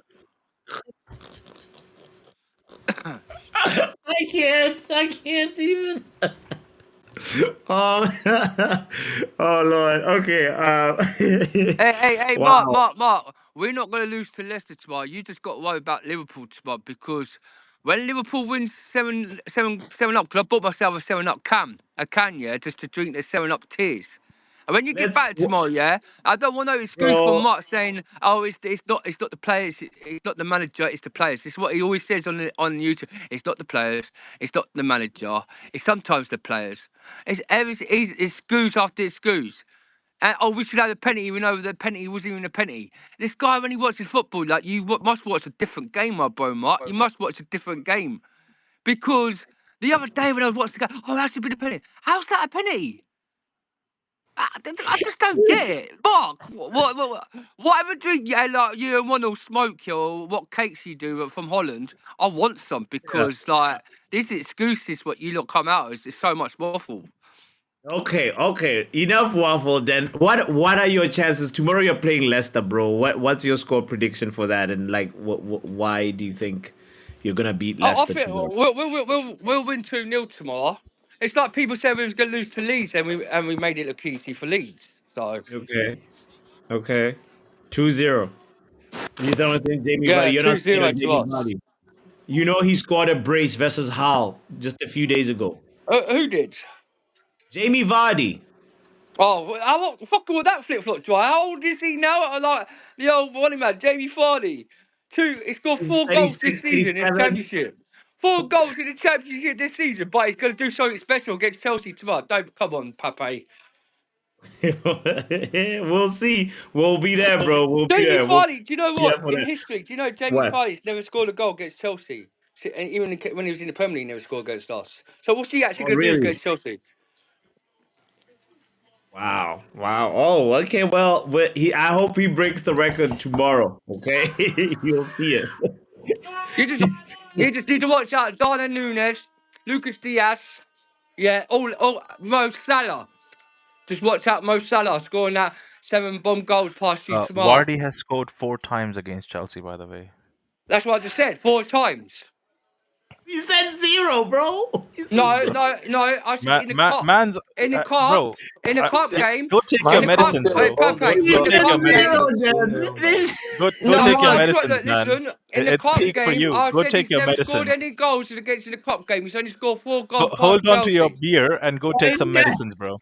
I can't even. Oh, oh Lord. Okay. Hey, Mark, Wow. Mark, Mark. We're not going to lose to Leicester tomorrow. You just got to worry about Liverpool tomorrow because when Liverpool wins 7 up, because I bought myself a 7 up can, yeah, just to drink the 7 up tears. And when you get Let's, back tomorrow, yeah, I don't want no excuse from bro. Mark saying, "Oh, it's not the players, it's not the manager, it's the players." This is what he always says on YouTube. It's not the players, it's not the manager, it's sometimes the players. It's excuse after excuse. And we should have a penalty, even though the penalty wasn't even a penalty. This guy, when he watches football, like must watch a different game, my bro, Mark. You must watch a different game because the other day when I was watching the game, that should be the penalty. How's that a penalty? I just don't get it, Mark. Whatever drink like you and one will smoke you, or what cakes you do from Holland, I want some Yeah. because like these excuses, what you lot come out as, is so much waffle. Okay. Enough waffle. Then what are your chances tomorrow? You're playing Leicester, bro. What's your score prediction for that? And like, why do you think you're gonna beat I Leicester think tomorrow? we'll win 2-0 tomorrow. It's like people said we was going to lose to Leeds, and we made it look easy for Leeds. So Okay. 2-0. You don't think Jamie yeah, Vardy? You're not scared 2-0 of to Jamie us. Vardy. You know he scored a brace versus Hull just a few days ago. Who did? Jamie Vardy. Oh, how fucking with that flip flop dry? How old is he now? Like the old running man, Jamie Vardy. He scored 4 goals this 36, season in the 37. championship. 4 goals in the championship this season, but he's going to do something special against Chelsea tomorrow. Don't come on, Pape. We'll see. We'll be there, bro. We'll be Jamie there. We'll Vardy, do you know be there what? for In that. history, do you know Jamie What? Vardy's never scored a goal against Chelsea? And even when he was in the Premier League, he never scored against us. So what's he actually Oh, going to do really? against Chelsea? Wow. Oh, okay. Well, I hope he breaks the record tomorrow. Okay, you'll see it. You just, you just need to watch out Darwin Núñez, Lucas Diaz, yeah, all Mo Salah. Just watch out Mo Salah scoring that 7 bomb goals past you tomorrow. Vardy has scored 4 times against Chelsea, by the way. That's what I just said, 4 times. He said 0, bro. He said No, 0. no, no. I said in the cup, Man's in the cup, bro. in the Uh, cup game, go take in your the Man cup. medicines, City bro. on Pape, the He in Go the take said your cup game. 0, medicines. then. 2-0, man. This- Go No, take your I medicines, man. listen. In the It's cup peak for game, you. I Go said take he's your never scored medicine. any goals against in the cup game. He's only scored 4 goals past Hold on to your Chelsea. beer and go take some medicines, bro.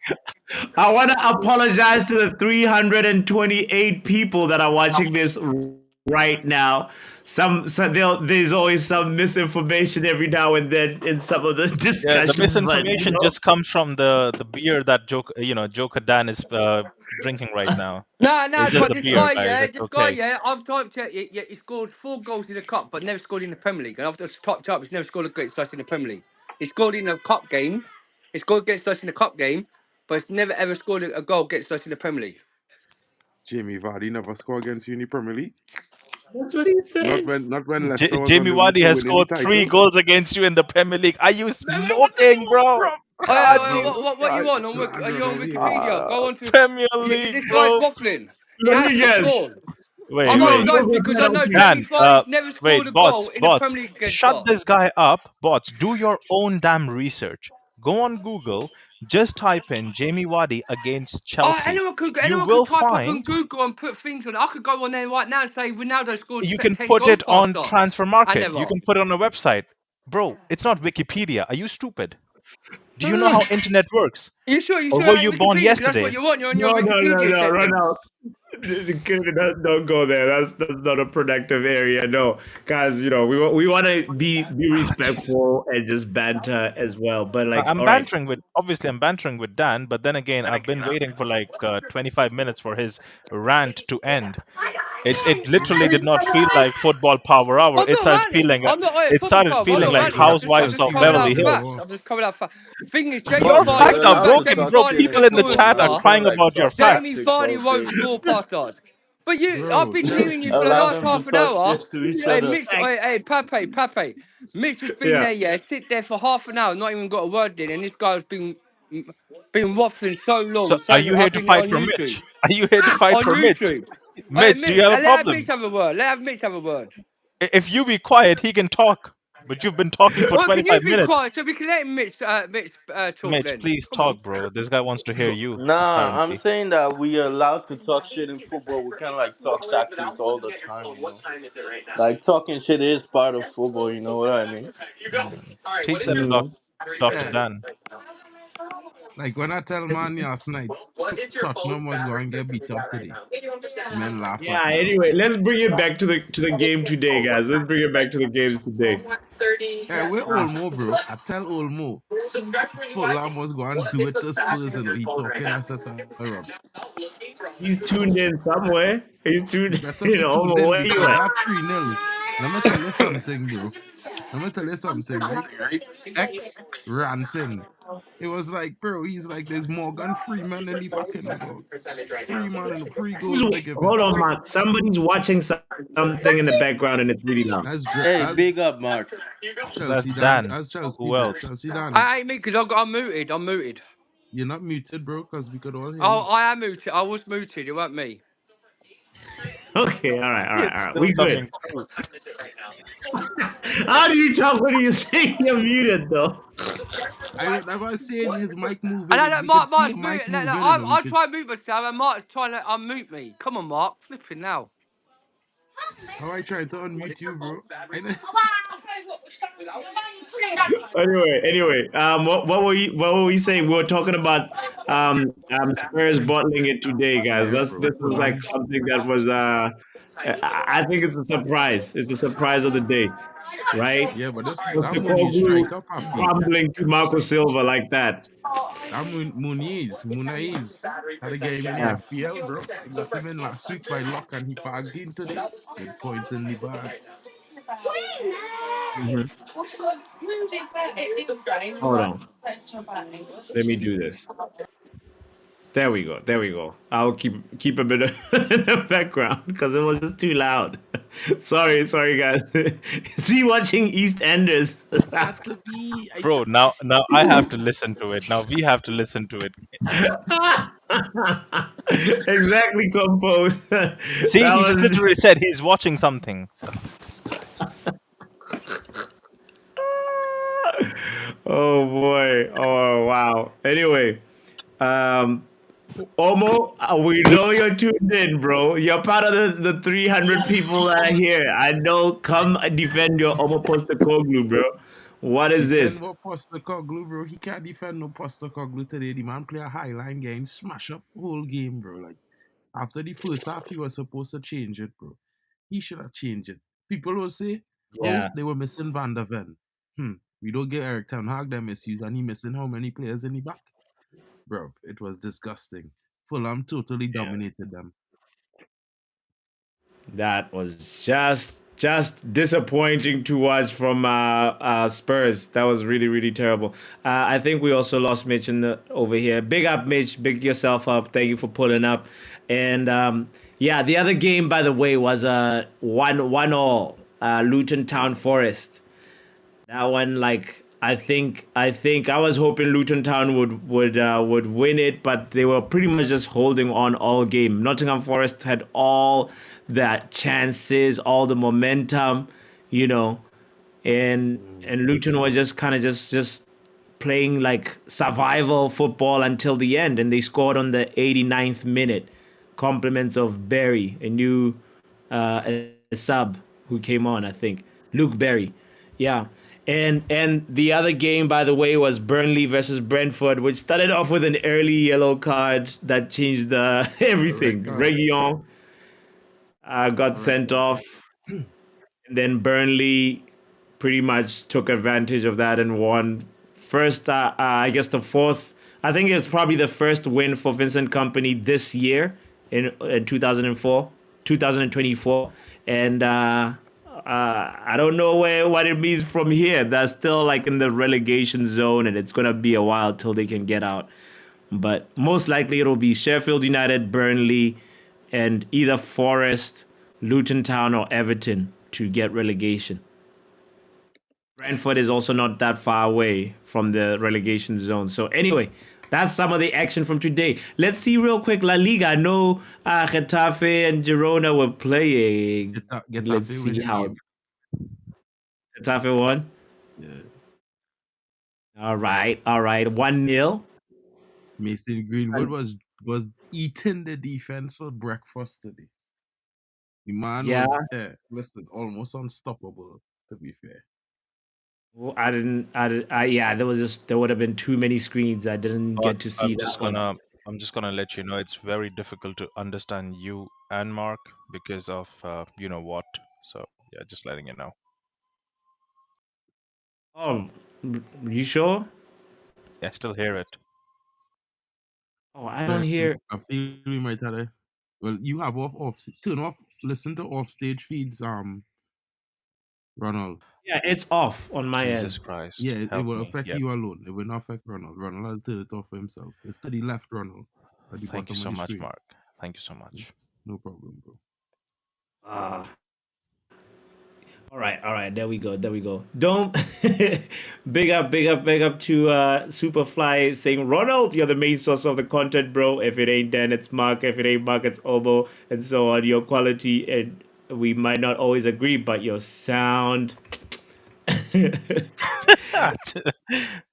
I want to apologize to the 328 people that are watching this right now. There's always some misinformation every now and then in some of the Yeah, the discussions, but misinformation just comes from the beer that Joker Dan is drinking right now. No, It's just but the beer, guys. It's this guy, okay. yeah, I've typed it. Yeah, he scored 4 goals in the cup, but never scored in the Premier League. And I've just typed up, he's never scored against us in the Premier League. He scored in the cup game. He scored against us in the cup game, but he's never ever scored a goal against us in the Premier League. Jamie Vardy never score against you in the Premier League. that's what he said. Not when Leicester was on Jamie the route Vardy to has winning the scored 3 goals title. against you in the Premier League. Are you That's what the smoking, fuck, bro? bro. God, Jesus What you Christ. on? Are you on Don't hear me. Wikipedia? Go on to. Premier League, This guy's bro. waffling. He Let has me to guess. score. Wait, I'm Two of only wait. those going were because I know penalties. Jamie Dan, Vardy's never wait, scored a goal bots, in the bots, Premier League against shut us. this guy up. Bots, do your own damn research. Go on Google, just type in Jamie Vardy against Oh, Chelsea. You anyone could will type up find, on Google and put things on it. I could go on there right now and say Ronaldo scored you can 10 put goals it past on us. Transfer I Market. You never. can put it on a website. Bro, it's not Wikipedia. Are you stupid? Do you know how internet works? You sure Or it were ain't you born Wikipedia? Because that's what yesterday? you want. You're on your No, Wikipedia run section. out. Don't go there. That's not a productive area. No, guys. We want to be respectful and just banter as well. But like, I'm all right. bantering with, obviously I'm bantering with Dan, but then again, I've been waiting for like 25 minutes for his rant to end. It literally did not feel like football power hour. I'm not ranting. I'm not. Hey, It football started club. I'm feeling not like ranting. Fucking Housewives I'm just of coming Beverly out Hills. facts. I'm just coming out facts. Thing is, Jamie Your Bots, Vardy. facts You're are talking relax. about broken, Jamie Stop bro. Vardy getting never People in the scoring. chat are emotional. Huh? crying Sound like about some your facts. Jamie toxic Vardy won't positivity. score past us. But you, I've Bro, been hearing Chelsea. you for the Allow last them to half an talk hour. shit to each Hey, other. Mitch, hey, Pape. Mitch has been Yeah. there, yeah, sit there for half an hour, not even got a word in, and this guy's been waffling so So long, are saying you that here I've to been there fight on for YouTube. Mitch? Are you here to fight On for Mitch? YouTube. Hey, Mitch, do you Mitch, have a let Mitch problem? have a word. Let Mitch have a word. If you be quiet, he can talk. But you've been talking for Well, can you 25 be minutes. quiet so we can let Mitch talk Mitch, then? please Come on. talk, bro. This guy wants to hear you, Nah, I'm apparently. saying that we are allowed to talk shit in football. We can't like talk tactics all the time, you know. Like talking shit is part of football, you know what I mean? Teach that to Mm. Dr. Yeah, Dan. like when I tell man last night, Tottenham was going to get beat up today. Men laugh Yeah. at me. Anyway, let's bring it back to the game today, guys. Let's bring it back to the game today. Yeah, we're Olmo, bro. I tell Olmo, Fulham was going to do it to Spurs, you know. He talking as a rubbish. He's tuned in somewhere. He's He tuned better in. be tuned Almost in where you because at? that 3-0. Let me tell you something, bro. Let me tell you something, right? X ranting. It was like, bro, he's like, there's Morgan Freeman in the back, you know, bro. Freeman and the free Who's? goals they give him. Hold on, Mark. Somebody's watching something in the background, and it's really loud. Hey, That's big up, Mark. That's Chelsea. Dan. That's Chelsea, Who bro. else? Chelsea Danny. I ain't me because I'm muted. I'm muted. You're not muted, bro, because we could all hear Oh, you. I am muted. I was muted. It wasn't me. Okay. All right. All right. It's All right. still We good. coming through. How do you talk when you say you're muted, though? I remember saying his mic And moving. I If don't, we could Mark, see Mark's your mic muted. moving, you know, we I could. try to mute myself, and Mark's trying to unmute me. Come on, Mark. Flipping now. How I tried to unmute you, bro. I know. Anyway, what were we saying? We were talking about Spurs bottling it today, guys. Yeah, This bro. is like Fulham. something that was I think it's a surprise. It's the surprise of the day, right? Yeah, but that Muniz Postecoglou striker, Papi. crumbling to Marco Silva like that. That Muniz had a game in the Yeah. FPL, bro. I got him in last week by luck and he bagged in today with points in the bag. Mhm. Hold on. Let me do this. There we go. There we go. I'll keep a bit of in the background because it was just too loud. Sorry, guys. See, watching EastEnders. Got to be. Bro, now I have to listen to it. Now we have to listen to it. Exactly, composed. That See, he just was. literally said he's watching something. So, this guy. Oh boy. Oh wow. Anyway, um, Omo, we know you're tuned in, bro. You're part of the 300 people that are here. I know. Come defend your Omo Postecoglou, bro. What is Defend this? what Postecoglou, bro. He can't defend no Postecoglou today. The man play a high line game, smash up whole game, bro. Like after the first half, he was supposed to change it, bro. He should have changed it. People will say, oh, Yeah. they were missing Van der Ven. We don't get eriktenhag that misuse, and he missing how many players in the back? Bro, it was disgusting. Fulham totally dominated them. That was just disappointing to watch from Spurs. That was really terrible. I think we also lost Mitch over here. Big up, Mitch. Big yourself up. Thank you for pulling up. And yeah, the other game, by the way, was a 1-1 Luton Town Forest. That one, like I was hoping Luton Town would win it, but they were pretty much just holding on all game. Nottingham Forest had all that chances, all the momentum, you know, and Luton was just kind of just playing like survival football until the end, and they scored on the 89th minute. Compliments of Berry, a new a sub who came on, I think. Luke Berry. Yeah. And the other game, by the way, was Burnley versus Brentford, which started off with an early yellow card that changed A red everything. card. Reguilon got A red sent card. off, and then Burnley pretty much took advantage of that and won. First, I guess the fourth. I think it's probably the first win for Vincent Company this year in 2004, 2024, and I don't know what it means from here. They're still like in the relegation zone, and it's gonna be a while till they can get out. But most likely it'll be Sheffield United, Burnley, and either Forest, Luton Town, or Everton to get relegation. Brentford is also not that far away from the relegation zone. So anyway, that's some of the action from today. Let's see real quick La Liga. I know Getafe and Girona were playing. Let's Getafe win see the how game. Getafe won. Yeah. All right, 1-0. Mason Greenwood was eating the defense for breakfast today. The man Yeah, was listen, almost unstoppable, to be fair. well, yeah, there would have been too many screens. I didn't get But to see that one. I'm just gonna let you know it's very difficult to understand you and Mark because of you know what. So yeah, just letting you know. Oh, you sure? Yeah, I still hear it. Oh, I don't Eriksen, hear. I feel we might have a well, you have turn off, listen to off stage feeds, Ronald. Yeah, it's off on my Jesus end. Christ, Yeah, it help will me. affect Yep. you alone. It will not affect Ronald. Ronald will turn it off for himself. It's to the left, Ronald, at the Thank you bottom of so the much, screen. Mark. Thank you so much. No problem, bro. Ah. All right. There we go. Don't big up to Superfly saying, Ronald, you're the main source of the content, bro. If it ain't Dan, it's Mark. If it ain't Mark, it's Obo, and so on. Your quality, and we might not always agree, but your sound.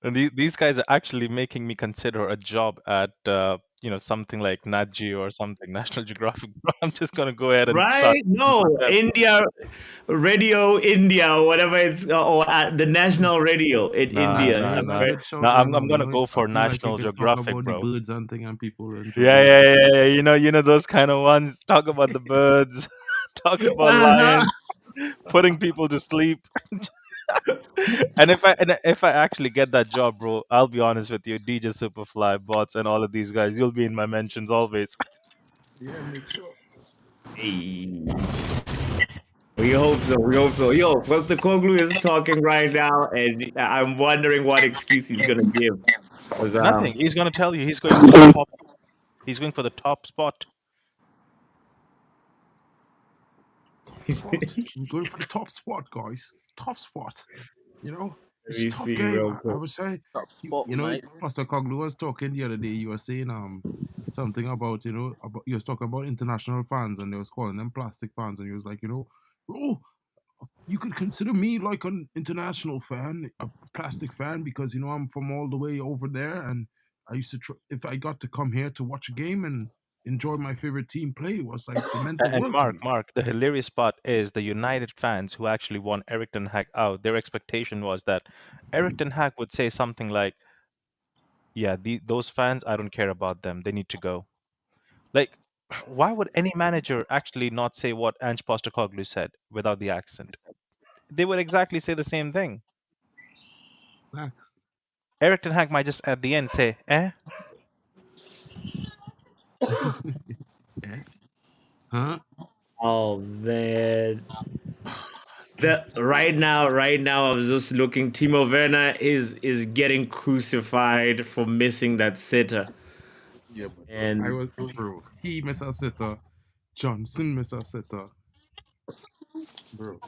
And these guys are actually making me consider a job at you know, something like Nat Geo or something, National Geographic. I'm just gonna go ahead and start Right? doing No, my best. India, Radio India, or whatever it's, or the national radio in Nah, India. nah, That's a nah. good No, shout, I'm Ronald. gonna go I for feel like you National could talk Geographic, about the bro. birds hunting and people Yeah, interviewing yeah, you. yeah, yeah. You know those kind of ones. Talk about the birds, talk about Uh-huh. lions, putting people to sleep. And if I actually get that job, bro, I'll be honest with you, DJ Superfly, bots, and all of these guys, you'll be in my mentions always. Yeah, make sure. Hey. We hope so. We hope so. Yo, Pastor Koglu is talking right now, and I'm wondering what excuse he's gonna give. 'Cause, Nothing. He's gonna tell you he's going for the top. He's going for the top spot. Top spot. I'm going for the top spot, guys. Top spot. You know, let it's a me tough see game. real I quick. would say, Top spot, you know, mate. Pastor Coglu was talking the other day. You were saying something about, about, you was talking about international fans, and they was calling them plastic fans, and he was like, oh, you could consider me like an international fan, a plastic fan, because I'm from all the way over there, and I used to if I got to come here to watch a game and enjoy my favorite team play, it was like it meant the And world to me. Mark, the hilarious part is the United fans who actually want Eriktenhag out. Their expectation was that Eriktenhag would say something like, "Yeah, those fans, I don't care about them. They need to go." Like, why would any manager actually not say what Ange Postecoglou said without the accent? They would exactly say the same thing. Facts. Eriktenhag might just at the end say, "Eh." Yeah. Huh? Oh man. Right now, I was just looking. Timo Werner is getting crucified for missing that sitter, Yeah, but I and was bro. He miss a sitter. Johnson miss a sitter. Bro,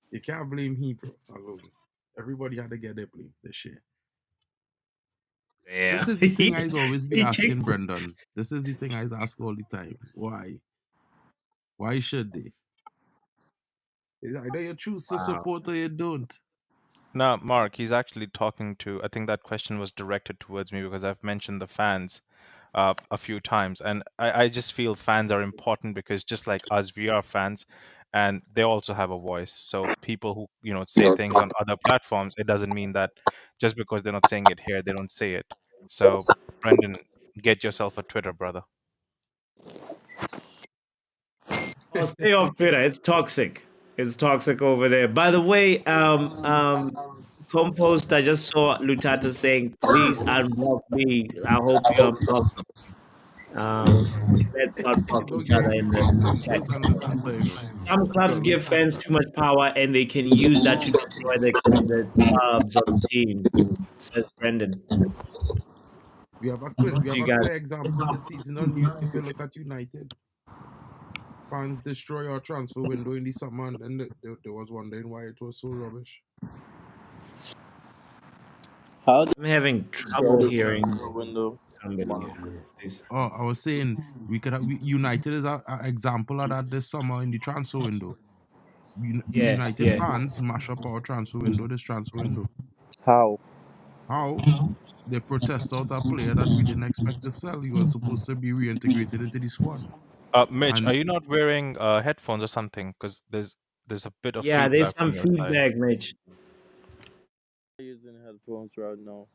you can't blame he, bro, alone. Everybody had to get their blame this year. yeah, This is the thing I always be he kicked. asking Brendan. This is the thing I ask all the time. Why? Why should they? Either you choose to Wow. support or you don't. No, Mark, he's actually talking to. I think that question was directed towards me because I've mentioned the fans a few times, and I just feel fans are important because just like us, we are fans, and they also have a voice. So people who say things on other platforms, it doesn't mean that just because they're not saying it here, they don't say it. So, Brendan, get yourself a Twitter, brother. Oh, stay off Twitter. It's toxic. It's toxic over there. By the way, Compost, I just saw Lutata saying, please unblock me. I hope you unblock me. Let's not block Don't each get other me in the between chat. Compost and Lutata, Some clubs Because give fans Lutata, too much power and they can use that to destroy the clubs or the team, says Brendan. we have What a you guys? clear example this season on you if you look at United. fans destroy our transfer window in the summer, and then they was wondering why it was so rubbish. How did I'm having you destroy trouble the hearing transfer window, somebody Mark? here. Please. Oh, I was saying United is an example of that this summer in the transfer window. Yeah, United yeah. fans mash up our transfer window, this transfer window. How? How? They protest out a player that we didn't expect to sell. He was supposed to be reintegrated into the squad. Mitch, And are you not wearing headphones or something? Because there's a bit of Yeah, there's feedback some from your side. feedback, Mitch. Using headphones right now.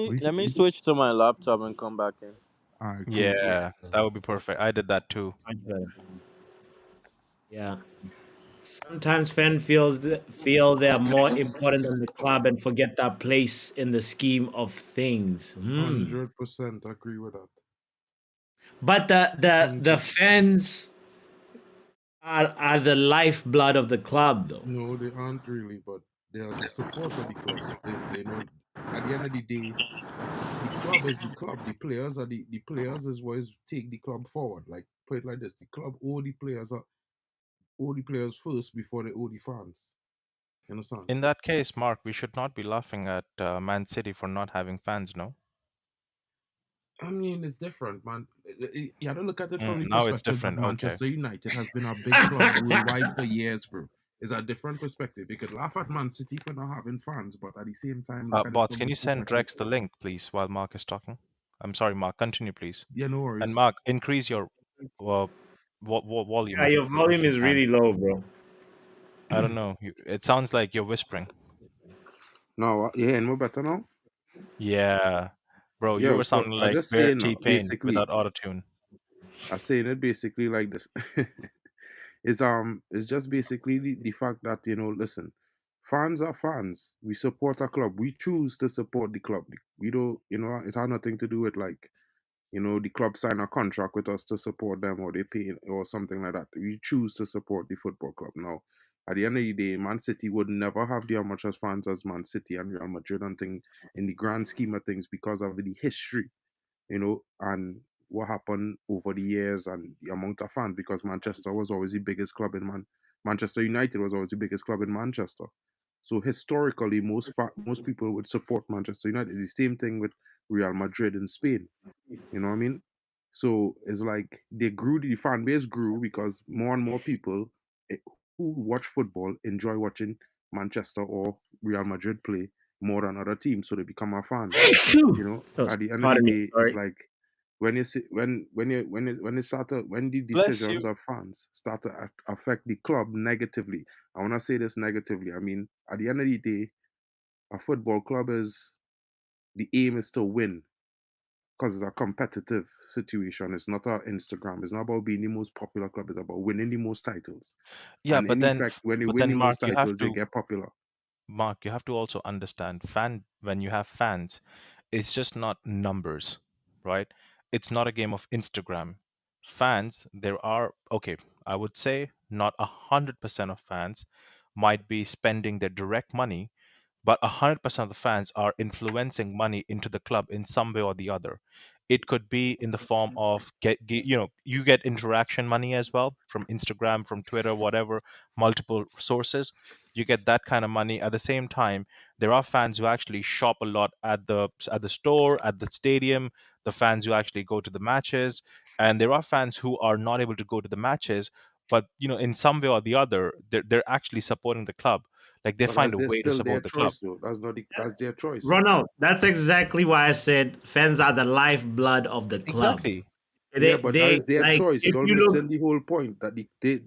what is Let it? me switch to my laptop and come back in. All right, cool. Yeah, that would be perfect. I did that too. Much better. Yeah. Sometimes fans feel they are more important than the club and forget their place in the scheme of things. 100% agree with that. But the 100. fans are the lifeblood of the club, though. No, they aren't really, but they are the support of the club. They know at the end of the day, the club is the club. The players are the players is what is take the club forward. Like put it like this: the club owe the players first before they owe the fans. You understand? In that case, Mark, we should not be laughing at Man City for not having fans, no? I mean, it's different, man. You have to look at it from the Now it's perspective that different. Okay. Manchester United has been a big club worldwide for years, bro. It's a different perspective. You could laugh at Man City for not having fans, but at the same time, look at it Bots, from can you this send perspective. Rex the link, please, while Mark is talking? I'm sorry, Mark. Continue, please. Yeah, no And worries. Mark, increase your uh, volume Yeah, your if volume you is can. really low, bro. I don't know. It sounds like you're whispering. No, yeah, and we're better now. Yeah, bro, you Yeah, were so sounding I like just bare saying T-Pain basically, without autotune. I saying it basically like this. It's just basically the fact that listen, fans are fans. We support a club. We choose to support the club. We don't, it had nothing to do with like the club sign a contract with us to support them or they pay or something like that. We choose to support the football club. Now, at the end of the day, Man City would never have the much as fans as Man City and Real Madrid and thing in the grand scheme of things because of the history, and what happened over the years and the amount of fans because Manchester was always the biggest club in Manchester United was always the biggest club in Manchester. So historically, most people would support Manchester United. It's the same thing with Real Madrid in Spain. You know what I mean? So it's like the fan base grew because more and more people eh, who watch football enjoy watching Manchester or Real Madrid play more than other teams, so they become a fan. Oh, At the end of the pardon me. day, it's Sorry. like when you see when the Bless decisions you. of fans start to affect the club negatively. I want to say this negatively. I mean, at the end of the day, a football club is the aim is to win because it's a competitive situation. It's not our Instagram. It's not about being the most popular club. It's about winning the most titles. Yeah, And but in then, effect, when they but win then, the Mark, most you have titles, they to get popular. Mark, you have to also understand when you have fans, it's just not numbers, right? It's not a game of Instagram. Fans, there are, okay, I would say not 100% of fans might be spending their direct money, but 100% of the fans are influencing money into the club in some way or the other. It could be in the form of you get interaction money as well from Instagram, from Twitter, whatever, multiple sources. You get that kind of money. At the same time, there are fans who actually shop a lot at the store, at the stadium, the fans who actually go to the matches, and there are fans who are not able to go to the matches, but in some way or the other, they're actually supporting the club. Like they But find that's a way to still their support the club. choice, though. That's their choice. Ronald, that's exactly why I said fans are the lifeblood of the club. Exactly. Yeah, but that They is their like choice. if You're you missing look the whole point that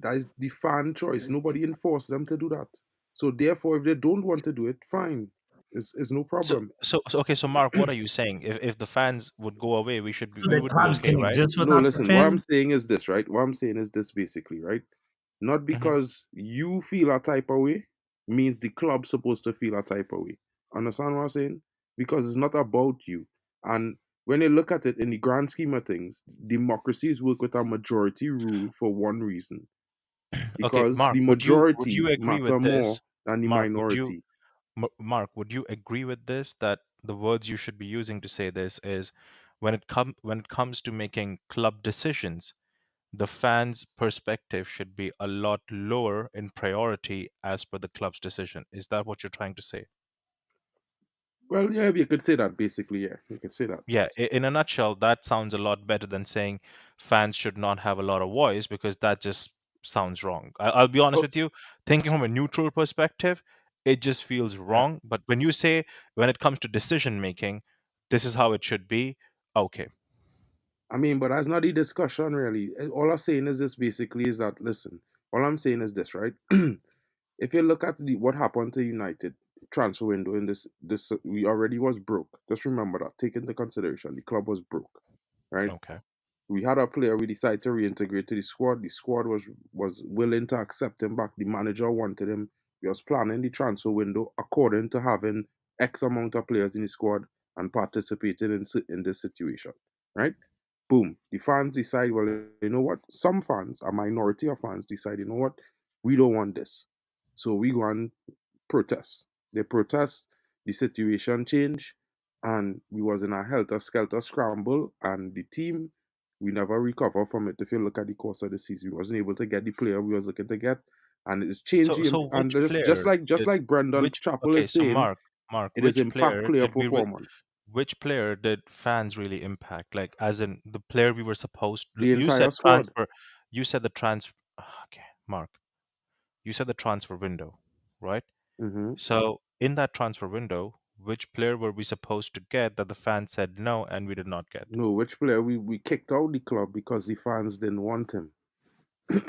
that is the fan choice. Nobody enforced them to do that. So therefore, if they don't want to do it, fine. It's no So, problem. okay. So, Mark, what are you saying? If the fans would go away, we the would be clubs okay, can right? exist No, without the listen, what I'm fans. saying is this, right? What I'm saying is this basically, right? Not Hmm. because you feel a type of way means the club's supposed to feel a type of way. Understand what I'm saying? Because it's not about you. And when you look at it in the grand scheme of things, democracies work with a majority rule for one reason. Okay, Because Mark, the would you majority agree matter with this? more than the Mark, would you minority. Mark, would you agree with this that the words you should be using to say this is when it comes to making club decisions, the fans' perspective should be a lot lower in priority as per the club's decision. Is that what you're trying to say? Well, yeah, you could say that basically. Yeah, you could say that. Yeah, in a nutshell, that sounds a lot better than saying fans should not have a lot of voice, because that just sounds wrong. I'll be honest Oh, with you, thinking from a neutral perspective, it just feels yeah. wrong. But when you say, when it comes to decision making, this is how it should be, okay. I mean, but that's not the discussion really. All I'm saying is this basically is that listen. All I'm saying is this, right? If you look at what happened to United transfer window in this we already was broke. Just remember that. Take into consideration the club was broke, right? Okay. We had a player we decided to reintegrate to the squad. The squad was willing to accept him back. The manager wanted him. We was planning the transfer window according to having X amount of players in the squad and participating in this situation, right? Boom. The fans decide, well, you know what? Some fans, a minority of fans, decide, you know what? We don't want this. So we go and protest. They protest, the situation change, and we was in a helter-skelter scramble, and the team, we never recover from it. If you look at the course of the season, we wasn't able to get the player we was looking to get, and it's changed So, so and which just player like just did like Brendan which Chappell okay, is so saying, Mark, it is impact player performance. which player did fans really impact? Like, as in the player we were supposed. The You entire said squad. transfer. You said the transfer. Okay, Mark. You said the transfer window, right? Hmm. So in that transfer window, which player were we supposed to get that the fans said no and we did not get? No, which player we kicked out the club because the fans didn't want him.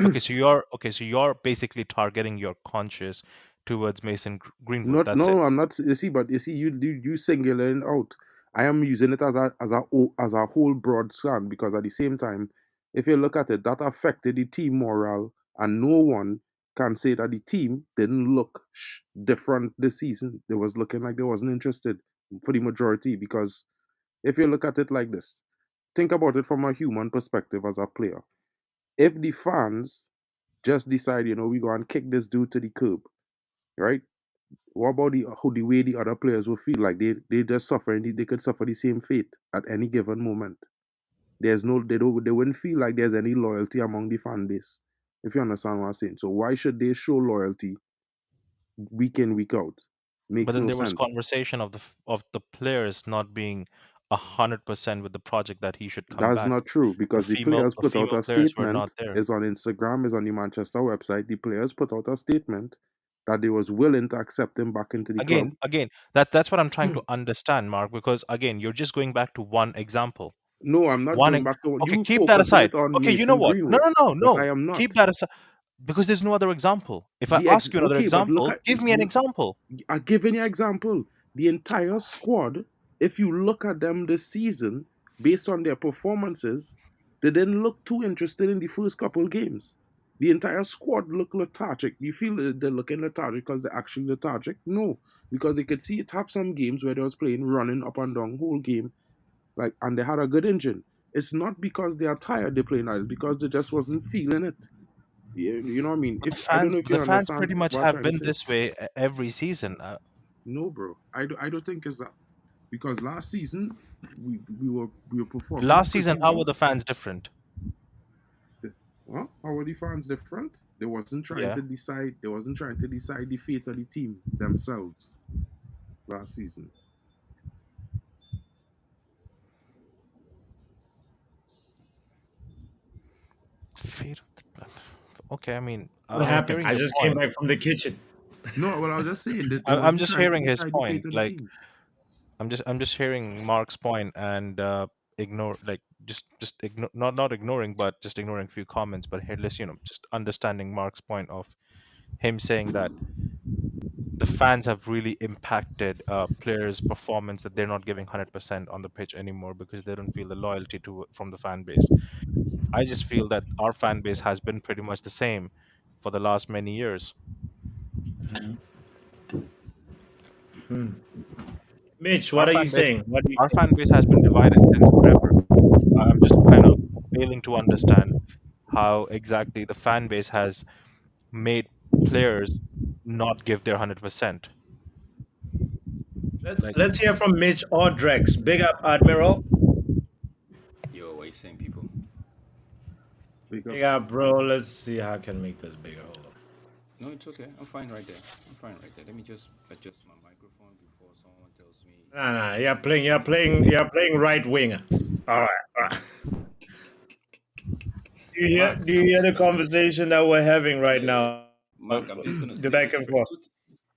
Okay, so you're basically targeting your conscience towards Mason Greenwood. Not That's it. no, I'm not. You see, but you see, you singling out. I am using it as a whole broad scan because at the same time, if you look at it, that affected the team morale, and no one can say that the team didn't look different this season. They was looking like they wasn't interested for the majority because if you look at it like this, think about it from a human perspective as a player. If the fans just decide, we go and kick this dude to the curb, right? What about the way the other players will feel like they just suffer and they could suffer the same fate at any given moment. There's no they wouldn't feel like there's any loyalty among the fan base. If you understand what I'm saying. So why should they show loyalty week in, week out? But Makes then no there was sense. conversation of the players not being 100% with the project, that he should come That's back. not true because the players The put out female a players were not statement, there. is on Instagram, is on the Manchester website. The players put out a statement that they was willing to accept him back into the club. Again, that's what I'm trying to understand, Mark, because again, you're just going back to one example. No, I'm not One going ex- back to okay, you keep that focusing aside. it on Okay, you know Mason what? No, Greenwood, no, no, but I no. am Keep not. that aside, because there's no other example. If I ask you another Okay, but look example, at give me an example. I given you an example. The entire squad, if you look at them this season, based on their performances, they didn't look too interested in the first couple games. The entire squad looked lethargic. You feel that they're looking lethargic because they're actually lethargic? No, because they could see it have some games where they was playing running up and down whole game, like, and they had a good engine. It's not because they are tired they're playing out, it's because they just wasn't feeling it. You know what I mean? But If I don't know if the you fans understand pretty much what I'm have trying to been say. this way every season. No, bro. I don't think it's that because last season we were performing Last pretty season, how were well. the fans different? Well, how were the fans different? They wasn't trying Yeah. to decide. They wasn't trying to decide the fate of the team themselves last season. Fate Okay, I mean, What I'm happened? hearing I his just came point. back from the kitchen. No, well, I was just saying that they I'm wasn't just trying to hearing his decide the point. fate of the Like, teams. I'm just hearing Mark's point, and ignore like just ignore not ignoring, but just ignoring a few comments. But here, let's just understanding Mark's point of him saying that the fans have really impacted players' performance, that they're not giving 100% on the pitch anymore because they don't feel the loyalty to from the fan base. I just feel that our fan base has been pretty much the same for the last many years. Mitch, Our what are you fan base, saying? What do you our think? fan base has been divided since forever. I'm just kind of failing to understand how exactly the fan base has made players not give their 100%. Let's Like, let's hear from Mitch or Drex. Big up, Admiral. Yo, what you saying, people? Big up. Yeah, bro. Let's see how I can make this bigger. Hold on. No, it's okay. I'm fine right there. I'm fine right there. Let me just adjust my microphone before someone tells me. Nah. You're playing right winger. All right. All right. Mark, Do you I'm hear just the gonna. conversation that we're having right Yeah, now? Mark, I'm just gonna The back say and forth.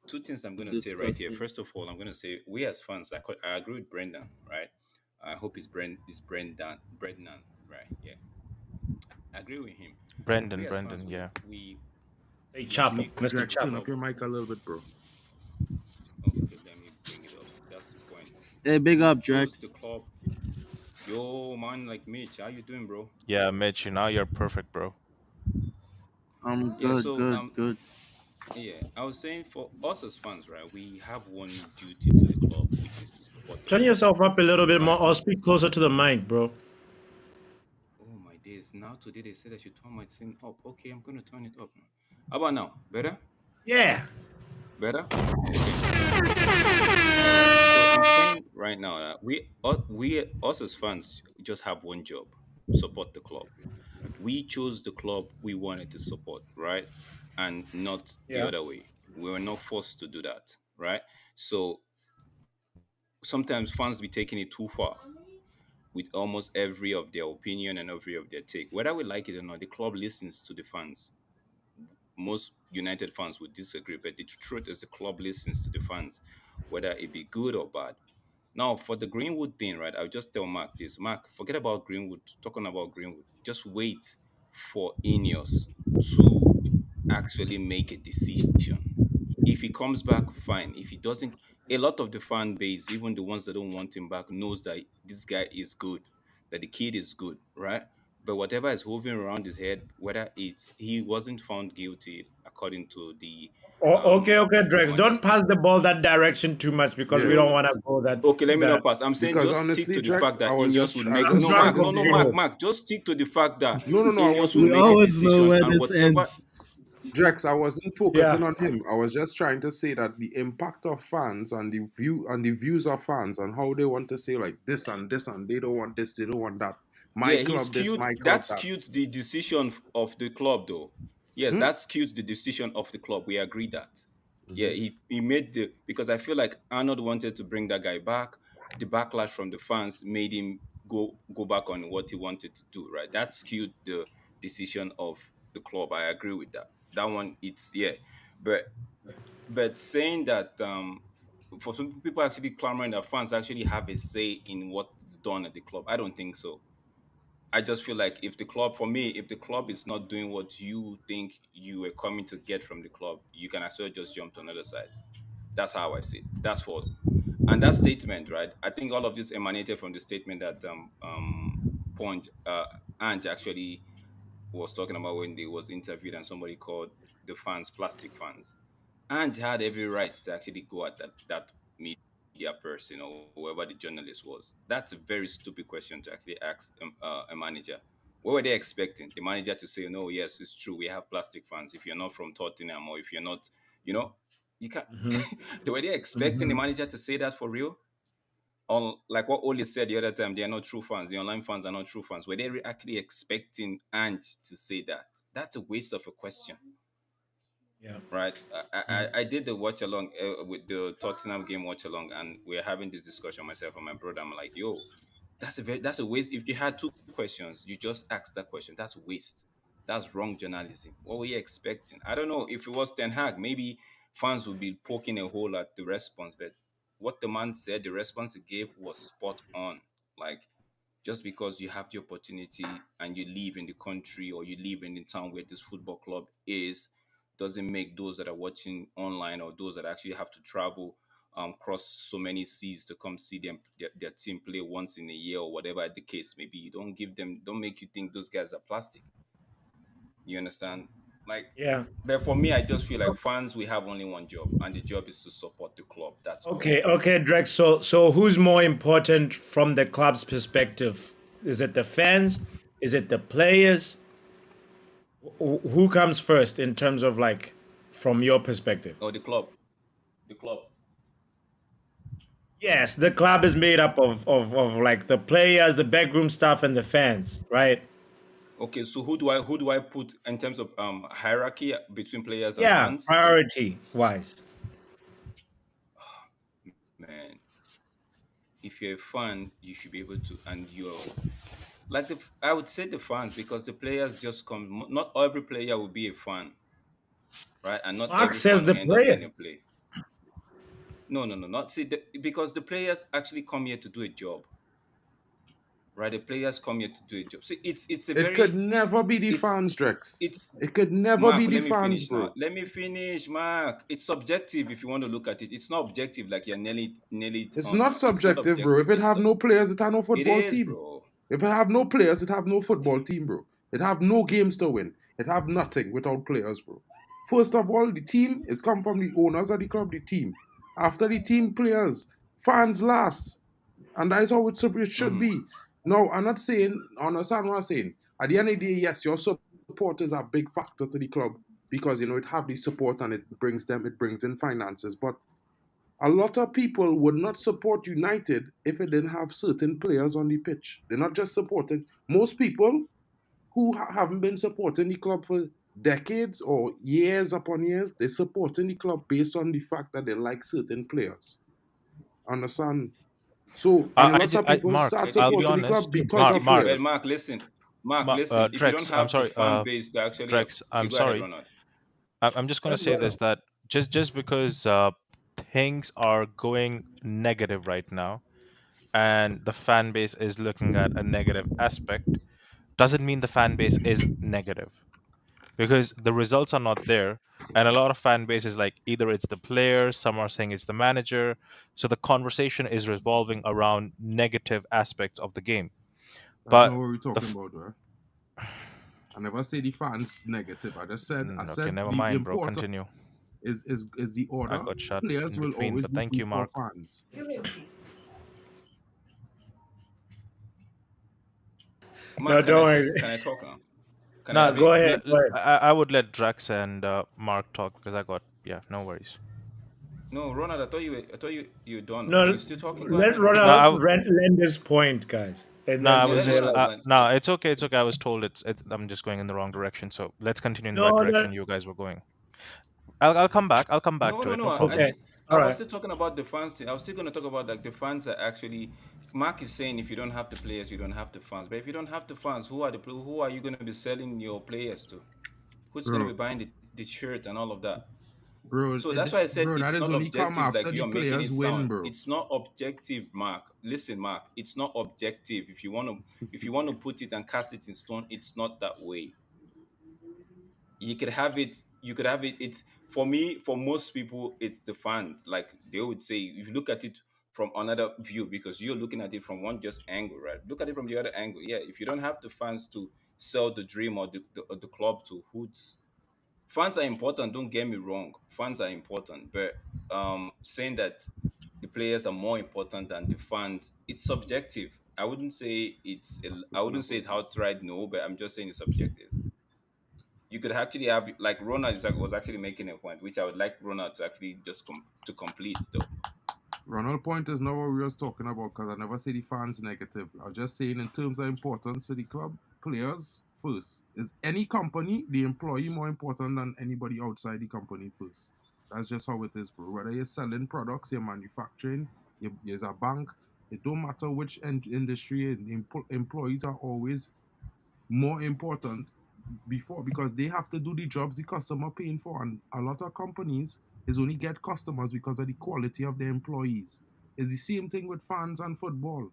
two things I'm gonna say right here. First of all, I'm gonna say we as fans, I agree with Brendan, right? I hope it's Brendan, right? Yeah, I agree with him. We as fans, Brendan, yeah. Hey, we Chapo, take Mr. the Drax, turn Chapo. up club. your mic a little bit, bro. Okay, let me bring it up. That's the point. Hey, big We up, chose the Drax. club. Yo, man, like Mitch, how you doing, bro? Yeah, Mitch, now you're perfect, bro. I'm Yeah, good, so good, good. yeah, I was saying for us as fans, right, we have one duty to the club, which is to support the Turn club, yourself up a little bit more right? or speak closer to the mic, bro. Oh my days! Now today they said I should turn my thing up. Okay, I'm gonna turn it up now. How about now? Better? Yeah. Better? Okay. All right. So I'm saying right now that we us as fans just have one job: support the club. We chose the club we wanted to support, right? And not the Yeah. other way. We were not forced to do that, right? So sometimes fans be taking it too far with almost every of their opinion and every of their take. Whether we like it or not, the club listens to the fans. Most United fans would disagree, but the truth is the club listens to the fans, whether it be good or bad. Now, for the Greenwood thing, right, I'll just tell Mark this. Mark, forget about Greenwood, talking about Greenwood. Just wait for Ineos to actually make a decision. If he comes back, fine. If he doesn't, a lot of the fan base, even the ones that don't want him back, knows that this guy is good, that the kid is good, right? But whatever is hovering around his head, whether it's he wasn't found guilty according to the Okay, Drex. Don't Manchester. pass the ball that direction too much because we Yeah. No, don't no. want to go that Okay, let me that. not pass. I'm saying Because just stick honestly, to the Drax, fact that Ineos would I was make I'm just no trying drunk Mark, to on no, say, Mark, Greenwood. Mark. Just stick to the fact that no, I Ineos would We wasn't make a always know decision where and this whatever. ends. Drex, I wasn't focusing Yeah. on him. I was just trying to say that the impact of fans and the views of fans and how they want to say like this and they don't want this, they don't want that. My Yeah, he club this, skewed my club that that. skewed the decision of the club though. Yes, Hmm? that skewed the decision of the club. We agree that. Yeah, Mm-hmm. he made the because I feel like Arnold wanted to bring that guy back. The backlash from the fans made him go back on what he wanted to do, right? That skewed the decision of the club. I agree with that. That one it's yeah. But saying that for some people actually clamoring that fans actually have a say in what's done at the club, I don't think so. I just feel like if the club, for me, if the club is not doing what you think you were coming to get from the club, you can as well just jump to another side. That's how I see it. That's for and that statement, right? I think all of this emanated from the statement that Point Ange actually was talking about when they was interviewed and somebody called the fans plastic fans. Ange had every right to actually go at that media person or whoever the journalist was. That's a very stupid question to actually ask a manager. What were they expecting? The manager to say, "No, yes, it's true. We have plastic fans. If you're not from Tottenham or if you're not, you know, you can't." Mm-hmm. Were they expecting the Mm-hmm. manager to say that for real? On like what Oli said the other time, they are not true fans. The online fans are not true fans. Were they actually expecting Ange to say that? That's a waste of a question, Yeah. right? Yeah. I did the watch along with the Tottenham game watch along, and we're having this discussion myself and my brother. I'm like, yo, that's a waste. If you had two questions, you just asked that question. That's waste. That's wrong journalism. What were you expecting? I don't know. If it was Ten Hag, maybe fans would be poking a hole at the response. But what the man said, the response he gave was spot on. Like just because you have the opportunity and you live in the country or you live in the town where this football club is, doesn't make those that are watching online or those that actually have to travel cross so many seas to come see their team play once in a year or whatever the case may be. You don't give them, don't make you think those guys are plastic. You understand? Like, Yeah. but for me, I just feel like fans, we have only one job, and the job is to support the club. That's all. Okay, Drex. So who's more important from the club's perspective? Is it the fans? Is it the players? Who comes first in terms of like from your perspective? Or the club, the club. Yes, the club is made up of like the players, the backroom staff, and the fans, right? Okay, so who do I put in terms of hierarchy between players and Yeah, fans? priority wise. Man, if you're a fan, you should be able to, and you're like I would say the fans because the players just come. Not every player will be a fan, right? And not Mark every says fan will the end up being players. a play. No, no, no, not see because the players actually come here to do a job, right? The players come here to do a job. See, it's a It could very never be the it's fans, Drex. it's It could never Mark. be the Let me fans, finish now. bro. Let me finish, Mark. It's subjective if you want to look at it. It's not objective like you're nearly It's on not now. It's not subjective, bro. objective. If it have no players, it have no It football is, team. bro. If it have no players, it have no football team, bro. It have no games to win. It have nothing without players, bro. First of all, the team, it come from the owners of the club, the team. After the team, players. Fans last. And that is how it should Mm-hmm. be. No, I'm not saying, understand what I'm saying. At the end of the day, yes, your support is a big factor to the club because, it have the support and it brings in finances. But a lot of people would not support United if it didn't have certain players on the pitch. They're not just supporting. Most people who haven't been supporting the club for decades or years upon years, they're supporting the club based on the fact that they like certain players. Understand? So, and lots of people Mark, start But if I'll you be supporting don't, the club honest. because Mark, of Mark, well, players. Mark, listen. If you don't Drex, I'm have the sorry. fan base to actually, Drex, okay, I'm go ahead, sorry. Ronald. I'm just going to say this that just because things are going negative right now and the fan base is looking at a negative aspect doesn't mean the fan base is negative because the results are not there. And a lot of fan base is like either it's the players, some are saying it's the manager. So the conversation is revolving around negative aspects of the game. That's not But what we're the talking about, right? I never say the fans negative. I okay, said never the mind, bro. important Continue. is the I order. got shut Players in will between, always but be thank you, before Mark. fans. No, Mark, can don't I say? worry. Can I talk now? Can I No, Go speak? ahead. Go ahead. I would let Drax and Mark talk because I got, yeah, no worries. No, Ronald. I thought you were done. Are No, you still talking? Go let ahead, Ronald. No, Ronald lend his point, guys, and no, then I Yeah, from was let there, just, Ronald land. no, it's okay, it's okay. I was told I'm just going in the wrong direction. So let's continue in the no, right no. direction you guys were going. I'll come back. I'll come back No, to no, it. no. No I problem. Okay, didn't. I all was right. still talking about the fans thing. I was still going to talk about like the fans are actually. Mark is saying if you don't have the players, you don't have the fans. But if you don't have the fans, who are you going to be selling your players to? Who's going to be Bro, buying the shirt and all of that? bro, So that's why I said that it's is not only come objective like after the you're making players it win, sound. bro. It's not objective, Mark. Listen, Mark, it's not objective. If you want to put it and cast it in stone, it's not that way. You could have it. It's for me, for most people, it's the fans. Like they would say, if you look at it from another view, because you're looking at it from one just angle, right? Look at it from the other angle. Yeah, if you don't have the fans to sell the dream or the club to hoots, fans are important. Don't get me wrong, fans are important, but saying that the players are more important than the fans, it's subjective. I wouldn't say it outright no, but I'm just saying it's subjective. You could actually have like was actually making a point, which I would like Ronald to actually just to complete though. Ronald Point is not what we was talking about because I never say the fans negative. I was just saying in terms of importance to the club, players first. Is any company, the employee more important than anybody outside the company first? That's just how it is, bro. Whether you're selling products, you're manufacturing, you're a bank, it don't matter which industry, employees are always more important before because they have to do the jobs the customer paying for, and a lot of companies is only get customers because of the quality of their employees. It's the same thing with fans and football.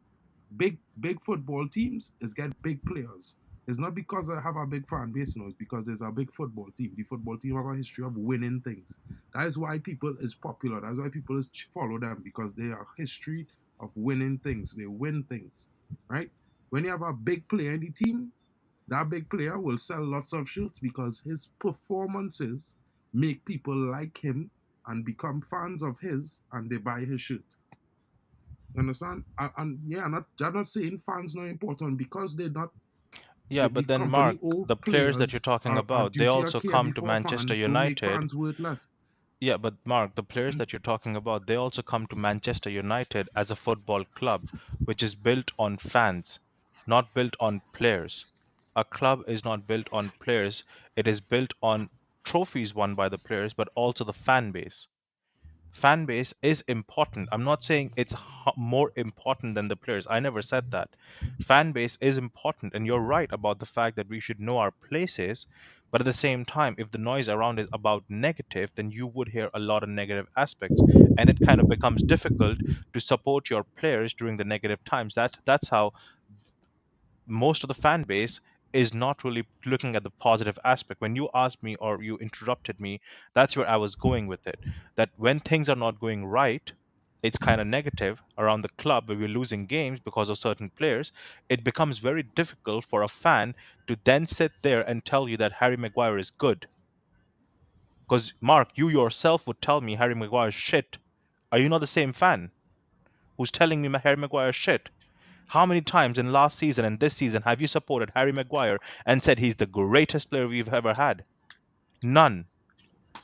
Big football teams is get big players. It's not because I have a big fan base, it's because there's a big football team. The football team have a history of winning things. That is why people is popular. That's why people is follow them because they are history of winning things. They win things, right? When you have a big player in the team, that big player will sell lots of shirts because his performances make people like him and become fans of his and they buy his shirt. You understand? And yeah, I'm not saying fans not important because they're not Yeah, the but then company Mark, or the players that you're players talking are about, they duty of also care come to before Manchester fans. Don't make United. fans worthless. Yeah, but Mark, the players that you're talking about, they also come to Manchester United as a football club, which is built on fans, not built on players. A club is not built on players, it is built on trophies won by the players, but also the fan base. Fan base is important. I'm not saying it's more important than the players. I never said that. Fan base is important, and you're right about the fact that we should know our places. But at the same time, if the noise around is about negative, then you would hear a lot of negative aspects, and it kind of becomes difficult to support your players during the negative times. That's how most of the fan base is not really looking at the positive aspect. When you asked me or you interrupted me, that's where I was going with it. That when things are not going right, it's kind of negative around the club where we're losing games because of certain players. It becomes very difficult for a fan to then sit there and tell you that Harry Maguire is good. Because, Mark, you yourself would tell me Harry Maguire is shit. Are you not the same fan who's telling me Harry Maguire is shit? How many times in last season and this season have you supported Harry Maguire and said he's the greatest player we've ever had? None.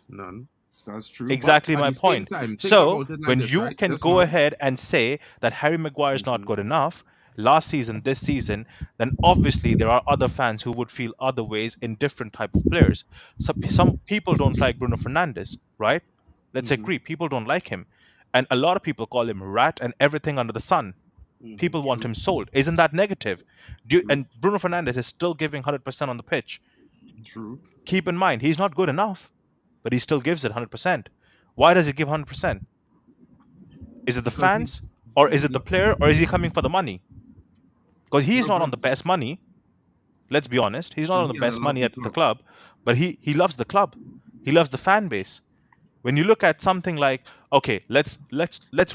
None. That's true. But Exactly at my the same point. time, think So about it like when this, you right? can Just go now. ahead and say that Harry Maguire is not Hmm. good enough last season, this season, then obviously there are other fans who would feel other ways in different type of players. Some people don't like Bruno Fernandes, right? Let's Hmm. agree, people don't like him, and a lot of people call him rat and everything under the sun. Hmm. People want True. him sold. Isn't that negative? True. And Bruno Fernandes is still giving 100% on the pitch. True. Keep in mind, he's not good enough, but he still gives it 100%. Why does he give 100%? Is it the Because he, fans, or is he it the lo- player, or is he coming for the money? Because he's bro, not bro, on the best money. Let's be honest. He's not true. on the He had a best money lovely at the club. club, but he loves the club. He loves the fan base. When you look at something like, okay, let's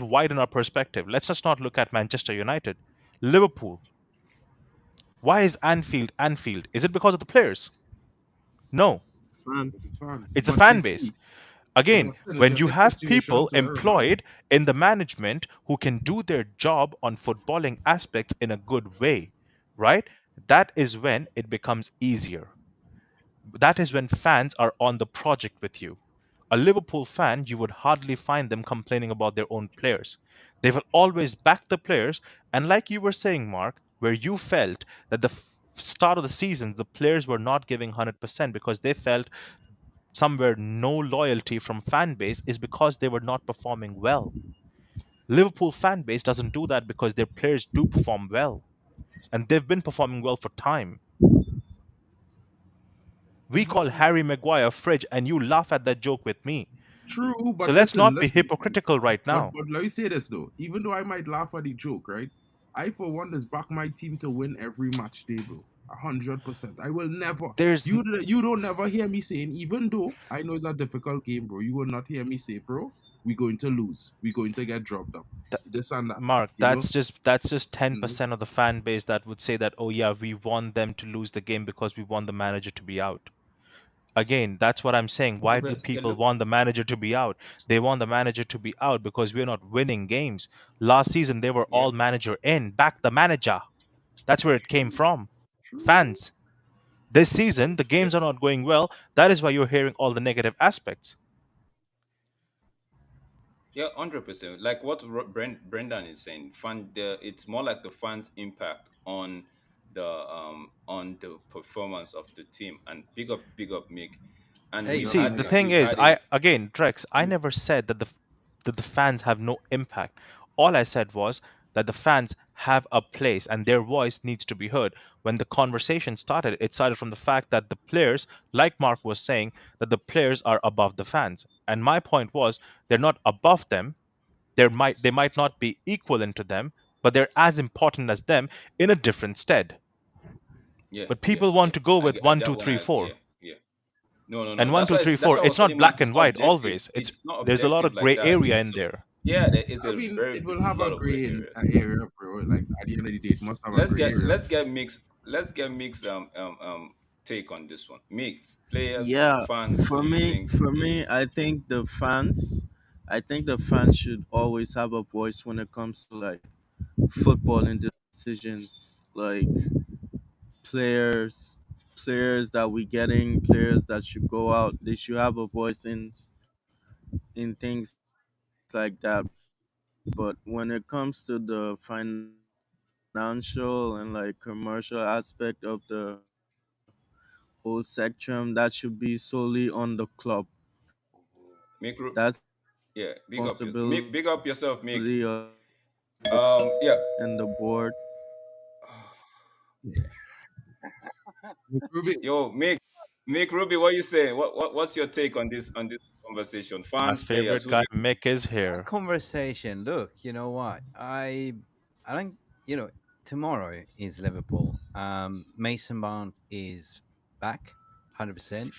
widen our perspective. Let's just not look at Manchester United, Liverpool. Why is Anfield Anfield? Is it because of the players? No, It's Fans. fans. it's a But you fan base. see, Again, but still, it's when a you mixed have situation people there, man. employed in the management who can do their job on footballing aspects in a good way, right? That is when it becomes easier. That is when fans are on the project with you. A Liverpool fan, you would hardly find them complaining about their own players. They will always back the players. And like you were saying, Mark, where you felt that the start of the season, the players were not giving 100% because they felt somewhere no loyalty from fan base is because they were not performing well. Liverpool fan base doesn't do that because their players do perform well, and they've been performing well for time. We But call Harry Maguire fridge, and you laugh at that joke with me. true. So But let's listen, not be listen. hypocritical right now. But let me say this though. Even though I might laugh at the joke, right? I for one just back my team to win every match day, bro. 100%. I will never. There's You don't never hear me saying, even though I know it's a difficult game, bro. You will not hear me say, bro, we're going to lose. We're going to get dropped up. th- This and that. Mark, You know. that's just Mhm. 10% of the fan base that would say that, oh yeah, we want them to lose the game because we want the manager to be out. Again, that's what I'm saying. Why do Yeah, people look, want the manager to be out? They want the manager to be out because we're not winning games. Last season, they were yeah, all manager in. Back the manager. That's where it came True. from. True. Fans. This season, the yeah. games are not going well. That is why you're hearing all the negative aspects. Yeah, 100%. Like what Brendan is saying, it's more like the fans' impact on the performance of the team. And big up, Mick. And Hey, we've See, had the man. it. thing We've is, had it. Drex, I never said that the fans have no impact. All I said was that the fans have a place and their voice needs to be heard. When the conversation started, it started from the fact that the players, like Mark was saying, that the players are above the fans. And my point was they're not above them. They might not be equivalent to them, but they're as important as them in a different stead. Yeah, But yeah, people yeah. want to go with one, That two, one. three, Yeah, four. yeah. No, no, And no. one, two, three, That's four. why I It's was not telling Mark. black It's and not white objective. always. It's not There's a lot objective of like gray that. area It's in there. Yeah, there is I a mean, very it will big have a lot of gray gray in areas. area, bro. Like at the end of the day, it must have a gray area. Let's get mixed take on this one. Mick, players, Yeah, fans. Who do you think for me, is? I think the fans should always have a voice when it comes to like footballing decisions, like players, players that we getting, players that should go out. They should have a voice in things like that. But when it comes to the financial and like commercial aspect of the whole spectrum, that should be solely on the club. Make That's yeah, responsibility big up yourself, Mick. of Yeah. and the board. Ruby, Yo, Mick Ruby, what you saying? What's your take on this conversation? My Fans, players, favorite who do guy, you Mick, is That here. conversation. Look, you know what? I don't. You know, tomorrow is Liverpool. Mason Mount is back, 100%.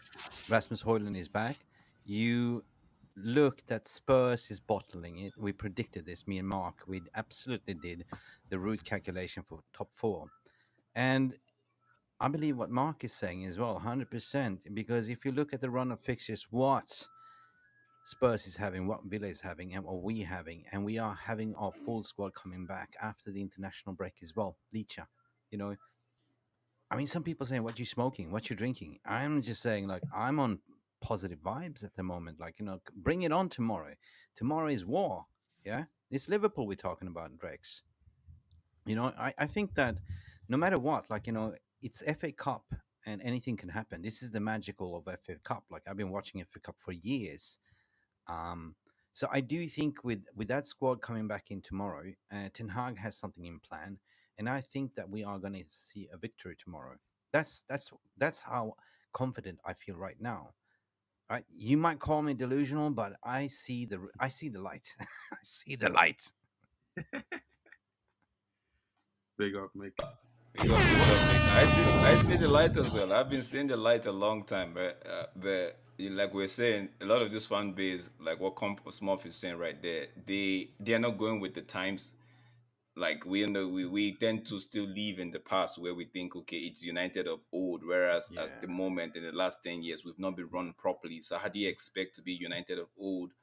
Rasmus Højlund is back. You looked at Spurs is bottling it. We predicted this. Me and Mark, we absolutely did the route calculation for top four, and I believe what Mark is saying as well, 100%. Because if you look at the run of fixtures, what Spurs is having, what Villa is having, and what we having, and we are having our full squad coming back after the international break as well. Licha, you know, I mean, some people saying, "What you smoking? What you drinking?" I'm just saying, like, I'm on positive vibes at the moment. Like, bring it on tomorrow. Tomorrow is war. Yeah, it's Liverpool we're talking about, Drex. I think that no matter what, like, it's FA Cup and anything can happen. This is the magical of FA Cup. Like, I've been watching FA Cup for years. um, so I do think with that squad coming back in tomorrow, Ten Hag has something in plan, and I think that we are going to see a victory tomorrow. That's how confident I feel right now. Right? You might call me delusional, but I see the light. I see the light. big up, Mick. big up yourself, Mick? I see the light as well. I've been seeing the light a long time, but like we're saying, a lot of this fan base, like what Smurf is saying right there, they are not going with the times. Like we tend to still live in the past where we think, okay, it's United of old, whereas at the Yeah. moment in the last 10 years we've not been run properly. So how do you expect to be United of old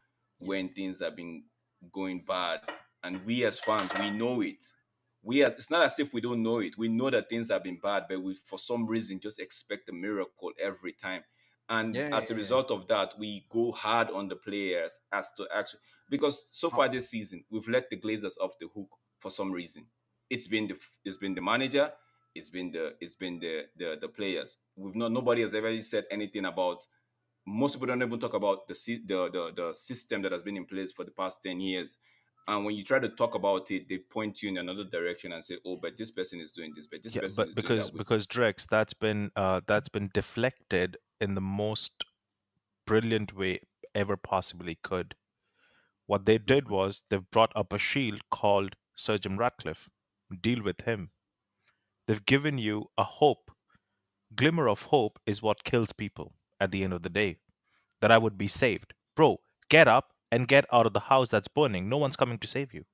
Yeah. when things have been going bad? And we as fans, we know it. It's not as if we don't know it. We know that things have been bad, but we for some reason just expect a miracle every time. And Yeah. as a Yeah. Yeah. result of that, we go hard on the players as to actually, because so Oh, far this season we've let the Glazers off the hook for some reason. It's been the manager, it's been the players. We've not Nobody has ever said anything about. Most people don't even talk about the system that has been in place for the past 10 years. And when you try to talk about it, they point you in another direction and say, "Oh, but this person is doing this, but this Yeah, person but is doing that." because Drex, that's been deflected in the most brilliant way ever possibly could. What they did was they've brought up a shield called Sir Jim Ratcliffe. Deal with him. They've given you a hope. Glimmer of hope is what kills people at the end of the day. That I would be saved. Bro, get up and get out of the house that's burning. No one's coming to save you.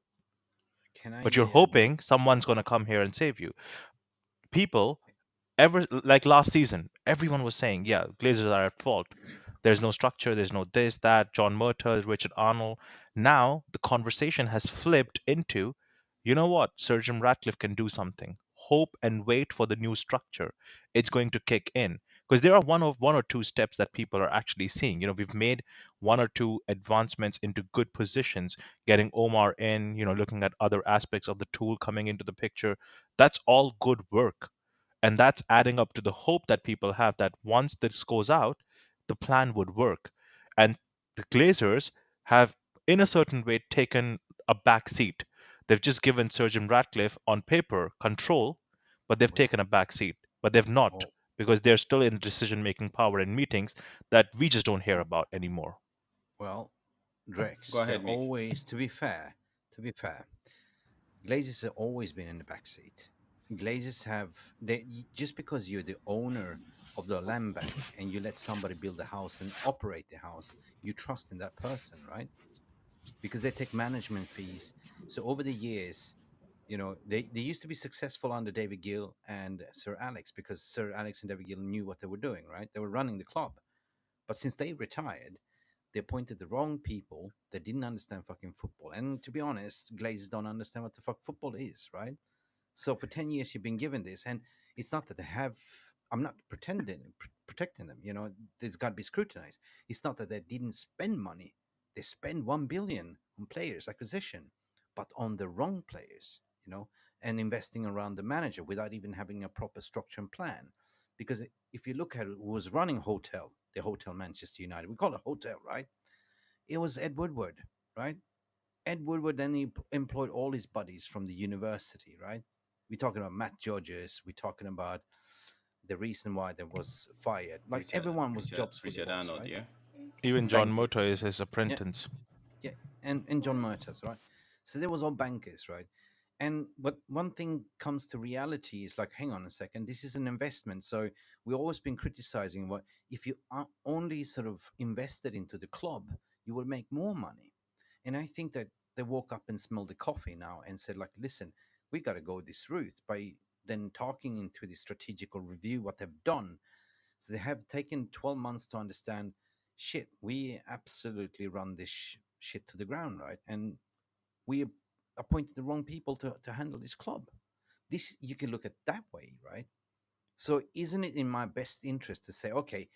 can But you're I? hoping someone's going to come here and save you. People ever like last season, everyone was saying, yeah, Glazers are at fault. There's no structure, there's no this, that, John Murtaugh, Richard Arnold. Now the conversation has flipped into, you know what, Surgeon Ratcliffe can do something. Hope and wait for the new structure. It's going to kick in. Because there are one or two steps that people are actually seeing. We've made one or two advancements into good positions, getting Omar in, looking at other aspects of the tool coming into the picture. That's all good work, and that's adding up to the hope that people have that once this goes out, the plan would work. And the Glazers have, in a certain way, taken a back seat. They've just given Surgeon Ratcliffe, on paper, control, but they've Well, taken a back seat. But they've not, oh, because they're still in decision making power in meetings that we just don't hear about anymore. well, Go Drex. They're ahead, Mick. always, to be fair, Glazers have always been in the backseat. Glazers have just because you're the owner of the land bank and you let somebody build a house and operate the house, you trust in that person, right? Because they take management fees. So over the years, they used to be successful under David Gill and Sir Alex because Sir Alex and David Gill knew what they were doing, right? They were running the club. But since they retired, they appointed the wrong people that didn't understand fucking football. And to be honest, Glazers don't understand what the fuck football is, right? So for 10 years, you've been given this. And it's not that they have, I'm not protecting them. There's got to be scrutinized. It's not that they didn't spend money. They spend 1 billion on players acquisition, but on the wrong players, and investing around the manager without even having a proper structure and plan. because if you look at it, who was running the hotel Manchester United, we call it hotel, right? It was Ed Woodward, right? Ed Woodward then he employed all his buddies from the university, right? We're talking about Matt Georges. We're talking about the reason why there was fired. Like Richard everyone was Richard jobs for the Richard boys, Arnold, right? yeah. Even John Motor Bankers. is his Yeah, apprentice. yeah, and John Murtas, right? So there was all bankers, right? And but one thing comes to reality is like, hang on a second, this is an investment. So we've always been criticizing what if you are only sort of invested into the club, you will make more money. And I think that they woke up and smelled the coffee now and said, like, listen, we got to go this route by then talking into the strategical review what they've done. So they have taken 12 months to understand, shit, we absolutely run this shit to the ground, right? And we appointed the wrong people to handle this club. This, you can look at that way, right? So isn't it in my best interest to say, okay,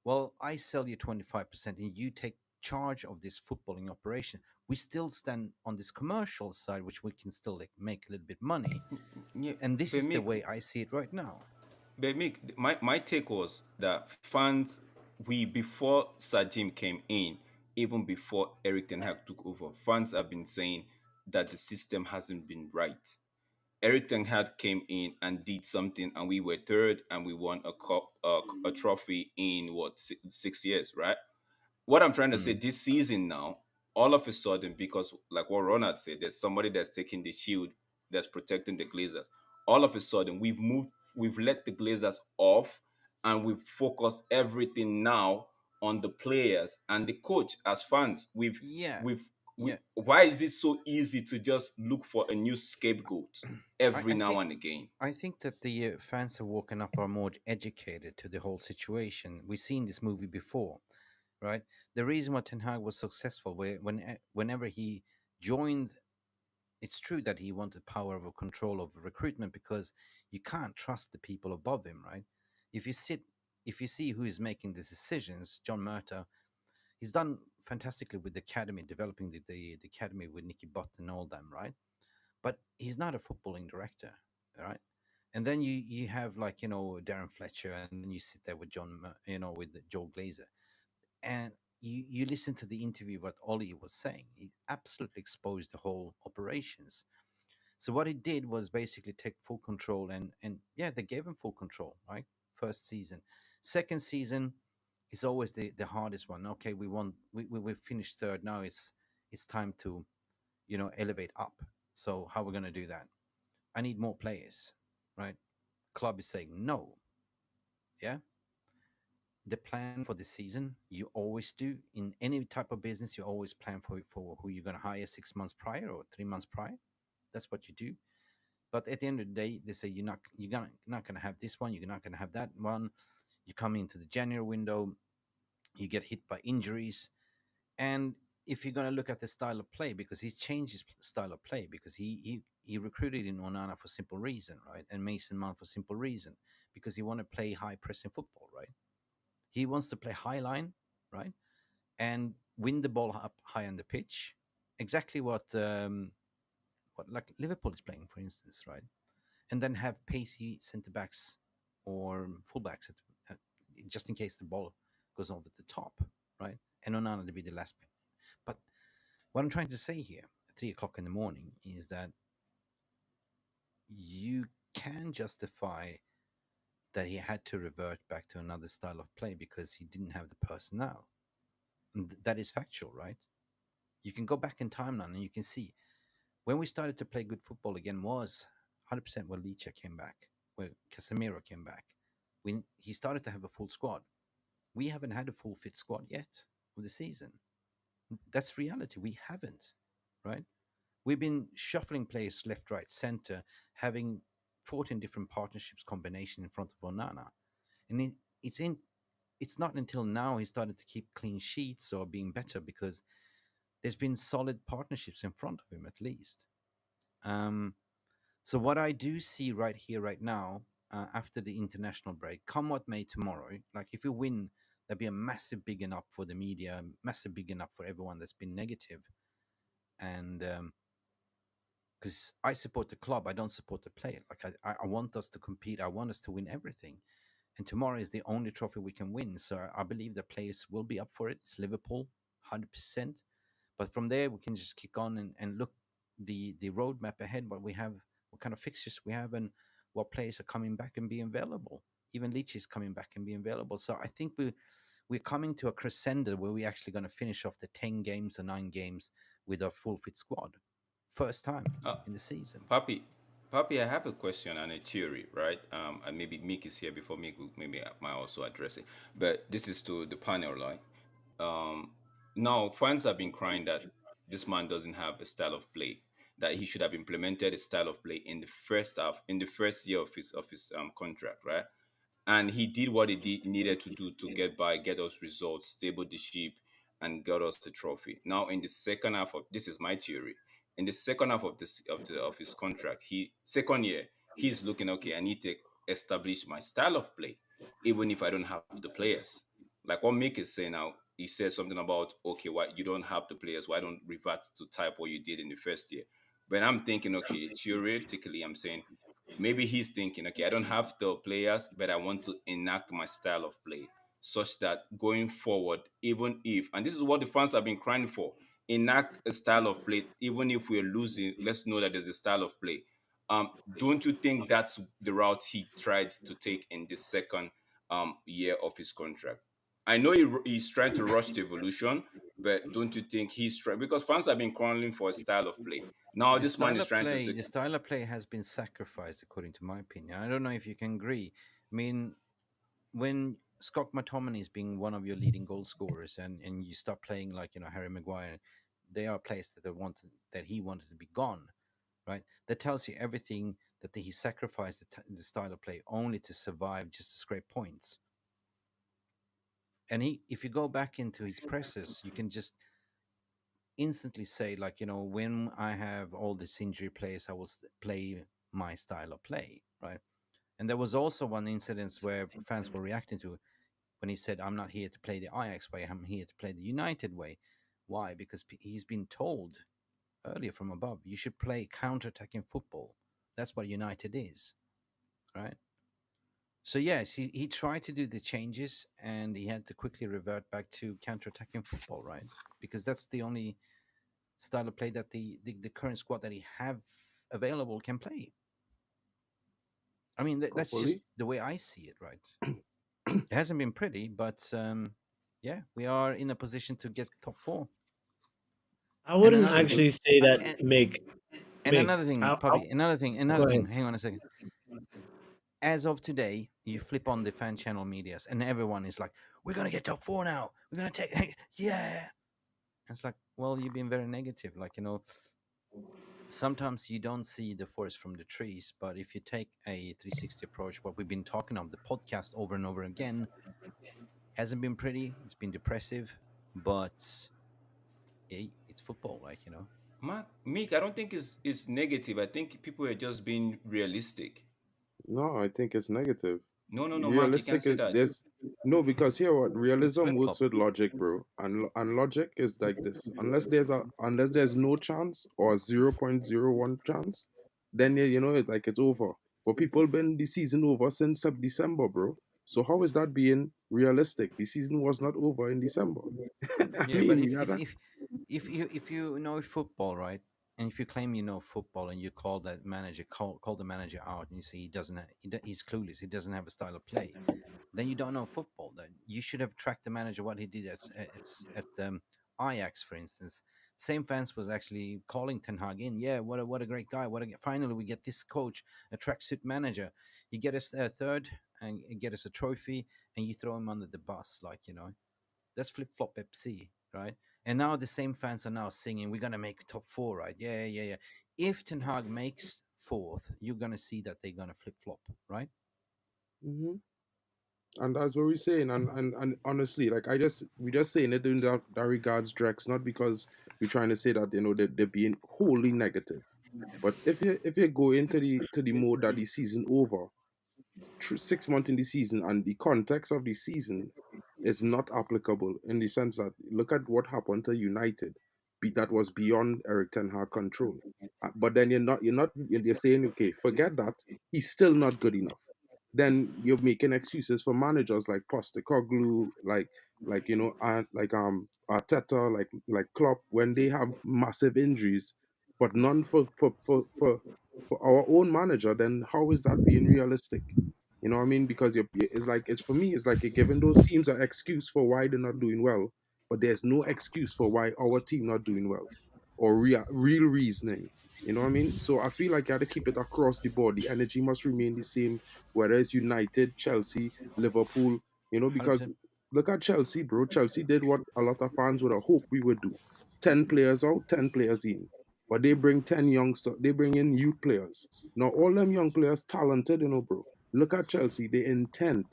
well, I sell you 25% and you take charge of this footballing operation. We still stand on this commercial side, which we can still like make a little bit money. Yeah, And this but is the Mick, way I see it right now. my take was that fans, we before Sir Jim came in, even before Eric Ten Hag took over, fans have been saying that the system hasn't been right. Eric Ten Hag came in and did something, and we were third, and we won a cup, a trophy in what 6 years, right? What I'm trying to say Mm. this season now, all of a sudden, because like what Ronald said, there's somebody that's taking the shield that's protecting the Glazers. All of a sudden, we've let the Glazers off, and we've focused everything now on the players and the coach as fans. Yeah, We've we, yeah. why is it so easy to just look for a new scapegoat I, every I now think and again? I think that the fans have woken up, are more educated to the whole situation. We've seen this movie before, right? The reason why Ten Hag was successful, whenever he joined, it's true that he wanted power over control over recruitment because you can't trust the people above him, right? If you sit, if you see who is making the decisions, John Murta, he's done fantastically with the academy, developing the academy with Nicky Butt and all them, right? But he's not a footballing director, right? And then you have like Darren Fletcher, and then you sit there with with Joe Glazer, and you listen to the interview what Ollie was saying. He absolutely exposed the whole operations. So what he did was basically take full control, and yeah, they gave him full control, right? First season, second season is always the hardest one. Okay, we finished third. Now it's time to elevate up. So how we're gonna do that? I need more players, right? Club is saying no. Yeah, the plan for the season, you always do in any type of business. You always plan for who you're gonna hire 6 months prior or 3 months prior. That's what you do. But at the end of the day, they say not gonna have this one. You're not gonna have that one. You come into the January window, you get hit by injuries, and if you're gonna look at the style of play, because he's changed his style of play, because he recruited in Onana for simple reason, right, and Mason Mount for simple reason, because he want to play high pressing football, right? He wants to play high line, right, and win the ball up high on the pitch, exactly what like Liverpool is playing, for instance, right? And then have pacey centre backs or fullbacks just in case the ball goes over the top, right? And Onana to be the last pick. But what I'm trying to say here, at 3 o'clock in the morning, is that you can justify that he had to revert back to another style of play because he didn't have the personnel. And that is factual, right? You can go back in time now and you can see when we started to play good football again was 100% when Licha came back, when Casemiro came back, when he started to have a full squad. We haven't had a full fit squad yet of the season. That's reality. We haven't, right? We've been shuffling players left, right, center, having 14 different partnerships combination in front of Onana. And it's not until now he started to keep clean sheets or being better because there's been solid partnerships in front of him at least. Um, so what I do see right here, right now, after the international break, come what may tomorrow, like if we win, there'll be a massive big enough for the media, massive big enough for everyone that's been negative. And because I support the club, I don't support the player. Like I want us to compete. I want us to win everything. and tomorrow is the only trophy we can win. So I believe the players will be up for it. It's Liverpool, 100%. But from there, we can just kick on and look the roadmap ahead. What we have, what kind of fixtures we have, and what players are coming back and being available. Even Leach is coming back and being available. So I think we're coming to a crescendo where we're actually going to finish off the 10 games or 9 games with a full fit squad. First time Uh, in the season. Papi, Papi, I have a question and a theory, right? And maybe Mick is here before Mick, maybe I might also address it. But this is to the panel, right? Um, Now, fans have been crying that this man doesn't have a style of play, that he should have implemented a style of play in the first half, in the first year of his contract, right? And he did what needed to do to get by, get us results, stable the ship, and got us the trophy. Now, in the second half of this is my theory. In the second half of of his contract, he second year, he's looking okay. I need to establish my style of play, even if I don't have the players. Like what Mick is saying now, he said something about okay, why you don't have the players? Why don't revert to type what you did in the first year? But I'm thinking, okay, theoretically, I'm saying maybe he's thinking, okay, I don't have the players, but I want to enact my style of play such that going forward, even if, and this is what the fans have been crying for, enact a style of play, even if we're losing, let's know that there's a style of play. Don't you think that's the route he tried to take in the second year of his contract? I know he's trying to rush the evolution, but don't you think he's trying? Because fans have been crawling for a style of play. Now The this man style is of trying to play, say, the style of play has been sacrificed, according to my opinion. I don't know if you can agree. I mean, when Scott McTominay is being one of your leading goal scorers, and you start playing like Harry Maguire, they are players that he wanted to be gone, right? That tells you everything that he sacrificed the style of play only to survive, just to scrape points. And if you go back into his presses, you can just instantly say like, when I have all these injury players, I will play my style of play, right? And there was also one incident where fans were reacting to when he said, I'm not here to play the Ajax way, I'm here to play the United way. Why? Because he's been told earlier from above, you should play counter-attacking football. That's what United is, right? So yes, he tried to do the changes and he had to quickly revert back to counter-attacking football, right? Because that's the only style of play that the current squad that he have available can play. I mean, that's just properly. the way I see it, right? It hasn't been pretty, but yeah, we are in a position to get top four. I And wouldn't another thing, actually say uh, that and, and make. another thing, I'll Puppy, go another thing. ahead. Hang on a second. As of today, you flip on the fan channel medias, and everyone is like, "We're gonna get top four now. We're gonna take, yeah." And it's like, well, you've been very negative. Like sometimes you don't see the forest from the trees, but if you take a 360 approach, what we've been talking of the podcast over and over again, hasn't been pretty. It's been depressive, but it's football, like. Meek, I don't think it's negative. I think people are just being realistic. No, I think it's negative. No, no, no, Mark, you can't Realistic say is that. there's no because here what It's realism flip works flop. with logic, bro, and logic is like this. Unless there's no chance or 0.01 chance, then it's over. But people been the season over since December, bro. So how is that being realistic? The season was not over in December. I Yeah, but mean, if we had if a if if you know football, right, and if you claim you know football and you call that manager call the manager out and you say he doesn't he's clueless, he doesn't have a style of play, then you don't know football. Then you should have tracked the manager what he did at Ajax, for instance. Same fans was actually calling Ten Hag in. Yeah, what a great guy. Finally we get this coach, a tracksuit manager. You get us a third and get us a trophy, and you throw him under the bus, that's flip flop FC, right? And now the same fans are now singing, "We're gonna make top four, right? Yeah, yeah, yeah." If Ten Hag makes fourth, you're gonna see that they're gonna flip flop, right? Mhm. And that's what we're saying. And honestly, like we just saying it in that regards Drex, not because we're trying to say that they're being wholly negative. But if you go into the mode that the season over, 6 months in the season and the context of the season is not applicable in the sense that look at what happened to United, that was beyond Erik Ten Hag control. But then you're saying okay, forget that, he's still not good enough. then you're making excuses for managers like Postecoglou, like Arteta, like Klopp, when they have massive injuries, but none for our own manager. Then how is that being realistic? You know what I mean? Because it's like it's for me, it's like you're giving those teams an excuse for why they're not doing well, but there's no excuse for why our team not doing well, or real reasoning. You know what I mean? So I feel like you have to keep it across the board. The energy must remain the same, whether it's United, Chelsea, Liverpool. You know, because 100%. look at Chelsea, bro. Chelsea did what a lot of fans would have hoped we would do: 10 players out, 10 players in. But they bring 10 youngsters. They bring in youth players. Now all them young players talented, bro. Look at Chelsea, the intent.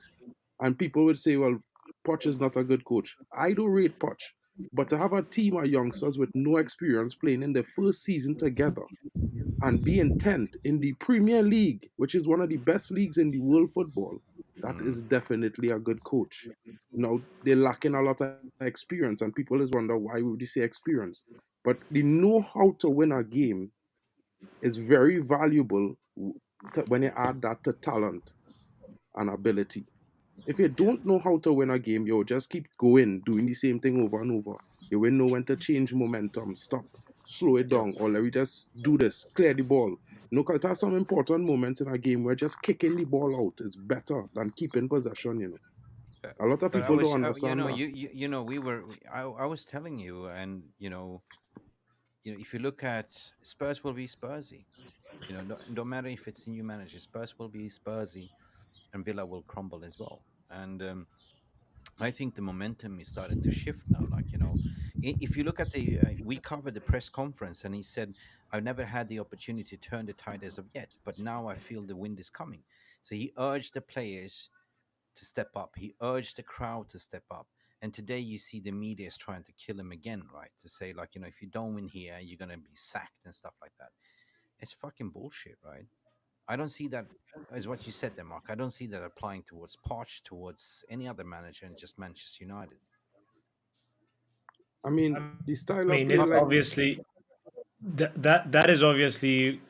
And people would say, well, Poch is not a good coach. I do rate Poch. But to have a team of youngsters with no experience playing in their first season together and be intent in the Premier League, which is one of the best leagues in the world football, that Mm, is definitely a good coach. Now, they're lacking a lot of experience, and people is wonder why would you say experience? But they know how to win a game is very valuable when you add that to talent and ability. If you yeah, don't know how to win a game, you'll just keep going, doing the same thing over and over. You will know when to change momentum, stop, slow it yeah, down, or let me just do this, clear the ball. No, because there's some important moments in a game where just kicking the ball out is better than keeping possession. yeah. A lot of But I people don't was, understand that. we were. I was telling you, and if you look at Spurs, will be Spursy. No matter if it's a new manager, Spurs will be Spursy, and Villa will crumble as well. And I think the momentum is starting to shift now. Like, if you look at we covered the press conference, and he said, "I've never had the opportunity to turn the tide as of yet, but now I feel the wind is coming." So he urged the players to step up. He urged the crowd to step up. And today you see the media is trying to kill him again, right? To say, like, if you don't win here, you're gonna be sacked and stuff like that. It's fucking bullshit, right? I don't see that as what you said there, Mark. I don't see that applying towards Poch, towards any other manager, and just Manchester United. I mean, I the style of mean, play, it's like, obviously that is obviously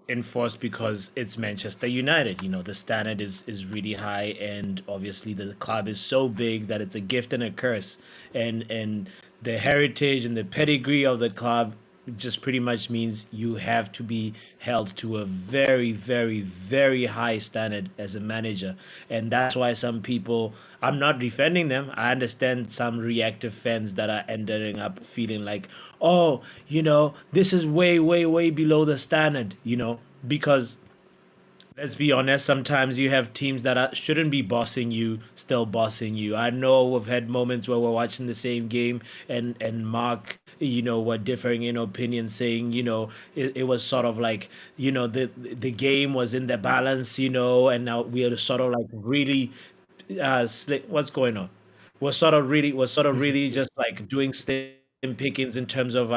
enforced because it's Manchester United. The standard is really high, and obviously the club is so big that it's a gift and a curse, and the heritage and the pedigree of the club just pretty much means you have to be held to a very, very, very high standard as a manager. And that's why some people, I'm not defending them. I understand some reactive fans that are ending up feeling like, oh, this is way, way, way below the standard, because let's be honest, sometimes you have teams that shouldn't be bossing you, still bossing you. I know we've had moments where we're watching the same game and Mark, were differing in opinion, saying, it was sort of like, the game was in the balance, and now we are sort of like really what's going on? We're sort of really just like doing slim pickings in terms of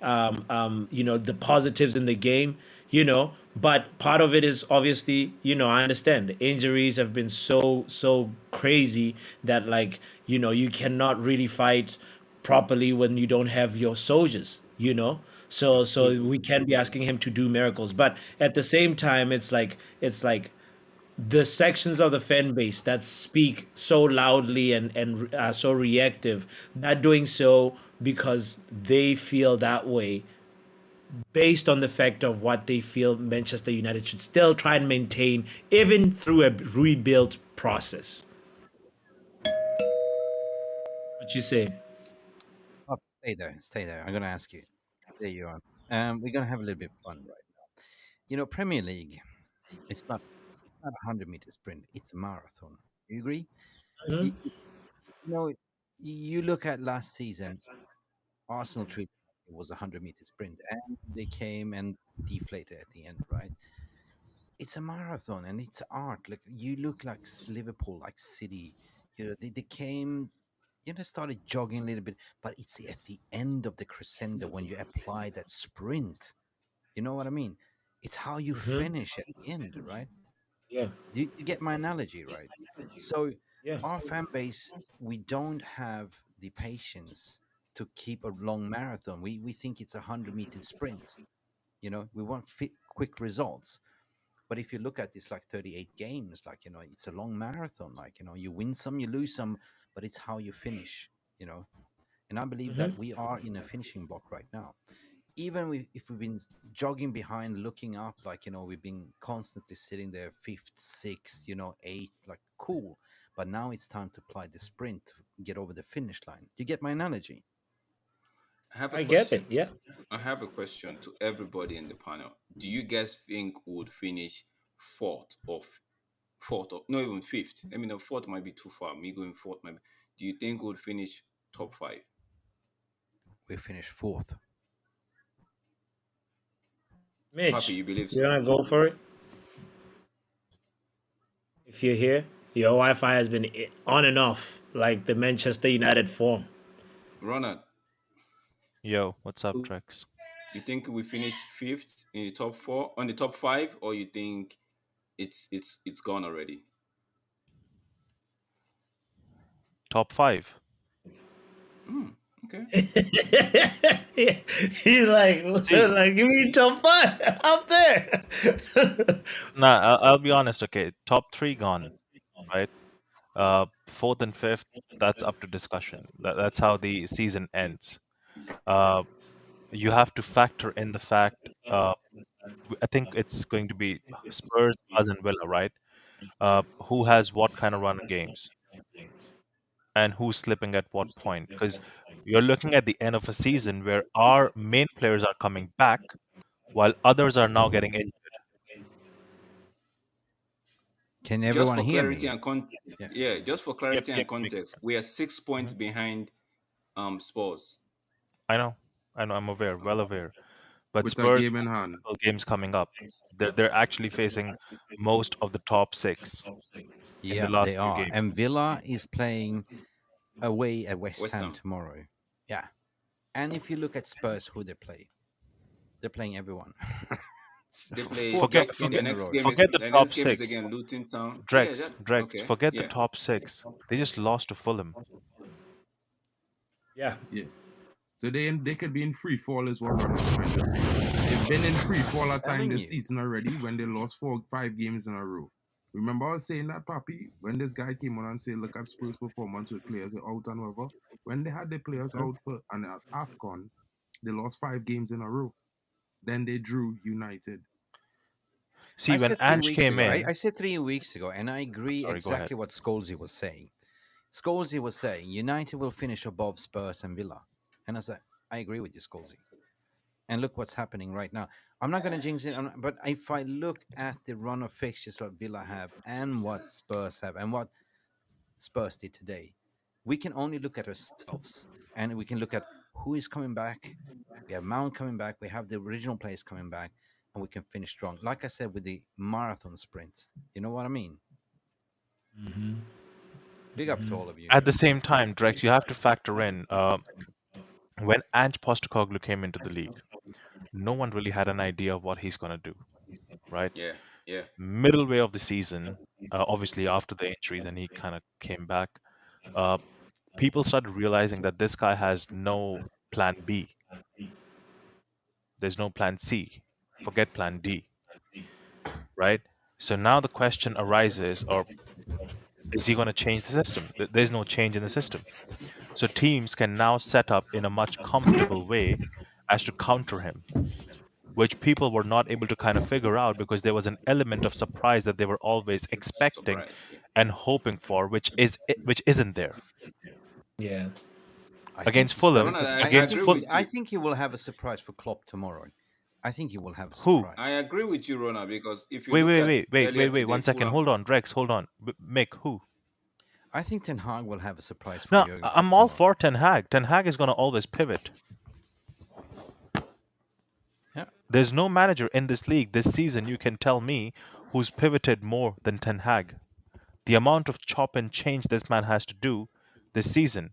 the positives in the game, but part of it is obviously, I understand the injuries have been so crazy that, like, you cannot really fight properly when you don't have your soldiers. So we can be asking him to do miracles, but at the same time it's like the sections of the fan base that speak so loudly and are so reactive, not doing so because they feel that way, based on the fact of what they feel Manchester United should still try and maintain, even through a rebuild process. What you say? Oh, stay there, stay there. I'm gonna ask you. There you are. We're gonna have a little bit of fun right now. Premier League. It's not a 100 meter sprint. It's a marathon. You agree? You, Mhm. you know, you look at last season. Arsenal treated it was a 100 meter sprint, and they came and deflated at the end. Right? It's a marathon, and it's art. Like, you look like Liverpool, like City. They came. Started jogging a little bit, but it's at the end of the crescendo when you apply that sprint. You know what I mean? It's how you Mhm. finish at the end, right? Yeah. Do you get my analogy, right? So, Yeah. our fan base, we don't have the patience to keep a long marathon. We think it's a 100 meter sprint. We want quick results. But if you look at it's like 38 games, like it's a long marathon. Like you win some, you lose some, but it's how you finish. You know, and I believe Hmm. that we are in a finishing block right now. Even if we've been jogging behind, looking up, like we've been constantly sitting there fifth, sixth, eighth, like cool. But now it's time to apply the sprint, get over the finish line. Do you get my analogy? I have a I get it. question. Yeah. I have a question to everybody in the panel. Do you guys think we would finish fourth or not even fifth? I mean, the fourth might be too far. Me going fourth, maybe. Do you think we would finish top five? We finished fourth. Papi, Mitch, you believe you so? wanna go for it? If you're here, your Wi-Fi has been on and off like the Manchester United form. Ronald, Yo, what's up, Drex? you think we finish fifth in the top four, on the top five, or you think it's gone already? Top five. Okay. He's like, See, give me top five up there. nah, I'll be honest. Okay, top three gone, right? Fourth and fifth, that's up to discussion. That's how the season ends. Uh, you have to factor in the fact. I think it's going to be Spurs, us, and Villa, right? Who has what kind of run of games and who's slipping at what point? Because you're looking at the end of a season where our main players are coming back while others are now getting injured. Can Just everyone for hear clarity me? and context, Yeah. yeah, just for Yep, clarity yep. and context, we are 6 points Mhm. behind Spurs. I know, I know, I'm aware, well aware. But with a Spurs game in have hand. multiple games coming up. They're actually facing most of the top six in the Yeah, last they few are. games. And Villa is playing away at West West Ham Ham. tomorrow. Yeah. And if you look at Spurs, who they play, they're playing everyone. They play Four Forget tough they games their in a next row. game is forget the their next top game is six. again Luton Town. Yeah, Drex, that Drex, okay. forget the Yeah. top six. They just lost to Fulham. Yeah. Yeah. So they could be in free fall, is what Ronald's trying to say. They've been in free fall a time Telling this you. season already when they lost 4, 5 games in a row. Remember I was saying that, Papi, when this guy came on and said, look at Spurs' performance with players out and whatever. When they had the players out for and at AFCON, they lost 5 games in a row. Then they drew United. See, I when said three Ange weeks came ago. in, I said 3 weeks ago, and I agree sorry, go ahead. exactly what Scholesy was saying. Scholesy was saying United will finish above Spurs and Villa. And I said, I agree with you, Scholesy. And look what's happening right now. I'm not going to jinx it, but if I look at the run of fixtures what Villa have and what Spurs have and what Spurs did today, we can only look at ourselves and we can look at who is coming back. We have Mount coming back. We have the original players coming back, and we can finish strong. Like I said with the marathon sprint, you know what I mean? Big up to all of you. At the same time, Drex, you have to factor in when Ange Postecoglou came into the league, no one really had an idea of what he's going to do, right? Yeah. Yeah. Middle way of the season, obviously after the injuries, and he kind of came back. Uh, People started realizing that this guy has no plan B. There's no plan C. Forget plan D, right? So now the question arises, or is he going to change the system? There's no change in the system. So teams can now set up in a much comfortable way as to counter him, which people were not able to kind of figure out because there was an element of surprise that they were always expecting Surprise. Yeah. and hoping for, which isn't there. Yeah. I think Against he's got Fulham, Ronald, I against agree Fulham, with I you. think he will have a surprise for Klopp tomorrow. I think he will have a who? I surprise. agree with you, Ronald, because if you Wait, look wait, at wait, wait, earlier wait, wait. today, 1 second. Fulham. Hold on, Drex. Hold on. Mick, who? I think Ten Hag will have a surprise for No, Jurgen Klopp I'm all tomorrow. for Ten Hag. Ten Hag is going to always pivot. Yeah. There's no manager in this league this season you can tell me who's pivoted more than Ten Hag. The amount of chop and change this man has to do this season.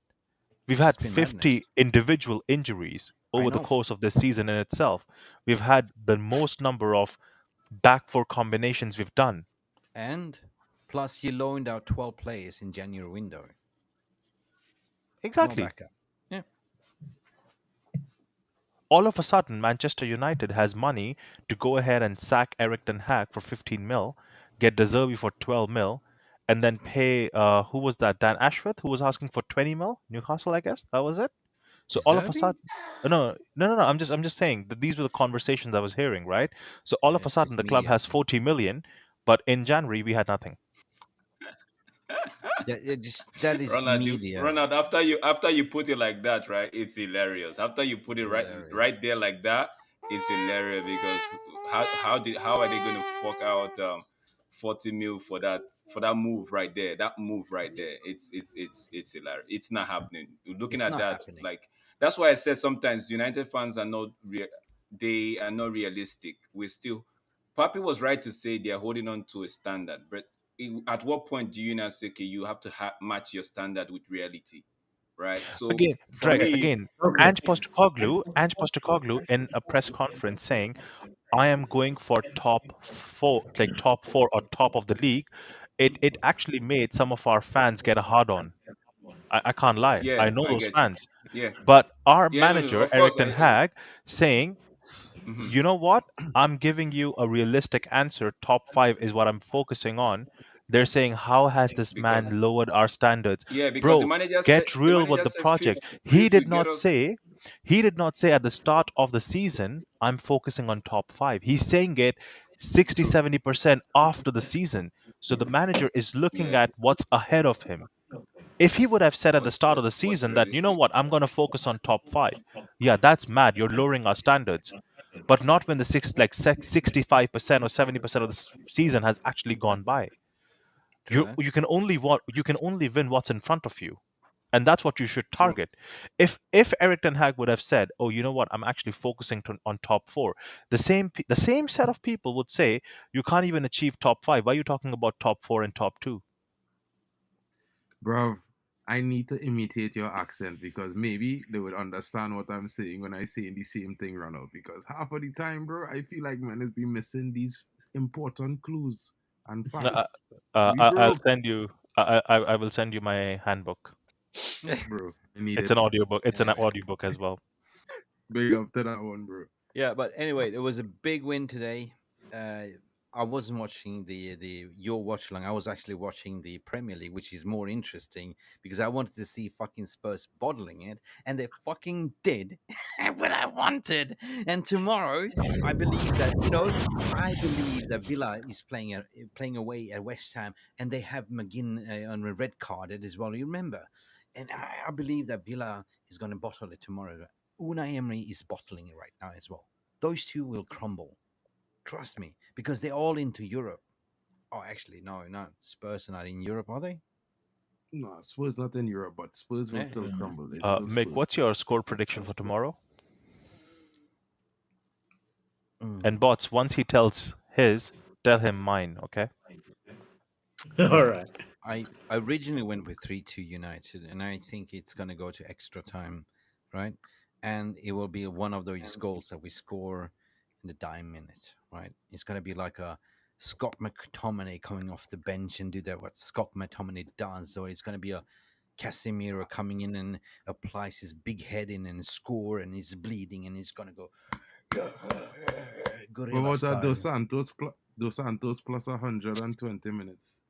We've It's had been madness. 50 individual injuries I over the know. course of this season in itself. We've had the most number of back four combinations we've done. And plus, you loaned out 12 players in January window. No Exactly. backup. Yeah. all of a sudden, Manchester United has money to go ahead and sack eriktenhag for 15 mil, get De Zerbi for 12 mil, and then pay who was that? Dan Ashworth, who was asking for 20 mil, Newcastle, I guess that was it. So all of a Deserving? sudden, no. I'm just saying that these were the conversations I was hearing, right? So all of a It's sudden, just the club media. has 40 million, but in January we had nothing. That is Ronald, media. Ronald, after you put it like that, right? It's hilarious. After you put It's it hilarious. right there like that, it's hilarious because how are they going to fork out 40 mil for that move right there? That move right there. It's hilarious. It's not happening. Looking It's at not that, happening. like that's why I said sometimes United fans are not they are not realistic. We still Papi was right to say they are holding on to a standard, but at what point do you now say, okay, you have to match your standard with reality, right? So Again, for Drex, Okay. me, again, Okay. Ange Postecoglou in a press conference saying, "I am going for top four, like top four or top of the league." It actually made some of our fans get a hard on. I can't lie. yeah, I know I those get you. fans. Yeah, But our yeah, no, manager, of Erik course, Ten Hag, saying, mhm. you know what? I'm giving you a realistic answer. Top five is what I'm focusing on. They're saying, how has this Because man lowered our standards? yeah, because Bro, get the real with manager the said project. fifth, He fifth will did get not us. say, he did not say at the start of the season, I'm focusing on top five. He's saying it 60, True. 70% after the season. So the manager is looking Yeah, at what's ahead of him. If he would have said at the start of the what's season that, you know realistic? what, I'm going to focus on top five, yeah, that's mad. You're lowering our standards. But not when the 65% or 70% of the season has actually gone by. True You that. you can only you can only win what's in front of you, and that's what you should True. target. If Erik Ten Hag would have said, "Oh, you know what? I'm actually focusing on top four," the same set of people would say, "You can't even achieve top five. Why are you talking about top four and top two?" Bruv, I need to imitate your accent because maybe they would understand what I'm saying when I say the same thing, Ronald. Because half of the time, bro, I feel like man has been missing these important clues and Uh, facts. We I'll broke, send you. I will send you my handbook. bro. I need It's it. an audiobook. It's an Anyway. audiobook as well. Big up to that one, bro. Yeah, but anyway, there was a big win today. Uh, I wasn't watching the your watch along. I was actually watching the Premier League, which is more interesting because I wanted to see fucking Spurs bottling it, and they fucking did what I wanted. And tomorrow, I believe that I believe that Villa is playing away at West Ham, and they have McGinn on a red carded as well. You remember? And I believe that Villa is going to bottle it tomorrow. Unai Emery is bottling it right now as well. Those two will crumble. Trust me, because they're all into Europe. Oh, actually, no, not Spurs are not in Europe, are they? No, Spurs not in Europe, but Spurs will Yeah. still crumble. It's still Mick, Spurs. what's your score prediction for tomorrow? Mm. And bots, once he tells his, tell him mine. Okay. All Well, right. I originally went with 3-2 United, and I think it's going to go to extra time, right? And it will be one of those goals that we score in the dying minute, right? It's going to be like a Scott McTominay coming off the bench and do that what Scott McTominay does, or it's going to be a Casemiro coming in and applies his big head in and score, and he's bleeding, and he's going to go What gorilla about that style. Dos Santos plus 120 minutes?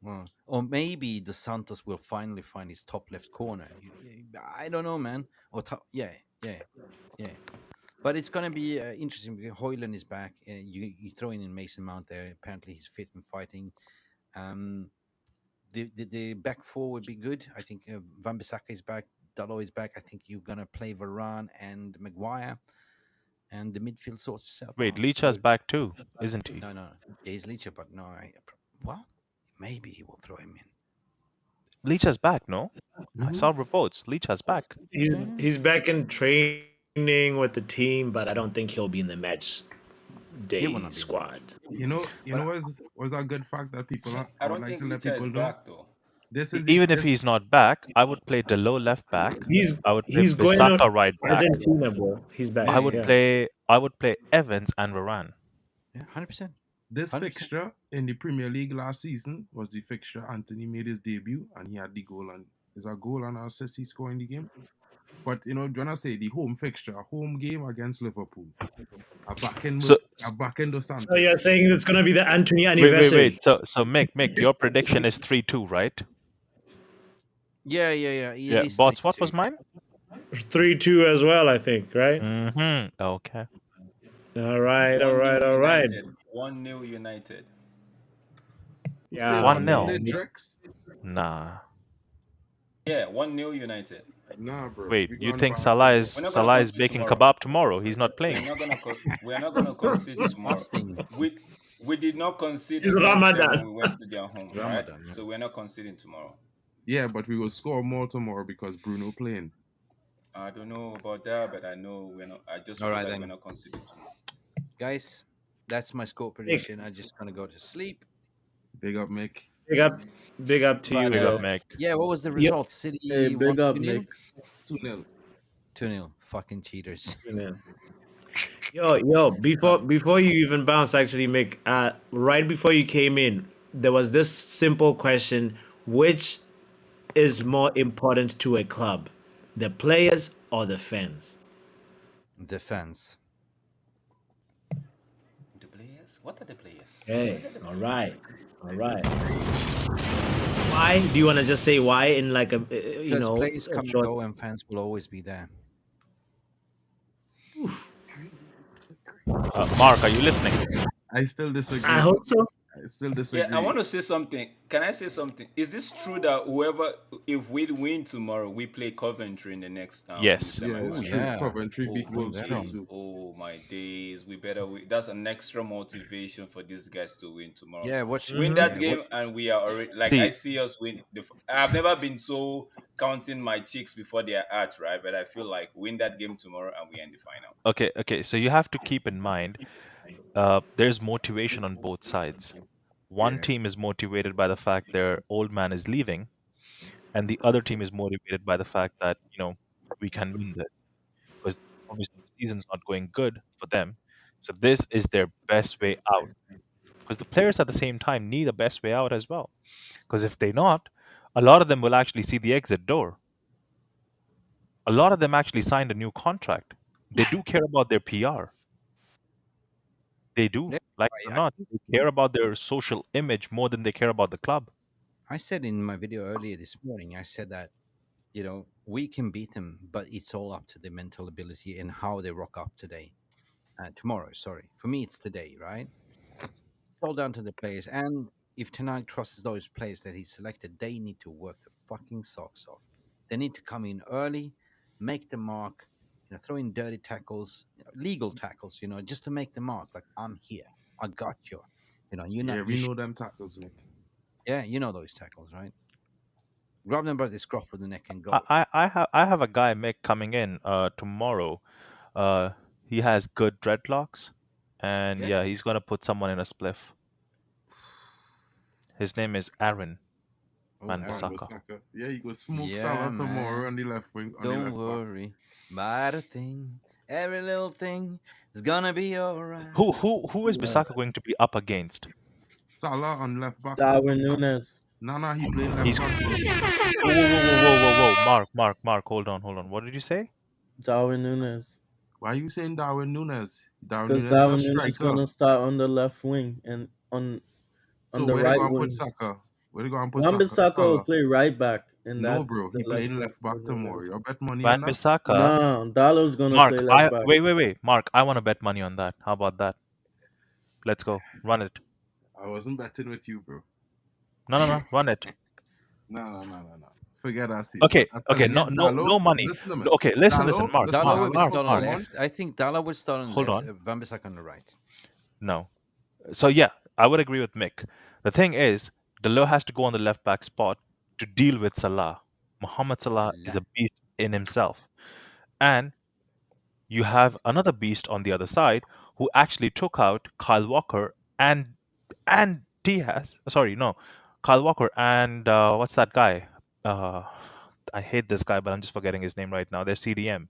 Well, or maybe the Santos will finally find his top left corner. I don't know, man. Or top, yeah, yeah, yeah. But it's gonna be interesting because Hoyland is back. You throw in Mason Mount there. Apparently he's fit and fighting. Um, the back four would be good. I think Van Bissaka is back. Dalot is back. I think you're gonna play Varane and Maguire, and the midfield sorts itself Wait, out. Licha's So back too, isn't he? no, yeah, he's Licha, but no, well, maybe he will throw him in. Licha's back, no? I Mm-hmm. saw reports. Licha's back. Yeah. He's back in training with the team, but I don't think he'll be in the match He will day not be in the squad. match. Was a good fact that I I would don't like think to let Licha is people know. back though. This is Even if this. he's not back, I would play Delo left back. He's I would play he's going to Bisaka right back. Argentina, bro. He's Yeah, back. yeah, yeah. I would play Evans and Varane. Yeah, 100%. This 100%. fixture in the Premier League last season was the fixture Anthony made his debut and he had the goal and is a goal and an assist he scored in the game. But you know, do you wanna say the home fixture, home game against Liverpool? I back in So, with I back in Dos So you're Santos. saying it's gonna be the Antony wait. anniversary? So Mick, your prediction is 3-2, right? Yeah. It Yeah. is Bots, what was 3-2. mine? 3-2 as well, I think, right? Mm-hmm. Okay. All right, all 1 right, nil all right. United. 1-0 United. Who say Yeah, 1-0 1-0. man. Drex? Nah. Yeah, 1-0 United. Nah, bro. Wait, We you going think back tomorrow. We're not gonna Salah is concede baking tomorrow. kebab tomorrow? He's not We're playing. not gonna we're not gonna concede He's tomorrow. fasting. We did not concede It's against them when Ramadan. we went to their home, It's right? Ramadan, right? So we're not conceding tomorrow. Yeah, but we will score more tomorrow because Bruno playing. I don't know about that, but I know we're not. I just All feel right like we're then, not conceding tomorrow. guys. That's my score Nick, prediction. I'm just gonna go to sleep. Big up, Mick. big up, big up to But you, Big up, bro. Mick. yeah, what was the Yep. result? Hey, City won big up, 2-0? Mick. 2-0. 2-0. Fucking cheaters. Man. Yo, before you even bounce, actually, Mick, right before you came in, there was this simple question: which is more important to a club, the players or the fans? Defense. The players? What are the players? Okay, What are the all players? right, all I right. disagree. Why? Do you want to just say why in like a Because players a come and short? go, and fans will always be there. I disagree. Mark, are you listening? I still I disagree, hope but so. I still Yeah, I disagree. want to say something. Can I say something? Is this true that whoever, if we win tomorrow, we play Coventry in the next in the Yes. Yeah, it's Oh semi-final? true. yeah. Coventry Oh beat my Wolves Very 3 on. days! 2. Oh my days! We better win. That's an extra motivation for these guys to win tomorrow. Yeah. Watch. Win Hmm. that Yeah. game, Watch. and we are already like I See, see us win. I've never been so counting my chicks before they are out, right? But I feel like win that game tomorrow, and we end the final. okay. So you have to keep in mind, there's motivation on both sides. One Yeah. team is motivated by the fact their old man is leaving, and the other team is motivated by the fact that we can win this because obviously the season's not going good for them. So this is their best way out because the players at the same time need a best way out as well. Because if they not, a lot of them will actually see the exit door. A lot of them actually signed a new contract. They do care about their PR. They do, Yeah, like it or I not. They care about their social image more than they care about the club. I said in my video earlier this morning. I said that we can beat them, but it's all up to the mental ability and how they rock up today. Tomorrow, sorry. For me, it's today, right? It's all down to the players. And if Tenag trusts those players that he selected, they need to work the fucking socks off. They need to come in early, make the mark, throw in dirty tackles, legal tackles, just to make the mark. Like, I'm here. I got you. You're Yeah, not, we know them tackles, Mick. yeah, you know those tackles, right? Grab them by the scruff of the neck and I, go. I have a guy Mick coming in tomorrow. Uh, he has good dreadlocks, and Yeah. yeah, he's gonna put someone in a spliff. His name is Aaron Oh, Van Aaron Aaron. Bissaka. Bissaka. Yeah, he goes smoke Yeah, Salah man. tomorrow on the left wing, on the Don't left back. worry about a thing. Every little thing is gonna be alright. Who is Yeah. Bissaka going to be up against? Salah on left back. Darwin Nunes. Nah, he playing left He's back, bro. whoa. Mark, hold on. What did you say? Darwin Nunes. Why you saying Darwin Nunes? Darwin Because Nunes not Darwin Nunes striker. gonna start on the left wing and on So the where they right gonna put wing. Saka? Where they gonna put Saka? Wan-Bissaka will Salah? play right back, and No, that's bro. the He left playing wing left for back tomorrow. Nunes. You bet money on Van that? Bissaka. No, Dalo's gonna Mark, play left back. wait. Mark, I want to bet money on that. How about that? Let's go. Run it. I wasn't betting with you, bro. No. Run it. No. Forget that seat. Okay. I'm Okay. telling you, No Dalo, money. listen to me. Okay. Listen. Mark. Listen, Dalo will Dalo start on the performed. left. I think Dalo will start on the Hold left. on. Van Bissaka on the right. No. So yeah, I would agree with Mick. The thing is, Delo has to go on the left back spot to deal with Salah. Mohamed Salah is Salah. a beast in himself, and you have another beast on the other side who actually took out Kyle Walker and Diaz. Sorry, no, Kyle Walker and what's that guy? Uh, I hate this guy, but I'm just forgetting his name right now. They're CDM,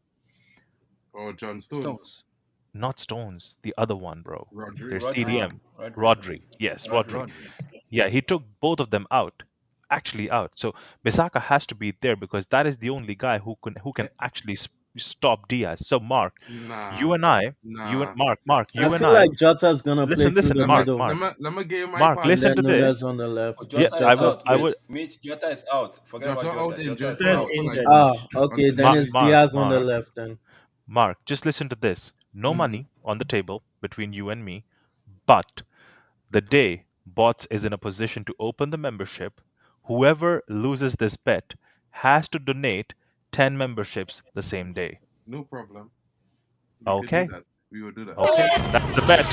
Or John Stones. Stones. not Stones. The other one, bro. They're Rodri. Rodri, CDM. Rodri, Rodri. Yes, Rodri. Rodri. Rodri. Yeah, he took both of them out. actually out. So Bisaka has to be there because that is the only guy who can Eh, actually stop Diaz. So Mark, you Nah, and I, you and nah. Mark, I you and feel I, like Jota's gonna play listen, through listen, the Let me middle, let me give you my Mark, and part. listen then to Nunes this. on the left. Oh, Yeah, Jota is I would, out. Jota's I good. would, Mitch, Jota is out. Forget about Jota out Jota. Jota injured is for There's like out. for like injured. Ah, match okay. until the Then Mark, it's next Mark, game. Diaz on the Mark, left. Then Mark. Just listen to this. No Hmm. money on the table between you and me, but the day Bots is in a position to open the membership, whoever loses this bet has to donate 10 memberships the same day. No problem. We could do Okay, that. We will do that. okay, that's the bet.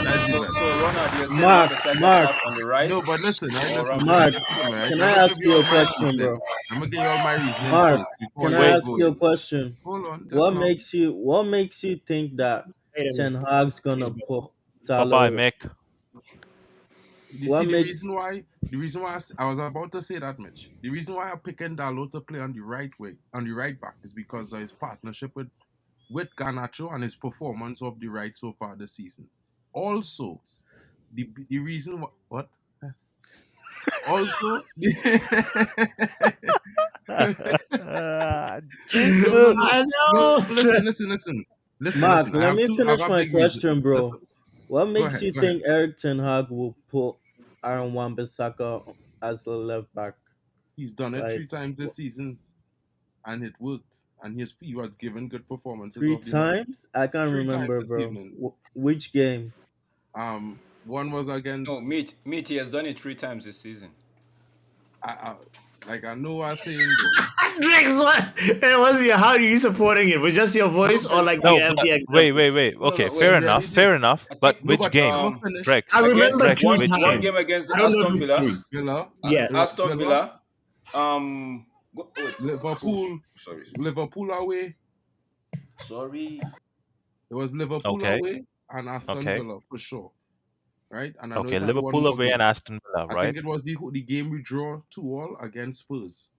Let's do that. So Ronald, you're saying Mark, Wan-Bissaka Mark, starts on the right No, but listen, right? or Listen, Mark. listen, right? Can Let I me give ask you you all a my question, reasoning. bro? I'm gonna give you all my reasoning Mark, first before can you I Wait, ask go you a in. question? Hold on, just What now. makes you think that Wait a Ten minute. Hag's Please, gonna bro. put bye bye, Talo? Mick. You What see makes the reason why I was about to say that, Mitch. The reason why I'm picking Dalot to play on the right way, on the right back, is because of his partnership with Garnacho and his performance of the right so far this season. Also, the reason what also no, no, Jesus. no, I no. know. Listen. Mark? I Let have me two. I have finish a my big reason. question, bro. Listen, What go makes ahead, you go ahead. think Eric Ten Hag will put Aaron Wan-Bissaka as the left back? He's done it Like 3 times this season, and it worked. And he was given good performances three of the left times? I can't 3 times remember, this bro. evening. Which games? One was no, against. Mitch, he has done it 3 times this season. I like I know what I'm saying though. Next one. Hey, how are you supporting it? With just your No, voice but or it's like do No, you have but the wait, examples? wait. No, Okay, no, he wait. fair really enough, did. fair enough. I But think No, which but I'm game? gonna finish. I Rex, against remember Rex, two one which one game? game times. against I don't know if Aston it's Villa. three. Villa, Yeah. Aston Villa, Villa. Wait. Oh, Liverpool, sorry. Liverpool away. Sorry. It was Liverpool Okay, away and Aston okay, Villa for sure, right? And I know okay. it had one Liverpool more away and game. Aston Villa, I right? think it was the game we draw 2-2 against Spurs.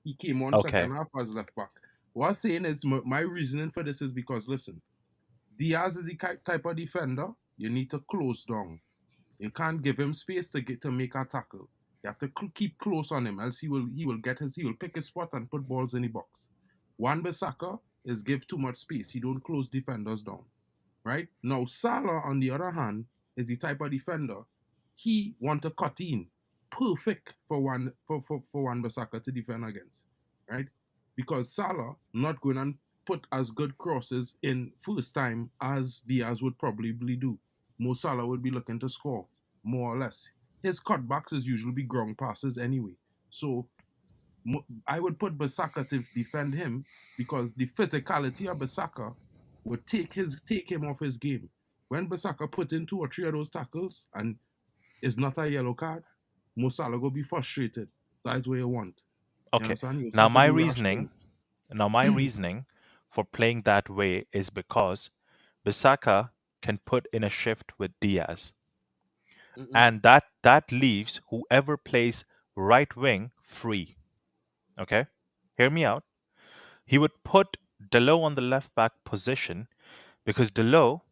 He came on Okay, second half as left back. What I'm saying is my reasoning for this is because listen, Diaz is the type of defender you need to close down. You can't give him space to make a tackle. You have to keep close on him, else he will pick his spot and put balls in the box. Wan-Bissaka is give too much space. He don't close defenders down, right? Now Salah, on the other hand, is the type of defender he want to cut in, perfect for Wan-Bissaka to defend against, right? Because Salah not going to put as good crosses in first time as Diaz would probably do. Mo Salah would be looking to score, more or less. His cutbacks is usually be ground passes anyway. So I would put Basaka to defend him because the physicality of Basaka would take him off his game. When Basaka put in 2 or 3 of those tackles and it's not a yellow card, Mo Salah will be frustrated. That's what you want. You okay. understand? You Now start to my do rash reasoning, things. now my reasoning for playing that way is because Bisaka can put in a shift with Diaz, Mm-mm. and that leaves whoever plays right wing free. Okay, hear me out. He would put Delo on the left back position because Delo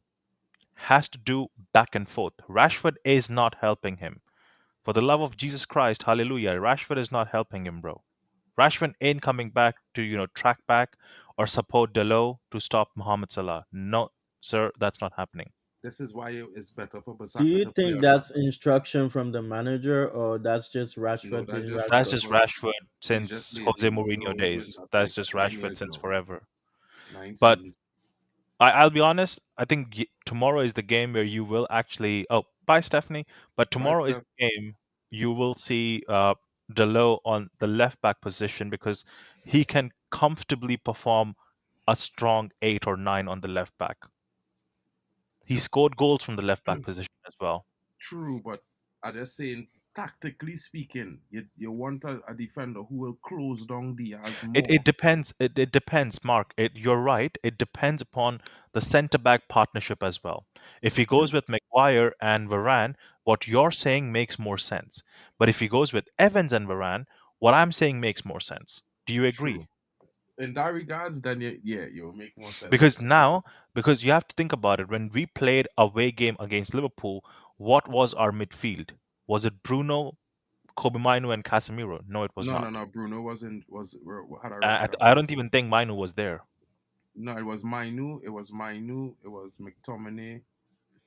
has to do back and forth. Rashford is not helping him. For the love of Jesus Christ, hallelujah. Rashford is not helping him, bro. Rashford ain't coming back to, track back or support Delo to stop Mohamed Salah. No, sir, that's not happening. This is why it's better for Do Basaka you to play think on that. that's instruction from the manager, or that's just No, Rashford that's being just That's Rashford? just Rashford. Rashford He's just since lazy. Jose He's Mourinho always been days. that That's like just 9 years Rashford since now. forever. Nine But seasons. I'll be honest. I think tomorrow is the game where you will actually. Oh, bye, Stephanie. But Bye, tomorrow is Steph. the game you will see Delo on the left back position because he can comfortably perform a strong 8 or 9 on the left back. He scored goals from the left back position as well. True, but I'm just saying, tactically speaking, you want a defender who will close down Diaz It more. depends. It depends, Mark. You're right. It depends upon the centre back partnership as well. If he goes True, with Maguire and Varane, what you're saying makes more sense. But if he goes with Evans and Varane, what I'm saying makes more sense. Do you true. agree? In that regards, then yeah, you'll make more sense. Because now, because you have to think about it, when we played away game against Liverpool, what was our midfield? Was it Bruno, Kobe Minu and Casemiro. No, it was No, not. no, no. Bruno had a red card. I don't even think Minu was there. No, it was Mainu. It was Mainu. It was McTominay.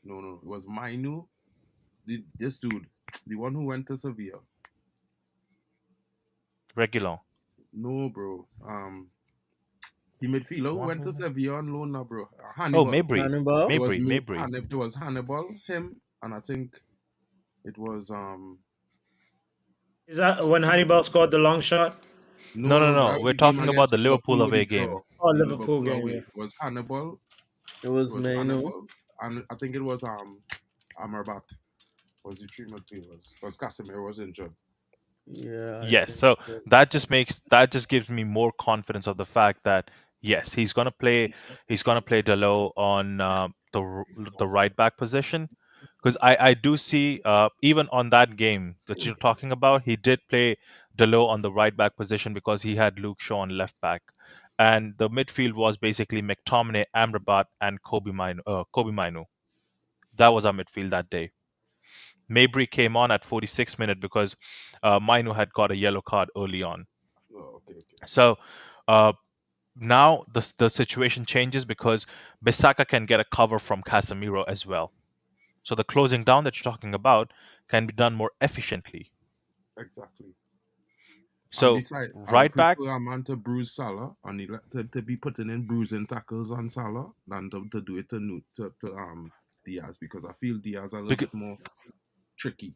No, no, it was Mainu. This dude, the one who went to Sevilla. Regulon. No, bro. The midfielder The who one went to who. Sevilla on loan now, bro. Oh, Hannibal. Mabry. Hannibal. It was me. Mabry. It was Hannibal, him, and I think it was Is that when Hannibal scored the long shot? no, No, no, no, no. that was We're the game talking about against the Liverpool Liverpool with the away draw. game. Oh, The Liverpool Liverpool game, away. yeah. It was Hannibal. It It was was Mainu. Hannibal, and I think it was Amrabat was the three midfielders because Casemiro was injured. Yeah, I Yes, think so so. that just gives me more confidence of the fact that yes, he's gonna play Delo on the right back position because I do see even on that game that you're talking about, he did play Delo on the right back position because he had Luke Shaw on left back, and the midfield was basically McTominay, Amrabat, and Kobe Minu. That was our midfield that day. Mabry came on at 46th minute because Mainu had got a yellow card early on. Oh, okay, okay. So uh, now the situation changes because Bisaka can get a cover from Casemiro as well. So the closing down that you're talking about can be done more efficiently. Exactly. And So besides, I would right back, prefer a man to bruise Salah and to be putting in bruising tackles on Salah than to do it to Diaz because I feel Diaz a little because, bit more tricky.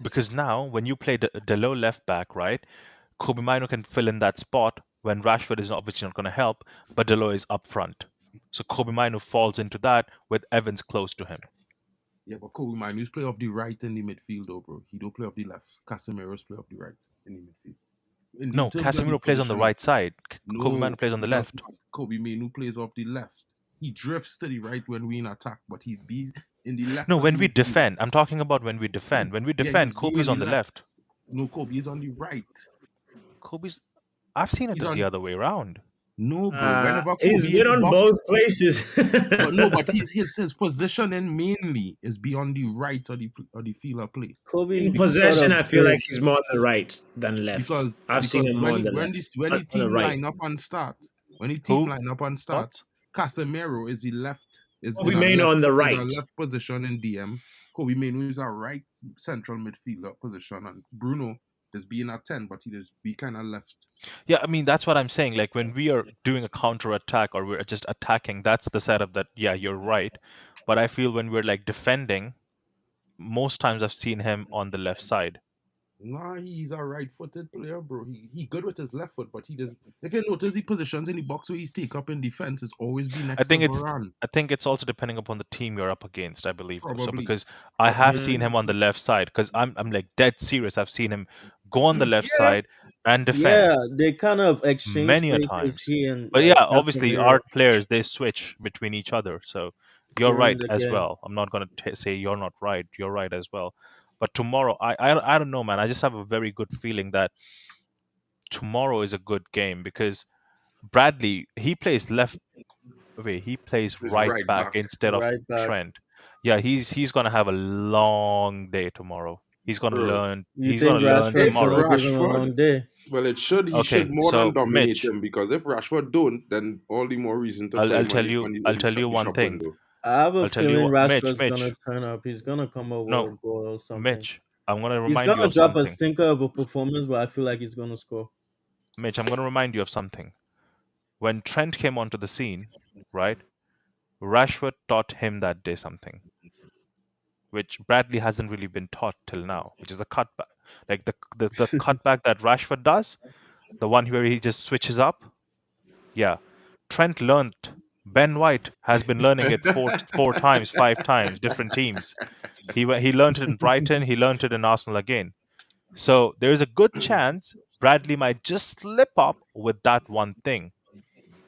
because now when you play the low left back, right, Kobe Mino can fill in that spot when Rashford is obviously not going to help, but Delo is up front. So Kobe Mino falls into that with Evans close to him. Yeah, but Kobe Mainoo's play off the right in the midfield, though, bro. He don't play off the left. Casemiro's play off the right in the midfield. In the No, terms of the Casemiro plays on the positioning, right side. Kobe no, Mino plays on he the does left. not. Kobe Mainoo plays off the left. He drifts to the right when we in attack, but he's in the left No, of the when we midfield. defend, I'm talking about when we defend. When we Yeah, defend, he's be Kobe's on the on the left. left. No, Kobe is on the right. Kobe's. I've seen it He's the on. other way around. No, bro. Whenever He's Kobe in been the on box, both places. but no, but his positioning mainly is be on the right of the field of play. Kobe In sort possession, of I feel like drifts. he's more on the right than left. I've seen Because him more when on he, the left, when the on the team right. line up and start, when the team Who? line up and start, What? Casemiro is the left Kobe Mainoo on the is a right. left position in DM. Kobe Mainoo is a right central midfielder position, and Bruno is being a 10, but he just be kind of left. Yeah, I mean that's what I'm saying. Like when we are doing a counter attack or we're just attacking, that's the setup that yeah, you're right. But I feel when we're like defending, most times I've seen him on the left side. Nah, he's a right-footed player, bro. He good with his left foot, but he does. If you notice the positions in the box where he's take up in defense, it's always be I next to think it's Varane. I think it's also depending upon the team you're up against, I believe though. So Probably, because I have probably. seen him on the left side because I'm like dead serious. I've seen him go on the left Yeah, side and defend yeah. They kind of exchange many a places. times. He and But yeah, obviously Casemiro our players they switch between each other. So you're during right the as game. well. I'm not gonna say you're not right. You're right as well. But tomorrow, I don't know, man. I just have a very good feeling that tomorrow is a good game because Bradley he plays left. Wait, he plays He's right right back back. instead of Right back. Trent. Yeah, he's gonna have a long day tomorrow. Bro, You He's gonna think learn if Rashford's tomorrow. gonna give him a Rashford, long day? well, he should Okay, more than so dominate Mitch, him because if Rashford don't, then all the more reason to play I'll him tell you when he's I'll in tell you the one shop thing. window. I have a I'll tell you feeling what, Rashford's gonna Mitch. turn up. He's gonna come up with a No, goal or something. Mitch. I'm gonna He's remind you gonna of drop a something. stinker of a performance, but I feel like he's gonna score. Mitch, I'm gonna remind you of something. When Trent came onto the scene, right? Rashford taught him that day something, which Bradley hasn't really been taught till now, which is a cutback. Like the cutback that Rashford does, the one where he just switches up. Yeah. Trent learned. Ben White has been learning it four times, five times, different teams. He learned it in Brighton. He learned it in Arsenal again. So there is a good chance Bradley might just slip up with that one thing.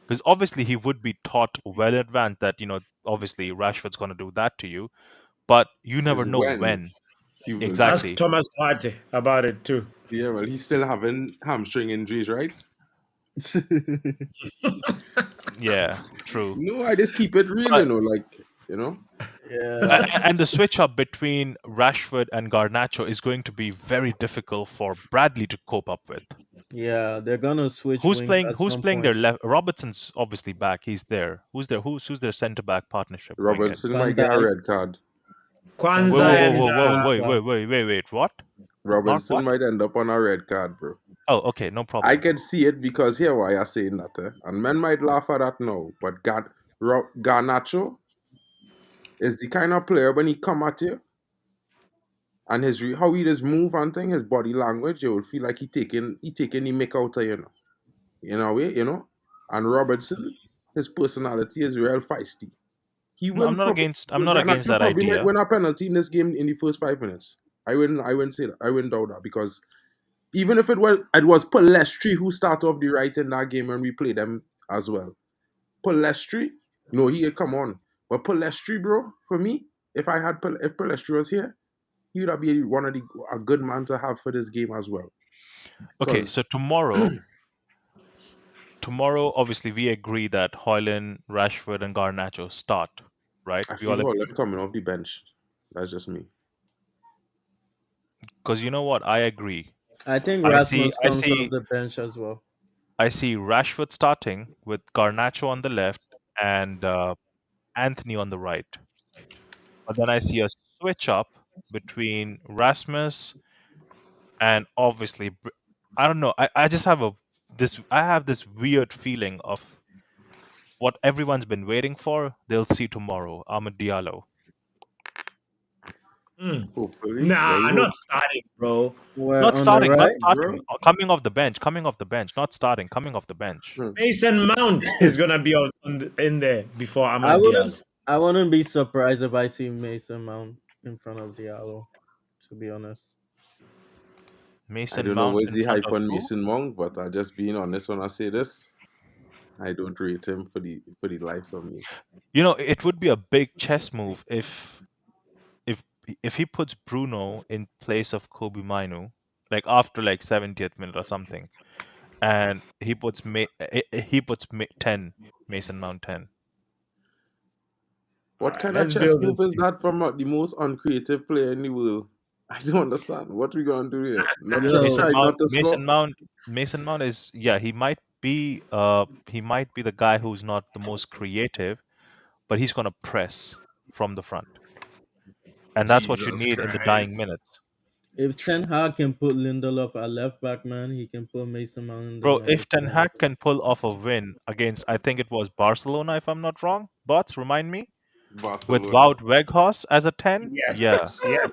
Because obviously he would be taught well in advance that, obviously Rashford's going to do that to you, but you Is never know when when. he will. Ask Exactly. Thomas Partey about it too. Yeah, well, he's still having hamstring injuries, right? Yeah, true. No, I just keep it real, But like. Yeah. And the switch up between Rashford and Garnacho is going to be very difficult for Bradley to cope up with. Yeah, they're gonna switch wings at Who's some playing their point. left? Robertson's obviously back. He's there. Who's there? Who's their centre back partnership going in? Robertson Van might get a Dijk. red card. Whoa, Kwanzaa Van whoa, Dijk whoa, and is whoa, whoa, playing wait, back. wait, wait, wait, wait. What? Not Robertson what? might end up on a red card, bro. Oh, okay, no I problem. can see it because here why you're saying that, and men might laugh at that now, but Garnacho is the kind of player when he come at you and how he just move and thing, his body language, you will feel like he taking the mick out of you know, in a way, you know. And Robertson, his personality is real feisty. He No, will probably I'm not against Garnacho that probably might idea. win a penalty in this game in the first 5 minutes. I wouldn't say that. I wouldn't doubt that because even if it was Palestri who started off the right in that game and we played them as well. Palestri, no, he had come on. But Palestri, bro, for me, if Palestri was here, he would have been a good man to have for this game as well. Okay, Because so tomorrow, obviously, we agree that Hoyland, Rashford, and Garnacho start, right? I We all feel Holland coming off the bench. That's just me. because you know what? I agree. I think I see, Rasmus I comes off see, the bench as well. I see Rashford starting with Garnacho on the left and Anthony on the right. But then I see a switch up between Rasmus and obviously, I don't know. I just have I have this weird feeling of what everyone's been waiting for. They'll see tomorrow. Ahmed Diallo. Mm. Hopefully. Nah, Yeah, we hope. not starting, bro. Where Not on the starting, not right? starting. Bro. Coming off the bench, coming off the bench, not starting, coming off the bench. Hmm. Mason Mount is gonna be in there before I Ahmad wouldn't. Diallo. I wouldn't be surprised if I see Mason Mount in front of Diallo. To be honest, I Mason don't know Mount where's in the front hype of on who? Mason Mount, but I just being honest when I say this. I don't rate him for the life of me. You know, it would be a big chess move if if he puts Bruno in place of Kobe Minu, like after like 70th minute or something, and he puts 10 Mason Mount 10. All What right, kind of let's chess build move this is team. that from the most uncreative player in the world? I don't understand. What we gonna do here? Not yo, try not to score. Mason Mount is, yeah, he might be the guy who's not the most creative, but he's gonna press from the front. And that's what you Jesus need in the dying Christ. minutes. if Ten Hag can put Lindelof at left back, man, he can put Mason Mount in the Bro, number if Ten 10. Hag can pull off a win against, I think it was Barcelona, if I'm not wrong, but remind me, with Barcelona. Wout Weghorst as a 10, Yes, yeah. yes.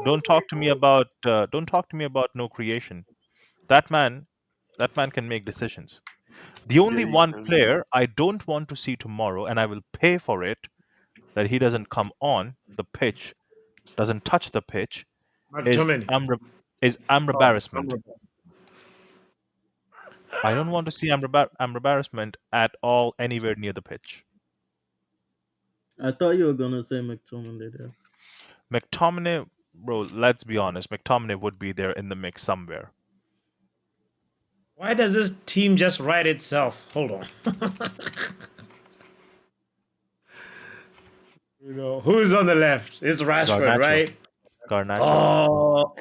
Don't talk to me about no creation. That man, that man can make decisions. The Yeah, only you one can. player I don't want to see tomorrow, and I will pay for it, that he doesn't come on the pitch, doesn't touch the pitch, is McTominay. Oh, Amrabarisment. I don't want to see Amrabarisment at all anywhere near the pitch. I thought you were gonna say McTominay there. McTominay, bro, let's be honest, McTominay would be there in the mix somewhere. why does this team just write itself? Hold on. Who's on the left? It's Rashford, Garnacho. right? Garnacho. Oh,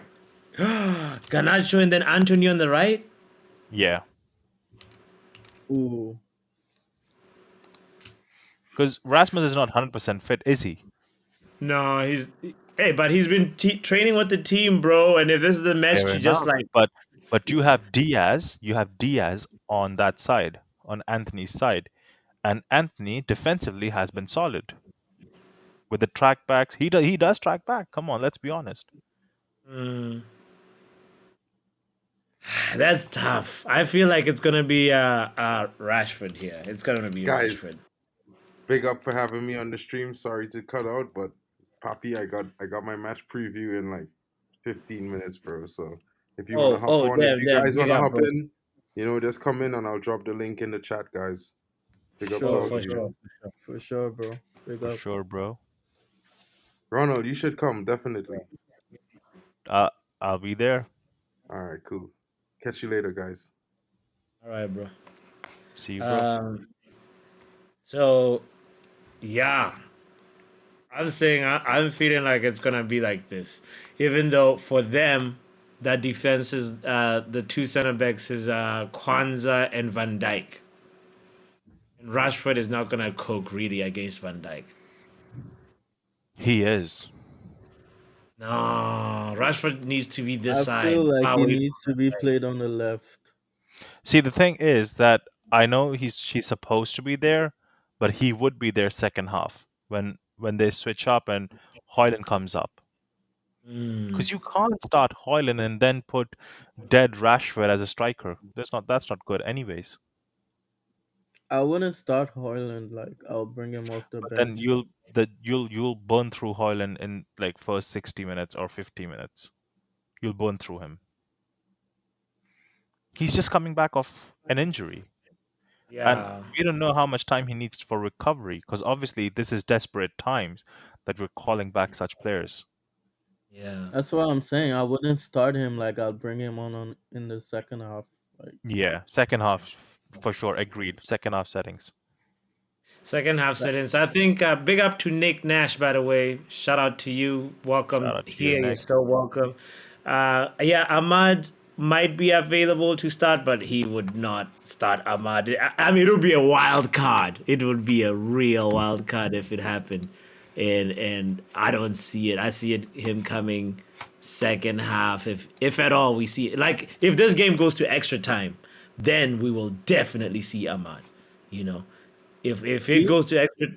Ganacho and then Antony on the right. Yeah. Ooh, Because Rasmus is not 100% fit, is he? No, but he's been training with the team, bro. And if this is the Fair match, you just enough. like But you have Diaz on that side, on Anthony's side. And Anthony defensively has been solid. With the track backs, he does track back. Come on, let's be honest. that's tough. I feel like it's gonna be Rashford here. It's gonna be Guys, Rashford. big up for having me on the stream. Sorry to cut out, but Papi, I got my match preview in like 15 minutes, bro. So if you wanna hop on, if Damn, you damn. guys wanna Yeah, hop bro. in, just come in and I'll drop the link in the chat, guys. Big up to Oh, sure, all for of you. sure. sure, for sure, bro. Big For up. sure, bro. Ronald, you should come, definitely. Uh, I'll be there. Alright, cool. Catch you later, guys. All right, bro. See you, bro. Um. So, yeah, I'm saying I'm feeling like it's gonna be like this, even though for them, that defense is the two center backs is Kwanzaa and Van Dyke, and Rashford is not gonna cook really against Van Dyke. He is. No, Rashford needs to be this I side, feel like far he away from needs to Van be Dyke. played on the left. See, the thing is that I know he's supposed to be there, but he would be there second half when they switch up and Hoyland comes up. Mm. Because you can't start Hoyland and then put dead Rashford as a striker. That's not good anyways. I wouldn't start Hoyland. Like I'll bring him off the But then bench. you'll burn through Hoyland in like first 60 minutes or 50 minutes. You'll burn through him. He's just coming back off an injury. And Yeah, we don't know how much time he needs for recovery because obviously this is desperate times that we're calling back such players. yeah. That's what I'm saying. I wouldn't start him. Like I'll bring him on in the second half. Like Yeah, second half for sure. Agreed. Second half settings. Second half that, sit-ins. I think big up to Nick Nash, by the way. Shout out to you. Shout Welcome out to you, here. You're Nick. still welcome. Yeah, Ahmad might be available to start, but he would not start Ahmad. I mean, it would be a wild card. It would be a real wild card if it happened, and I don't see it. I see it him coming second half, if at all we see it. Like if this game goes to extra time, then we will definitely see Ahmad. You know, if do it you goes to extra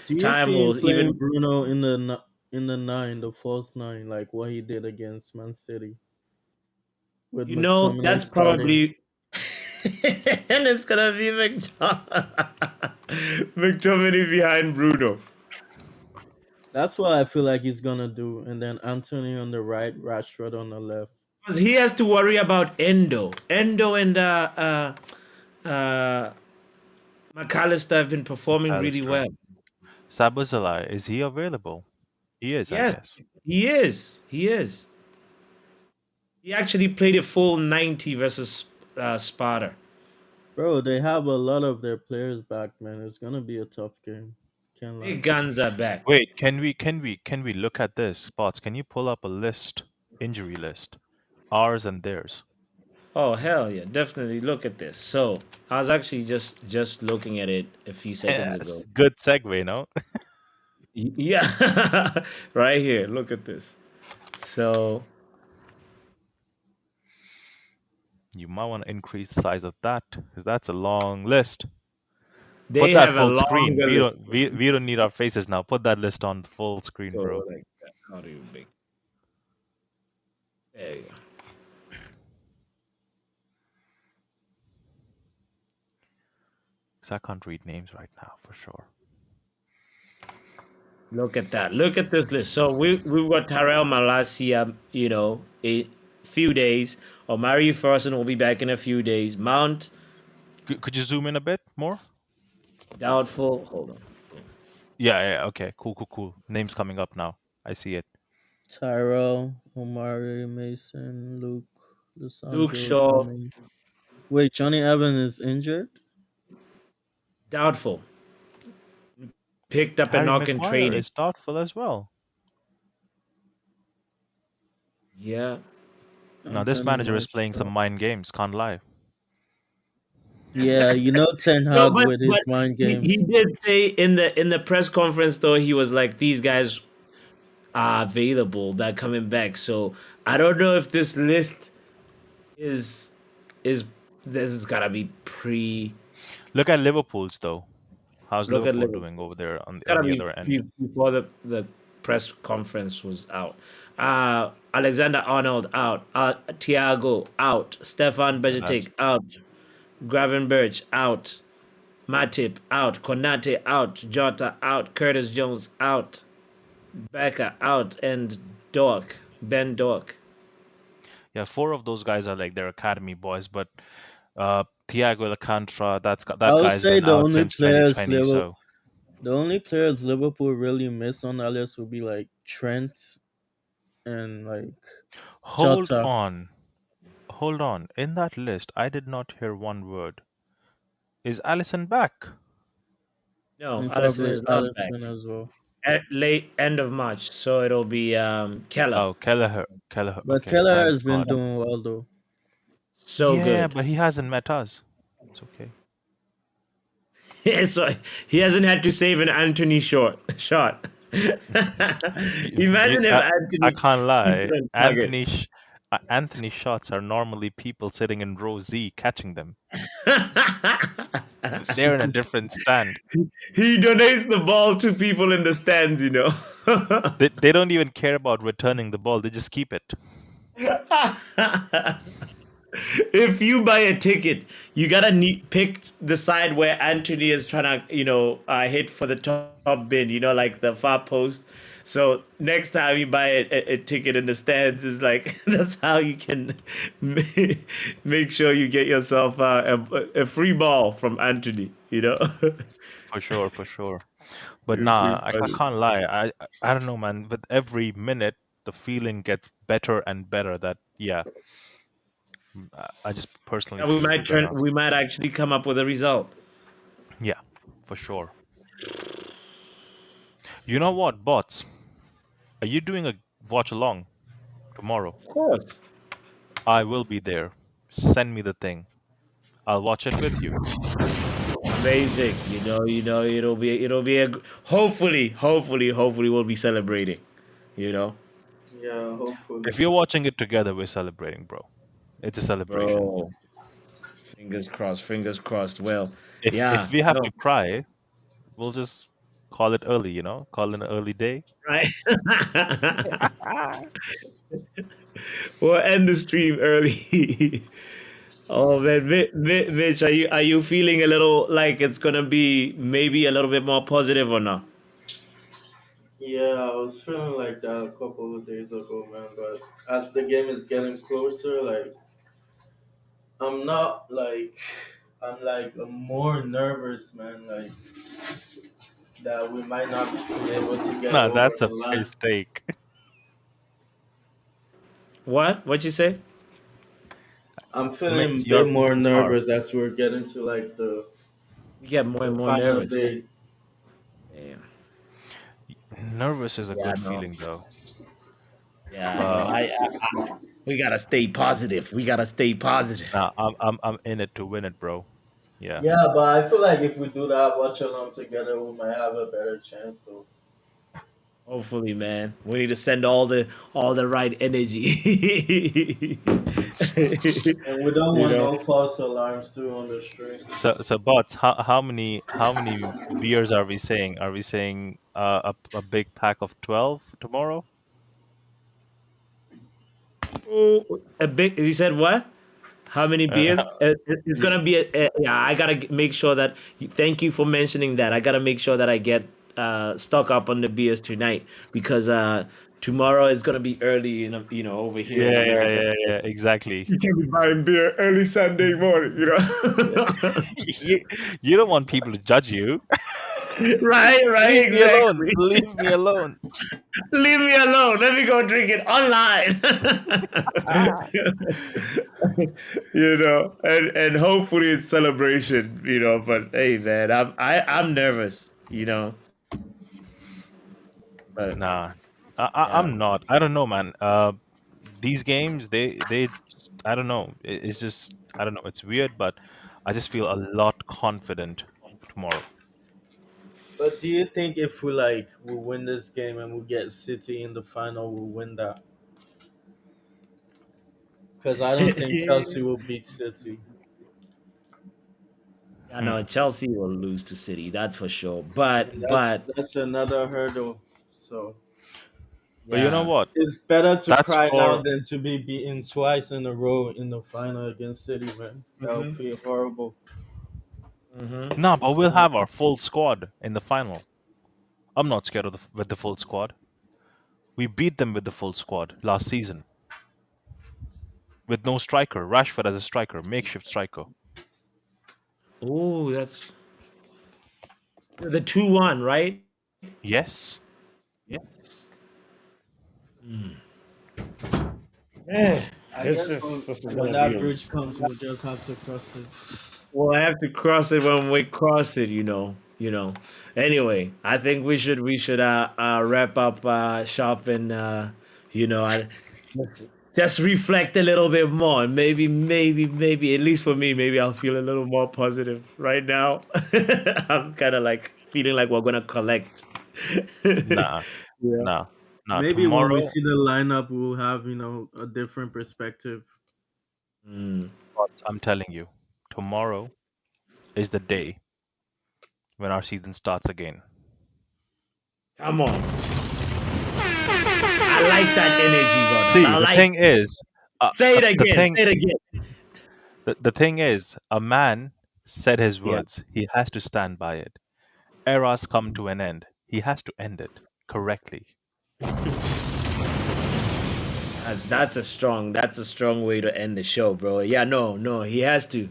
do you time see him or playing even Bruno in the nine, the false nine, like what he did against Man City with McTominay that's starting? probably and it's gonna be McTominay behind Bruno. That's what I feel like he's gonna do, and then Anthony on the right, Rashford on the left. Because he has to worry about Endo and uh McAllister have been performing really McAllister. well. Sabuzalai, is he available? He is, I Yes, guess. he is. He is. He actually played a full 90 versus Sparta. Bro, they have a lot of their players back, man. It's gonna be a tough game. Can't lie. Big guns are back. Wait, can we look at this? Bots, can you pull up a list, injury list, ours and theirs? Oh hell yeah, definitely look at this. So I was actually just looking at it a few seconds ago. Yes, good segue, no? Yeah, right here. Look at this. So You might want to increase the size of that because that's a long list. Put they that have a full screen. longer We list. don't we don't need our faces now. Put that list on full screen, So bro. like that. Not even big. There you go. Because I can't read names right now for sure. Look at that. Look at this list. So we've got Tyrell Malasia, a few days. Omari Ferguson will be back in a few days. Mount Could you zoom in a bit more? doubtful. Hold on. Yeah, okay. Cool. Names coming up now. I see it. Tyrell, Omari, Mason, Luke, Luke Lissandro, Shaw Johnny. Wait, Johnny Evans is injured? doubtful. Picked up a Harry knock in Maguire training. is doubtful as well. Yeah. Now this Anthony manager is playing some Martial. mind games, can't lie. Yeah, you know Ten No, Hag but with his but mind he games. did say in the press conference though he was like these guys are available that coming back. So I don't know if this list is is this is gotta be pre Look at Liverpool's though. How's look at Liverpool Liverpool. doing over there It's on gotta the be other end? before the press conference was out. Alexander Arnold out. Thiago out. Stefan Yeah, that's Bejitic out. Gravenberch out. Matip out. Konate out. Jota out. Curtis Jones out. Becca out. And Dork. Ben Dork. yeah. Four of those guys are like their academy boys, but Thiago Alcantara, I that would guy's say been out since 2020. So The only players Liverpool really miss on that list would be like Trent and like hold Jota. on, hold on. In that list, I did not hear one word. Is Allison back? No, And Allison probably is not back. Allison as well. at late end of March, so it'll be Keller. Oh, Kelleher. Kelleher. But Okay, Keller thank has been God. doing well though. So Yeah, good. but he hasn't met us. It's okay. So he hasn't had to save an Anthony shot. You, Imagine if I Anthony can't keeps lie. it on target. Anthony shots are normally people sitting in row Z catching them. They're in a different stand. He donates the ball to people in the stands, you know. They don't even care about returning the ball. They just keep it. If you buy a ticket, you gotta pick the side where Anthony is trying to, hit for the top bin, like the far post. So next time you buy a ticket in the stands, is like that's how you can make sure you get yourself a free ball from Anthony. For sure, for sure. But You're nah, too I funny. can't lie. I don't know, man. With every minute, the feeling gets better and better. That yeah, I just personally Yeah, we feel might we're turn. gonna We might actually come up with a result. yeah, for sure. You know what, bots? Are you doing a watch along tomorrow? Of course. I will be there. Send me the thing. I'll watch it with you. Amazing. It'll be hopefully we'll be celebrating. You know, Yeah, hopefully. If you're watching it together, we're celebrating, bro. It's a celebration. bro. Fingers crossed. Fingers crossed. Well, If yeah. we have to No. cry, we'll just call it early, call it an early day. Right. We'll end the stream early. Oh man, Mitch, are you feeling a little like it's gonna be maybe a little bit more positive or not? Yeah, I was feeling like that a couple of days ago, man. But as the game is getting closer, like I'm not like I'm more nervous, man. Like that we might not be able to get Nah, over that's the a line. fair stake. What? You say? I'm feeling a Mitch, bit you're more moving far. nervous as we're getting to like the You get more and the more final nervous. day. Damn. Nervous is a Yeah, good no. feeling, though. Yeah, no. But We gotta stay positive. We gotta stay positive. nah, I'm in it to win it, bro. Yeah. Yeah, but I feel like if we do that watch along together, we might have a better chance though. Hopefully, man. We need to send all the right energy. And we don't you want know. no false alarms too on the stream. So bots, how many beers are we saying? Are we saying a big pack of 12 tomorrow? Oh, a big. He said what? How many Uh, beers? It's Yeah. gonna be yeah. I gotta make sure that. Thank you for mentioning that. I gotta make sure that I get stock up on the beers tonight because tomorrow is gonna be early. Over here in yeah, yeah, America. yeah, yeah, exactly. You can't be buying beer early Sunday morning. Yeah. you, you don't want people to judge you. Right, right, Leave me alone. exactly. Leave me alone. Leave me alone. Let me go drink it online. And hopefully it's celebration. But hey, man, I'm nervous. But Nah, yeah, I'm not. I don't know, man. These games, I don't know. It's just, I don't know. It's weird, but I just feel a lot confident tomorrow. But do you think if we win this game and we get City in the final, we'll win that? Because I don't think Chelsea will beat City. I Hmm. know Chelsea will lose to City. That's for sure. And But but that's another hurdle. So But you know yeah. what? it's better to That's cry now for than to be beaten twice in a row in the final against City, man. That would Mm-hmm. feel horrible. Mm-hmm. no, but we'll have our full squad in the final. I'm not scared of with the full squad. We beat them with the full squad last season with no striker. Rashford as a striker, makeshift striker. Oh, that's the 2-1, right? Yes. Eh, I this guess is this is when gonna be that a. bridge comes, we'll just have to cross it. Well, I have to cross it when we cross it. you know. Anyway, I think we should wrap up shop and let's just reflect a little bit more. And maybe at least for me, maybe I'll feel a little more positive right now. I'm kind of like feeling like we're gonna collect. Nah, Yeah. nah, nah. Maybe when we Tomorrow, see the lineup, we'll have a different perspective. Mm. but I'm telling you, tomorrow is the day when our season starts again. Come on. I like that energy, Ronald. See, I the like. thing is, Say it the again. thing, Say it again. the thing is, a man said his Yeah. words. He has to stand by it. Eras come to an end. He has to end it correctly. That's a strong way to end the show, bro. Yeah, no, he has to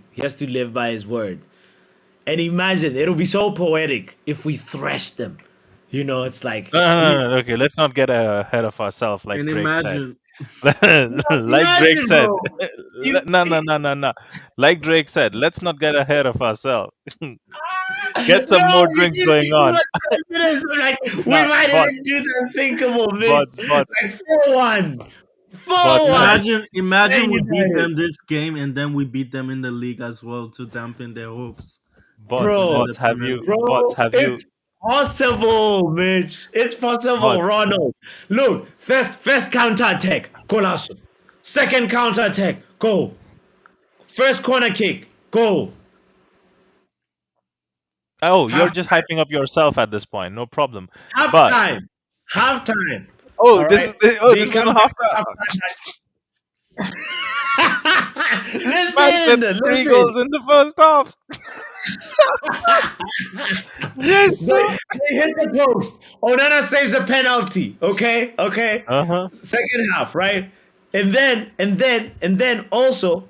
live by his word. And imagine it'll be so poetic if we thrash them. It's like No, no, he no, no, okay, let's not get ahead of ourselves, like And Drake said. imagine, Like Drake imagine, said, bro. You, no, no, no, no, no. Like Drake said, let's not get ahead of ourselves. Get some no, more you drinks give me going too on. much confidence. Like we Nah, might even do the unthinkable, bitch. but, Like 4-1. have 4-1. you, imagine Man we beat United. them this game and then we beat them in the league as well to dampen their hopes to Bro, win the Premier League. It's possible, Mitch. It's possible, but, Ronald. Look, first counter attack, Colasso. Second counter attack, go. First corner kick, go. oh, you're Half just hyping up yourself at this point. No problem. half But, time. Half time. oh, All right. this They is going come to back have to, half time. man said Listen, 3 goals listen. in the first half. Yes, They, sir. they hit the post. Onana saves a penalty. Okay, okay. Uh-huh. Second half, right? And then also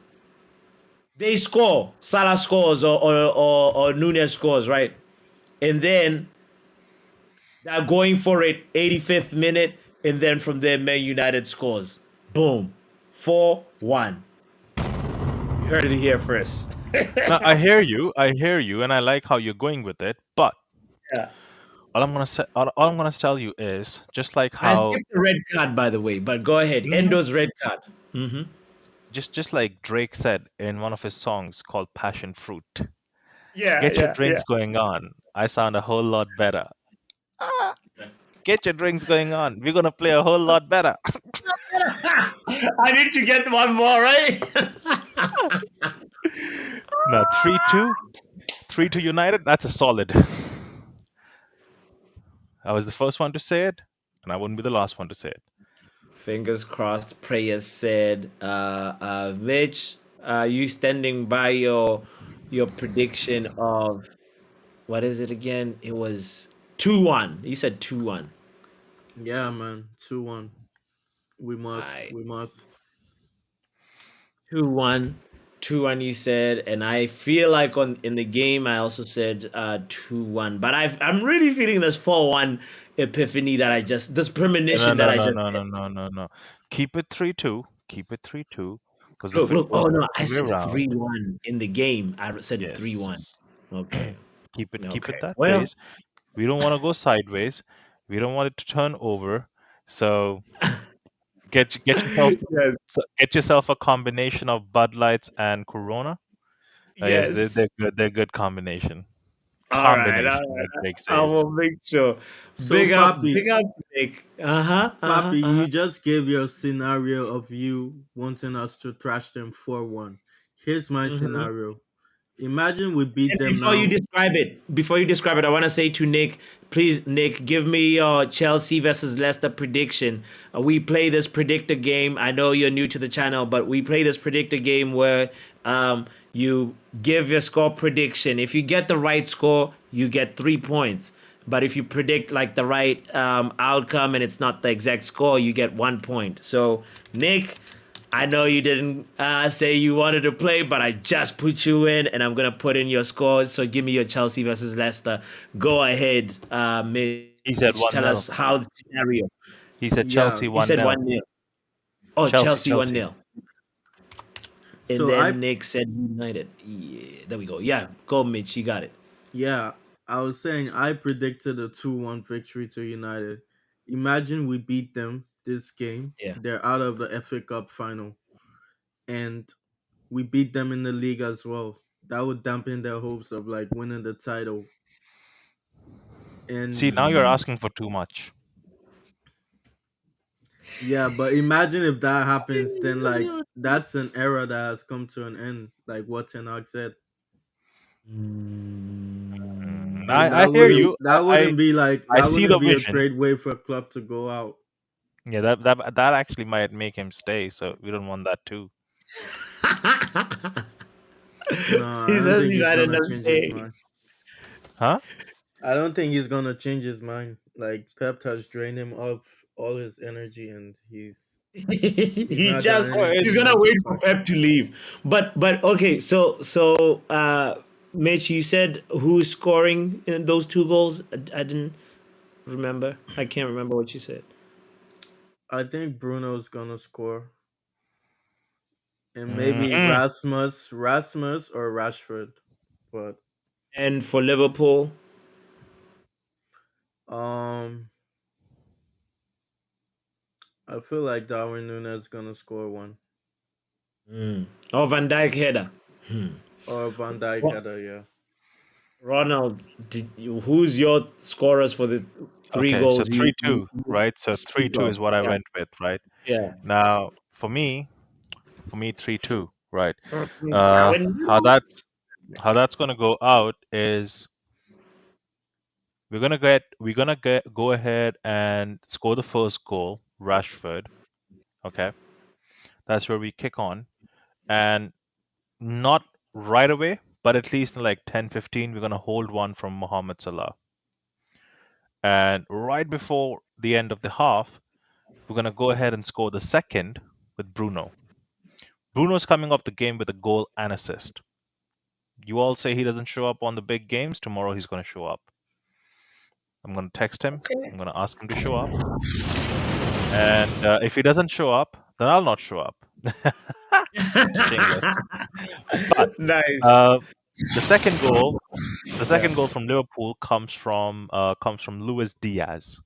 they score. Salah scores or Nunez scores, right? And then they're going for it 85th minute, and then from there Man United scores. Boom. 4-1. You heard it here first. Now, I hear you, and I like how you're going with it. But Yeah. all I'm gonna tell you is just like I how, skipped the red card, by the way, but go ahead. Mhm. Endo's red card. Hmm. just like Drake said in one of his songs called "Passion Fruit." Yeah, Get your yeah, yeah. drinks going on. I sound a whole lot better. Ah, get your drinks going on. We're gonna play a whole lot better. I need to get one more, right? Now 3-2, 3-2 United. That's a solid. I was the first one to say it, and I wouldn't be the last one to say it. Fingers crossed, prayers said. Mitch, you standing by your prediction of what is it again? It was 2-1. You said 2-1. Yeah, man, 2-1. We All must, right. we must. 2-1. 2-1 you said, and I feel like on in the game I also said 2-1. But I'm really feeling this 4-1 epiphany that I just this No, premonition that no, I no, just no, no, no, no, no. Keep it 3-2. Keep it 3-2. Because look, if it look. goes Oh the no, I other way said around, 3-1 in the game. I said 3-1. yes. Okay. Keep Okay. it that Well, pace. We don't want to go sideways. We don't want it to turn over. So get yourself yes, get yourself a combination of Bud Lights and Corona. Yes, yes. they're good. They're good combination. All right, all Combination, like right. Drake I says. will make sure. So, Papi, Big up, Nick. Uh-huh, uh-huh, Papi, uh-huh. you just gave your scenario of you wanting us to thrash them 4-1. Here's my Mhm. scenario. Imagine we beat And them now. before you describe it, I want to say to Nick, please, Nick, give me your Chelsea versus Leicester prediction. We play this predictor game. I know you're new to the channel, but we play this predictor game where you give your score prediction. If you get the right score, you get 3 points. But if you predict like the right outcome and it's not the exact score, you get 1 point. So, Nick, I know you didn't say you wanted to play, but I just put you in, and I'm gonna put in your scores. So give me your Chelsea versus Leicester. Go ahead, He said Mitch. one Tell nil. us how the scenario. He said Yeah. Chelsea He one said nil. 1-0. Oh, Chelsea, Chelsea one Chelsea. nil And So I then Nick said United. Yeah, there we go. Yeah, go, Mitch. You got it. yeah, I was saying I predicted a 2-1 victory to United. Imagine we beat them this game. Yeah. They're out of the FA Cup final. And we beat them in the league as well. That would dampen their hopes of like winning the title. See, And now you're Mm. asking for too much. yeah, but imagine if that happens, then like that's an era that has come to an end, like what Ten Hag said. And I hear you. that wouldn't be like I that see wouldn't the be a vision. great way for a club to go out. Yeah, that actually might make him stay. So we don't want that too. No, I He don't says think you he's had gonna enough change his stay. mind. Huh? I don't think he's gonna change his mind. Like Pep has drained him of all his energy, and he's he not got just Oh, he's anything gonna more to wait for say. Pep to leave. But okay, Mitch, you said who's scoring in those two goals? I didn't remember. I can't remember what you said. I think Bruno's gonna score, and maybe mm Rasmus or Rashford. But And for Liverpool, um, I feel like Darwin Nunes gonna score one, oh Van Dijk header. or Van Dijk Ro- header. Yeah, Ronald, who's your scorers for the three Okay, so goals three you two, right? So three speak two of? is what I Yeah, went with, right? yeah. Now for me 3-2, right? Darwin How Núñez. that's gonna go out is we're gonna go ahead and score the first goal, Rashford. Okay, that's where we kick on, and not right away, but at least in like 10-15, we're gonna hold one from Mohamed Salah, and right before the end of the half, we're gonna go ahead and score the second with Bruno. Bruno's coming off the game with a goal and assist. You all say he doesn't show up on the big games. Tomorrow he's going to show up. I'm going to text him. Okay. I'm going to ask him to show up. And if he doesn't show up, then I'll not show up. Shameless. But Nice. uh, the second goal, the Yeah. second goal from Liverpool comes from Luis Diaz,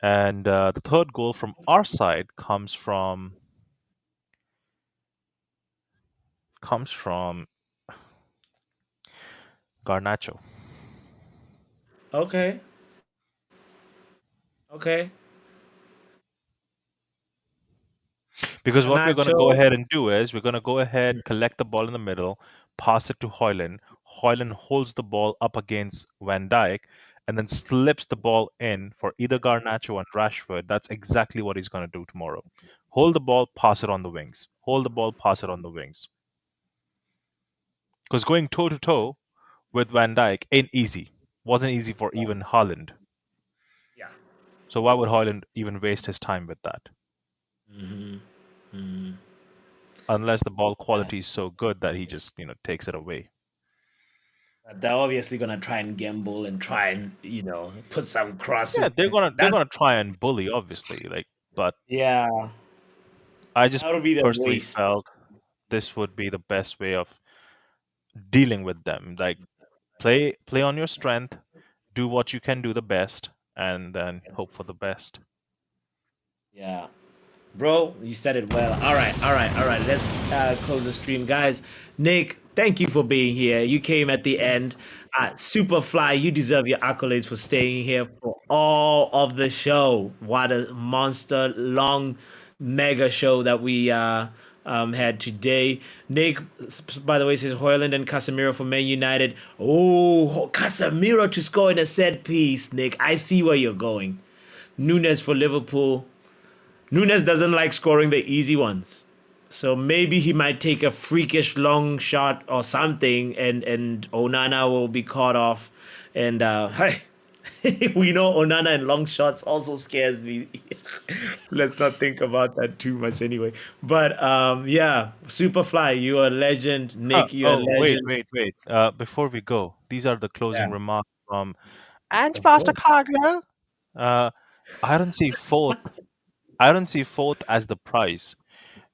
and the third goal from our side comes from Garnacho. Okay. Okay. Because what we're going to Nacho. go ahead and do is we're going to go ahead, collect the ball in the middle, pass it to Hoyland. Hoyland holds the ball up against Van Dijk and then slips the ball in for either Garnacho and Rashford. That's exactly what he's going to do tomorrow. Hold the ball, pass it on the wings. Hold the ball, pass it on the wings. Because going toe to toe with Van Dijk ain't easy. Wasn't easy for even Haaland. Yeah. So why would Hoyland even waste his time with that? Hmm. Hmm. Unless the ball quality is so good that he just, takes it away. They're obviously gonna try and gamble and try and put some Yeah, crosses. they're That gonna try and bully, obviously. But yeah, I just that'll be the personally waste. felt this would be the best way of dealing with them. Like play on your strength, do what you can do the best, and then hope for the best. Yeah. Bro, you said it well. All right, all right, all right. Let's close the stream, guys. Nick, thank you for being here. You came at the end. Superfly, you deserve your accolades for staying here for all of the show. What a monster, long, mega show that we had today. Nick, by the way, says Hoyland and Casemiro for Man United. Oh, Casemiro to score in a set piece, Nick. I see where you're going. Nunes for Liverpool. Nunes doesn't like scoring the easy ones. So maybe he might take a freakish long shot or something, and Onana will be caught off. And hey, we know Onana and long shots also scares me. Let's not think about that too much anyway. But yeah, Superfly, you're a legend. Huh. Nick, you're a Oh, wait, legend. wait, wait. Before we go, these are the closing Yeah, remarks from Ange of course. Postecoglou. Uh, I don't see fourth. I don't see fourth as the prize.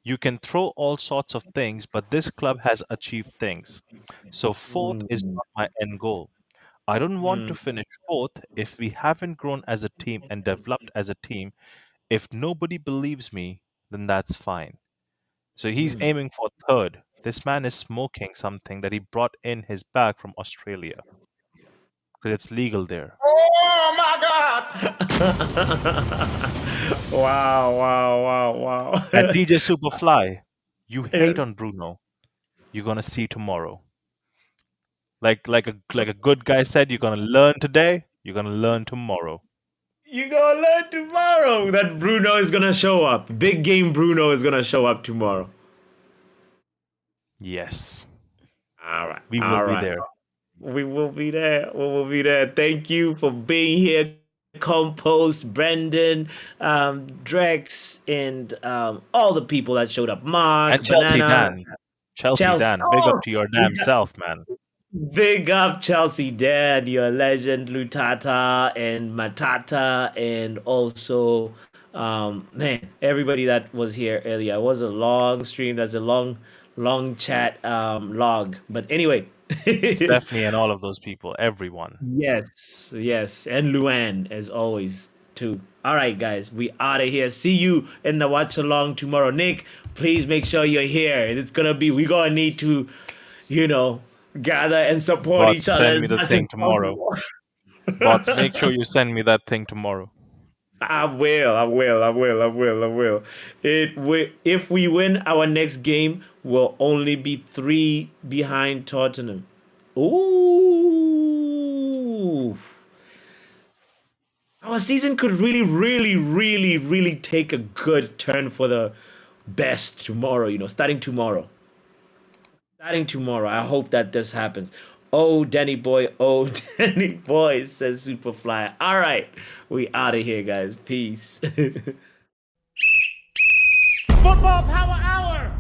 You can throw all sorts of things, but this club has achieved things. So fourth is Mm, not my end goal. I don't want to Mm. finish fourth if we haven't grown as a team and developed as a team. If nobody believes me, then that's fine. So he's Mm. aiming for third. This man is smoking something that he brought in his bag from Australia because it's legal there. Oh my God! Wow! Wow! Wow! And Wow! DJ Superfly, you hate Yes. on Bruno. You're gonna see tomorrow. Like a good guy said, you're gonna learn today. You're gonna learn tomorrow. You gonna learn tomorrow that Bruno is gonna show up. Big game Bruno is gonna show up tomorrow. Yes, All right. we will All be right. there. We will be there. We will be there. Thank you for being here, Compost, Brendan, Drex, and all the people that showed up. Mark, And Chelsea Banana, Dan, Chelsea Chelsea. Dan, big up Oh, to your we damn got self, man. big up Chelsea Dad, your legend, Lutata and Matata, and also, man, everybody that was here earlier. It was a long stream. That's a long chat log. But anyway. Stephanie and all of those people, everyone. Yes, yes, and Luan as always too. All right, guys, we out of here. See you in the watch along tomorrow. Nick, please make sure you're here. We're gonna need to, you know, gather and support each Bots, other send as me the much as thing tomorrow. possible. Bots, make sure you send me that thing tomorrow. I will, I will, I will, I will, I will. If we win our next game, we'll only be 3 behind Tottenham. Ooh. Our season could really, really, really, really take a good turn for the best tomorrow, starting tomorrow. Starting tomorrow. I hope that this happens. Oh, Danny boy. Oh, Danny boy, says Superfly. All right. We out of here, guys. Peace. Football Power Hour.